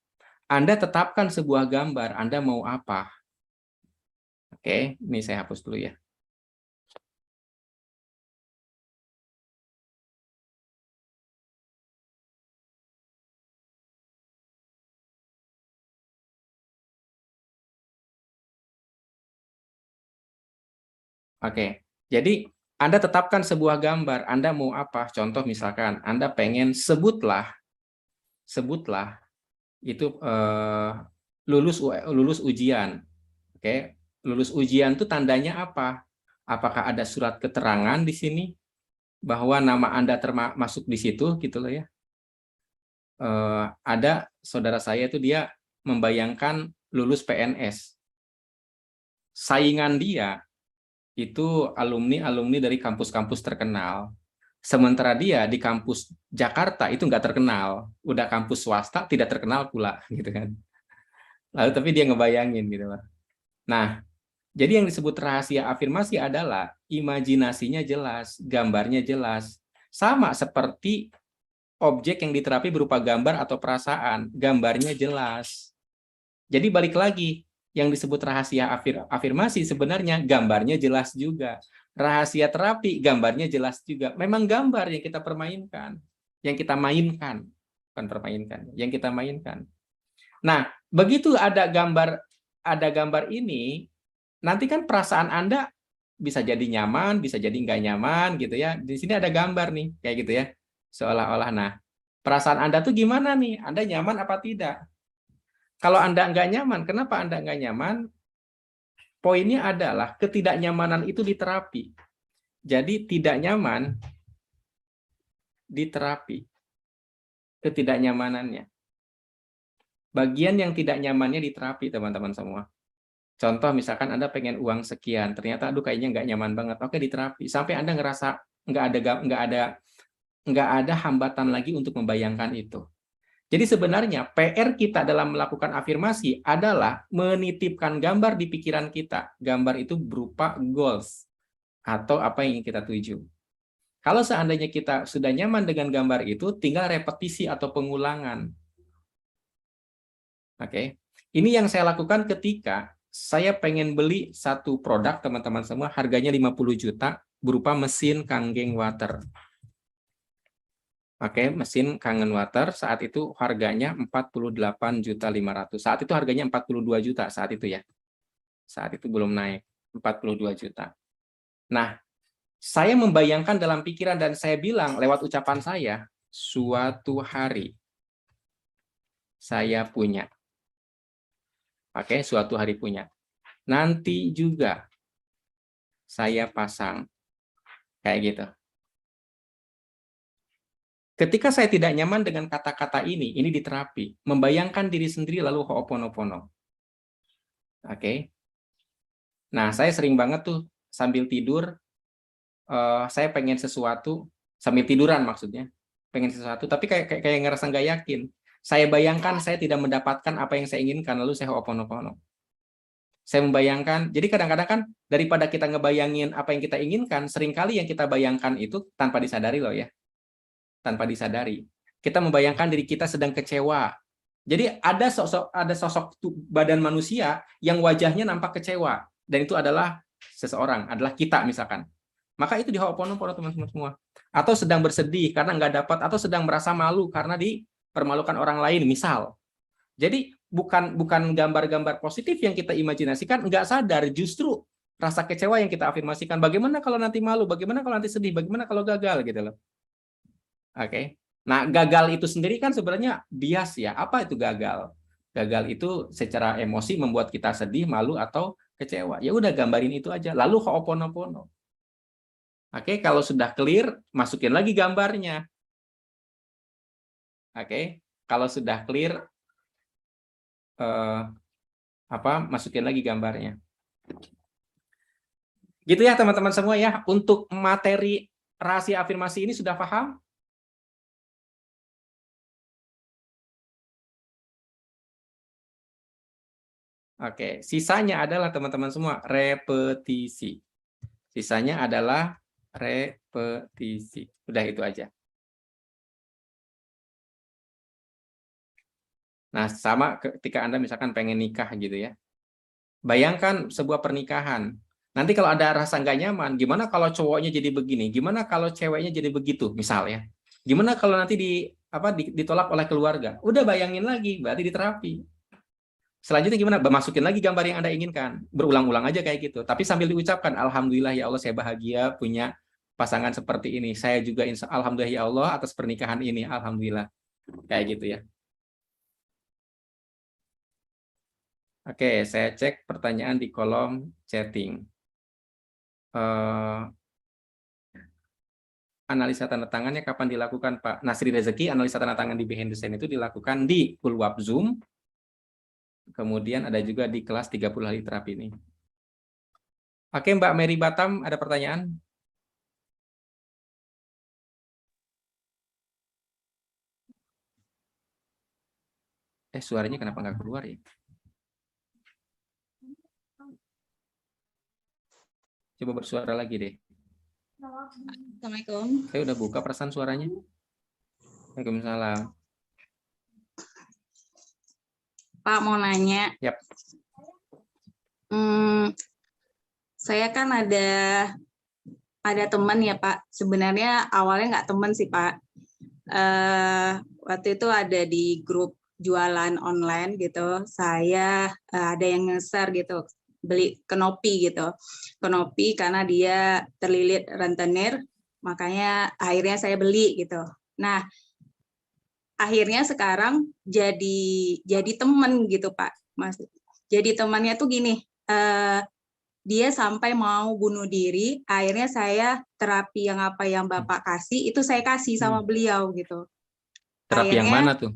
Anda tetapkan sebuah gambar, Anda mau apa? Oke, ini saya hapus dulu ya. Oke, jadi Anda tetapkan sebuah gambar, Anda mau apa? Contoh misalkan, Anda pengen sebutlah itu lulus ujian. Oke, lulus ujian itu tandanya apa? Apakah ada surat keterangan di sini bahwa nama Anda termasuk di situ gitu loh ya? Ada saudara saya itu dia membayangkan lulus PNS. Saingan dia itu alumni dari kampus-kampus terkenal. Sementara dia di kampus Jakarta itu nggak terkenal, udah kampus swasta tidak terkenal pula, gitu kan. Lalu tapi dia ngebayangin gitu, Pak. Nah, jadi yang disebut rahasia afirmasi adalah imajinasinya jelas, gambarnya jelas, sama seperti objek yang diterapi berupa gambar atau perasaan, gambarnya jelas. Jadi balik lagi. Yang disebut rahasia afirmasi sebenarnya gambarnya jelas juga. Rahasia terapi gambarnya jelas juga. Memang gambar yang kita permainkan, yang kita mainkan, bukan permainkan, yang kita mainkan. Nah, begitu ada gambar ini, nanti kan perasaan Anda bisa jadi nyaman, bisa jadi nggak nyaman gitu ya. Di sini ada gambar nih, kayak gitu ya. Seolah-olah, nah, perasaan Anda tuh gimana nih? Anda nyaman apa tidak? Kalau Anda nggak nyaman, kenapa Anda nggak nyaman? Poinnya adalah ketidaknyamanan itu diterapi. Jadi tidak nyaman diterapi. Ketidaknyamanannya. Bagian yang tidak nyamannya diterapi, teman-teman semua. Contoh misalkan Anda pengen uang sekian, ternyata aduh kayaknya nggak nyaman banget. Oke, diterapi. Sampai Anda ngerasa nggak ada hambatan lagi untuk membayangkan itu. Jadi sebenarnya PR kita dalam melakukan afirmasi adalah menitipkan gambar di pikiran kita. Gambar itu berupa goals atau apa yang ingin kita tuju. Kalau seandainya kita sudah nyaman dengan gambar itu, tinggal repetisi atau pengulangan. Oke, ini yang saya lakukan ketika saya pengen beli satu produk, teman-teman semua, harganya 50 juta berupa mesin Kangen Water. Oke, mesin Kangen Water saat itu harganya 48.500.000. Saat itu harganya 42 juta saat itu ya. Saat itu belum naik, 42 juta. Nah, saya membayangkan dalam pikiran dan saya bilang lewat ucapan saya, suatu hari saya punya. Oke, suatu hari punya. Nanti juga saya pasang. Kayak gitu. Ketika saya tidak nyaman dengan kata-kata ini diterapi. Membayangkan diri sendiri lalu ho'oponopono. Oke. Nah, saya sering banget tuh sambil tidur, saya pengen sesuatu, sambil tiduran maksudnya. Pengen sesuatu, tapi kayak ngerasa nggak yakin. Saya bayangkan saya tidak mendapatkan apa yang saya inginkan, lalu saya ho'oponopono. Saya membayangkan, jadi kadang-kadang kan daripada kita ngebayangin apa yang kita inginkan, seringkali yang kita bayangkan itu tanpa disadari loh ya. Tanpa disadari. Kita membayangkan diri kita sedang kecewa. Jadi ada sosok badan manusia yang wajahnya nampak kecewa. Dan itu adalah seseorang, adalah kita misalkan. Maka itu di Ho'oponopono teman-teman semua. Atau sedang bersedih karena nggak dapat, atau sedang merasa malu karena dipermalukan orang lain, misal. Jadi bukan gambar-gambar positif yang kita imajinasikan, nggak sadar, justru rasa kecewa yang kita afirmasikan. Bagaimana kalau nanti malu, bagaimana kalau nanti sedih, bagaimana kalau gagal gitu loh. Oke. Nah, gagal itu sendiri kan sebenarnya bias ya. Apa itu gagal? Gagal itu secara emosi membuat kita sedih, malu atau kecewa. Ya udah gambarin itu aja. Lalu Ho'oponopono. Oke, kalau sudah clear, masukin lagi gambarnya. Oke, kalau sudah clear, masukin lagi gambarnya. Gitu ya teman-teman semua ya. Untuk materi rahasia afirmasi ini sudah paham? Oke, sisanya adalah teman-teman semua repetisi. Sisanya adalah repetisi. Udah itu aja. Nah, sama ketika Anda misalkan pengen nikah gitu ya. Bayangkan sebuah pernikahan. Nanti kalau ada rasa nggak nyaman, gimana kalau cowoknya jadi begini? Gimana kalau ceweknya jadi begitu, misalnya? Gimana kalau nanti ditolak oleh keluarga? Udah bayangin lagi, berarti diterapi. Selanjutnya gimana? Masukin lagi gambar yang Anda inginkan. Berulang-ulang aja kayak gitu. Tapi sambil diucapkan, alhamdulillah ya Allah saya bahagia punya pasangan seperti ini. Saya juga alhamdulillah ya Allah atas pernikahan ini. Alhamdulillah. Kayak gitu ya. Oke, saya cek pertanyaan di kolom chatting. Analisa tanda tangannya kapan dilakukan Pak Nasri Rezeki? Analisa tanda tangan di Behind the Scene itu dilakukan di Ulwap Zoom. Kemudian ada juga di kelas 30 hari terapi ini. Oke, Mbak Mary Batam, ada pertanyaan? Suaranya kenapa nggak keluar ya? Coba bersuara lagi deh. Assalamualaikum. Saya udah buka perasaan suaranya. Waalaikumsalam. Pak mau nanya. Yap. Saya kan ada teman ya Pak. Sebenarnya awalnya nggak teman sih Pak. Waktu itu ada di grup jualan online gitu. Saya ada yang nge-share gitu, beli Kenopi gitu. Kenopi karena dia terlilit rentenir, makanya akhirnya saya beli gitu. Nah, akhirnya sekarang jadi temen gitu Pak, Mas. Jadi temannya tuh gini, dia sampai mau bunuh diri, akhirnya saya terapi yang apa yang Bapak kasih, itu saya kasih sama beliau gitu. Terapi Akhirnya, yang mana tuh?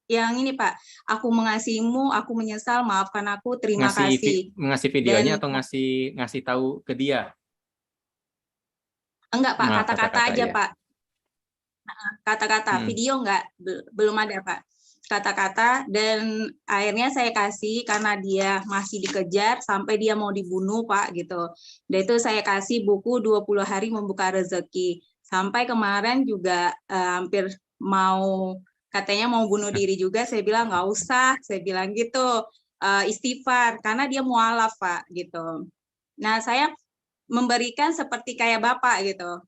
Yang ini Pak, aku mengasihimu, aku menyesal, maafkan aku, terima kasih. Ngasih videonya atau ngasih tahu ke dia? Enggak Pak, Nah, kata-kata aja ya. Pak. Kata-kata, video enggak, belum ada Pak. Kata-kata, dan akhirnya saya kasih karena dia masih dikejar sampai dia mau dibunuh Pak gitu. Dan itu saya kasih buku 20 hari membuka rezeki. Sampai kemarin juga hampir katanya mau bunuh diri juga, saya bilang nggak usah, saya bilang gitu, istighfar, karena dia mualaf Pak gitu. Nah saya memberikan seperti kayak Bapak gitu.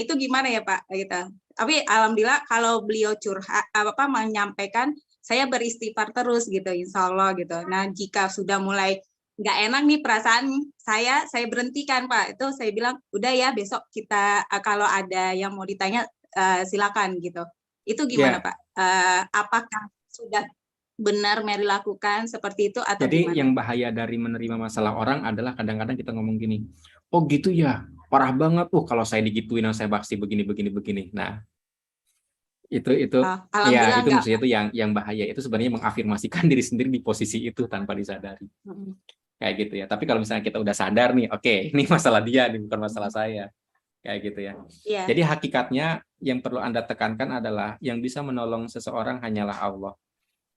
Itu gimana ya Pak gitu. Tapi alhamdulillah kalau beliau curhat menyampaikan, saya beristighfar terus gitu, insya Allah gitu. Nah jika sudah mulai nggak enak nih perasaan saya berhentikan Pak. Itu saya bilang udah ya, besok kita kalau ada yang mau ditanya silakan gitu. Itu gimana Pak? Apakah sudah benar Mary lakukan seperti itu atau Jadi gimana? yang bahaya dari menerima masalah orang adalah kadang-kadang kita ngomong gini, oh gitu ya, parah banget, kalau saya digituin, saya bakti begini. Nah, itu ya itu maksudnya itu yang bahaya, itu sebenarnya mengafirmasikan diri sendiri di posisi itu tanpa disadari. Kayak gitu ya. Tapi kalau misalnya kita udah sadar nih, oke, ini masalah dia, ini bukan masalah saya. Kayak gitu ya. Yeah. Jadi hakikatnya yang perlu Anda tekankan adalah yang bisa menolong seseorang hanyalah Allah.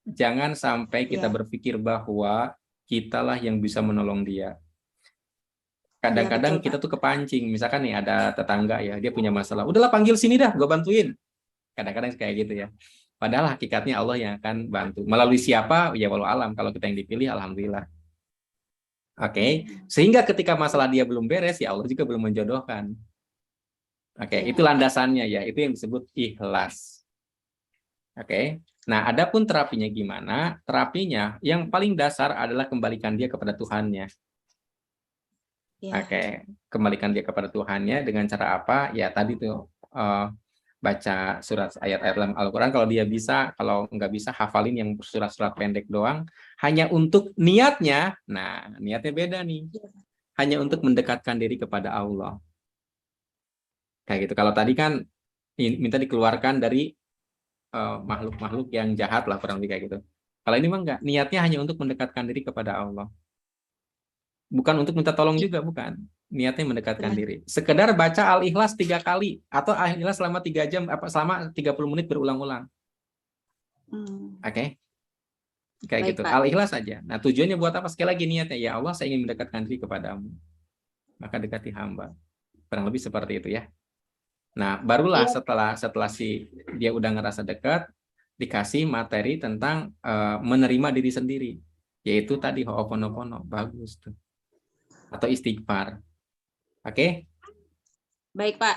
Jangan sampai kita berpikir bahwa kitalah yang bisa menolong dia. Kadang-kadang kita tuh kepancing, misalkan nih ada tetangga ya, dia punya masalah, udahlah panggil sini dah, gue bantuin. Kadang-kadang kayak gitu ya. Padahal hakikatnya Allah yang akan bantu. Melalui siapa? Ya walau alam. Kalau kita yang dipilih, alhamdulillah. Oke, sehingga ketika masalah dia belum beres, ya Allah juga belum menjodohkan. Oke, Iya. itu landasannya ya, itu yang disebut ikhlas. Oke, nah adapun terapinya gimana? Terapinya yang paling dasar adalah kembalikan dia kepada Tuhannya. Iya. Oke, kembalikan dia kepada Tuhannya dengan cara apa? Ya tadi tuh baca surat ayat-ayat dalam Al-Quran kalau dia bisa, kalau nggak bisa hafalin yang surat-surat pendek doang. Hanya untuk niatnya, nah niatnya beda nih. Hanya untuk mendekatkan diri kepada Allah. Kayak gitu. Kalau tadi kan minta dikeluarkan dari makhluk-makhluk yang jahat lah kurang lebih kayak gitu. Kalau ini mah enggak, niatnya hanya untuk mendekatkan diri kepada Allah. Bukan untuk minta tolong juga, bukan. Niatnya mendekatkan diri. Sekedar baca Al-Ikhlas 3 kali atau Al-Ikhlas selama 3 jam selama 30 menit berulang-ulang. Oke. Kayak Baik, gitu. Pak. Al-Ikhlas saja. Nah, tujuannya buat apa? Sekali lagi niatnya, ya Allah, saya ingin mendekatkan diri kepadamu. Maka dekati hamba. Kurang lebih seperti itu ya. Nah, barulah setelah dia udah ngerasa dekat, dikasih materi tentang menerima diri sendiri, yaitu tadi Ho'oponopono. Bagus tuh. Atau istighfar. Oke? Baik, Pak.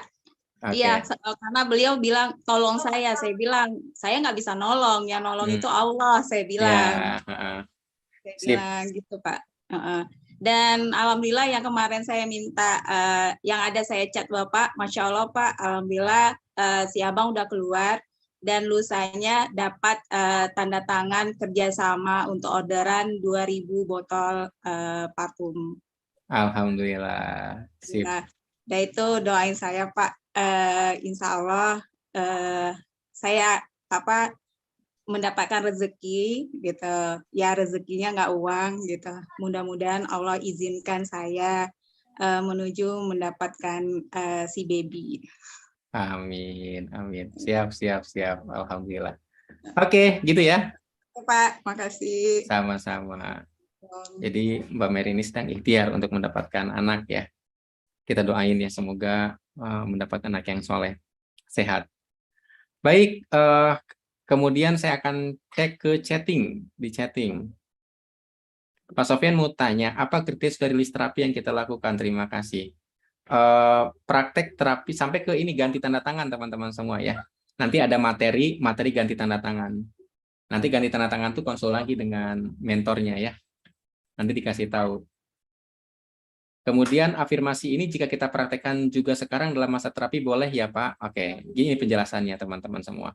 Oke. Iya, karena beliau bilang tolong saya bilang saya nggak bisa nolong, yang nolong itu Allah, saya bilang. Saya bilang gitu, Pak. Dan alhamdulillah yang kemarin saya minta, yang ada saya chat Bapak, Masya Allah Pak, alhamdulillah si Abang udah keluar dan lusanya dapat tanda tangan kerjasama untuk orderan 2.000 botol parfum. Alhamdulillah. Sip. Nah, itu doain saya Pak, insya Allah saya mendapatkan rezeki gitu ya, rezekinya nggak uang gitu, mudah-mudahan Allah izinkan saya menuju mendapatkan si baby. Amin, amin. Siap. Alhamdulillah. Oke, gitu ya. Pak, makasih. Sama-sama. Jadi Mbak Mary ini sedang ikhtiar untuk mendapatkan anak ya. Kita doain ya, semoga mendapatkan anak yang soleh, sehat. Baik, kemudian saya akan cek ke di chatting. Pak Sofyan mau tanya, apa kriteria dari list terapi yang kita lakukan? Terima kasih. Praktek terapi sampai ke ini ganti tanda tangan teman-teman semua ya. Nanti ada materi ganti tanda tangan. Nanti ganti tanda tangan tuh konsul lagi dengan mentornya ya. Nanti dikasih tahu. Kemudian afirmasi ini jika kita praktekkan juga sekarang dalam masa terapi boleh ya Pak? Oke, gini penjelasannya teman-teman semua.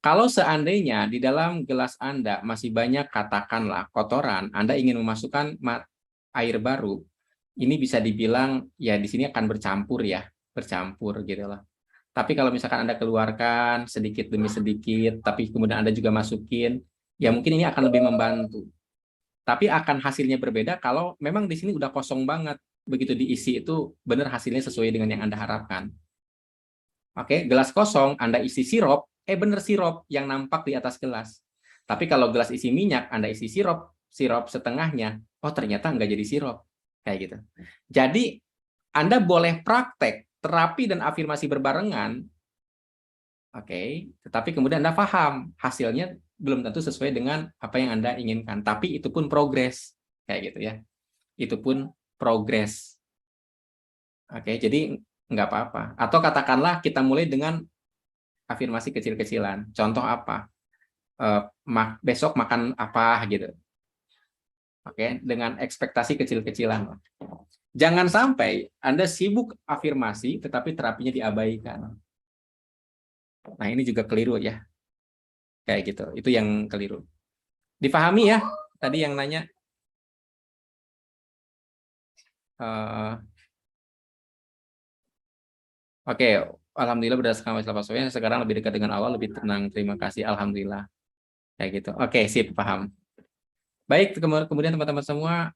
Kalau seandainya di dalam gelas Anda masih banyak katakanlah kotoran, Anda ingin memasukkan air baru, ini bisa dibilang ya di sini akan bercampur gitu loh. Tapi kalau misalkan Anda keluarkan sedikit demi sedikit, tapi kemudian Anda juga masukin, ya mungkin ini akan lebih membantu. Tapi akan hasilnya berbeda kalau memang di sini udah kosong banget. Begitu diisi itu benar hasilnya sesuai dengan yang Anda harapkan. Oke, gelas kosong, Anda isi sirup, bener sirup yang nampak di atas gelas. Tapi kalau gelas isi minyak, Anda isi sirup setengahnya, oh ternyata nggak jadi sirup. Kayak gitu. Jadi, Anda boleh praktek terapi dan afirmasi berbarengan, oke, tetapi kemudian Anda paham hasilnya belum tentu sesuai dengan apa yang Anda inginkan. Tapi itu pun progres. Kayak gitu ya. Itu pun progres. Oke, jadi nggak apa-apa. Atau katakanlah kita mulai dengan afirmasi kecil-kecilan. Contoh apa? Besok makan apa gitu. Oke, dengan ekspektasi kecil-kecilan. Jangan sampai Anda sibuk afirmasi tetapi terapinya diabaikan. Nah, ini juga keliru ya. Kayak gitu. Itu yang keliru. Dipahami ya? Tadi yang nanya. Oke, alhamdulillah berdasarkan masalah Pak sekarang lebih dekat dengan Allah, lebih tenang. Terima kasih, alhamdulillah. Kayak gitu. Oke, sip, paham. Baik, kemudian teman-teman semua,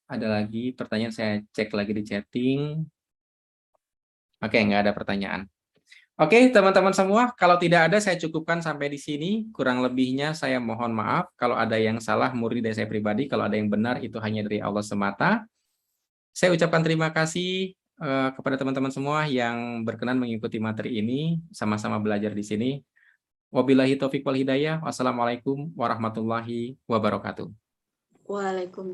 ada lagi pertanyaan, saya cek lagi di chatting. Oke, nggak ada pertanyaan. Oke, teman-teman semua, kalau tidak ada saya cukupkan sampai di sini. Kurang lebihnya saya mohon maaf. Kalau ada yang salah, murni dari saya pribadi. Kalau ada yang benar, itu hanya dari Allah semata. Saya ucapkan terima kasih kepada teman-teman semua yang berkenan mengikuti materi ini, sama-sama belajar di sini. Wabillahi taufiq wal hidayah. Wassalamualaikum warahmatullahi wabarakatuh. Waalaikumsalam.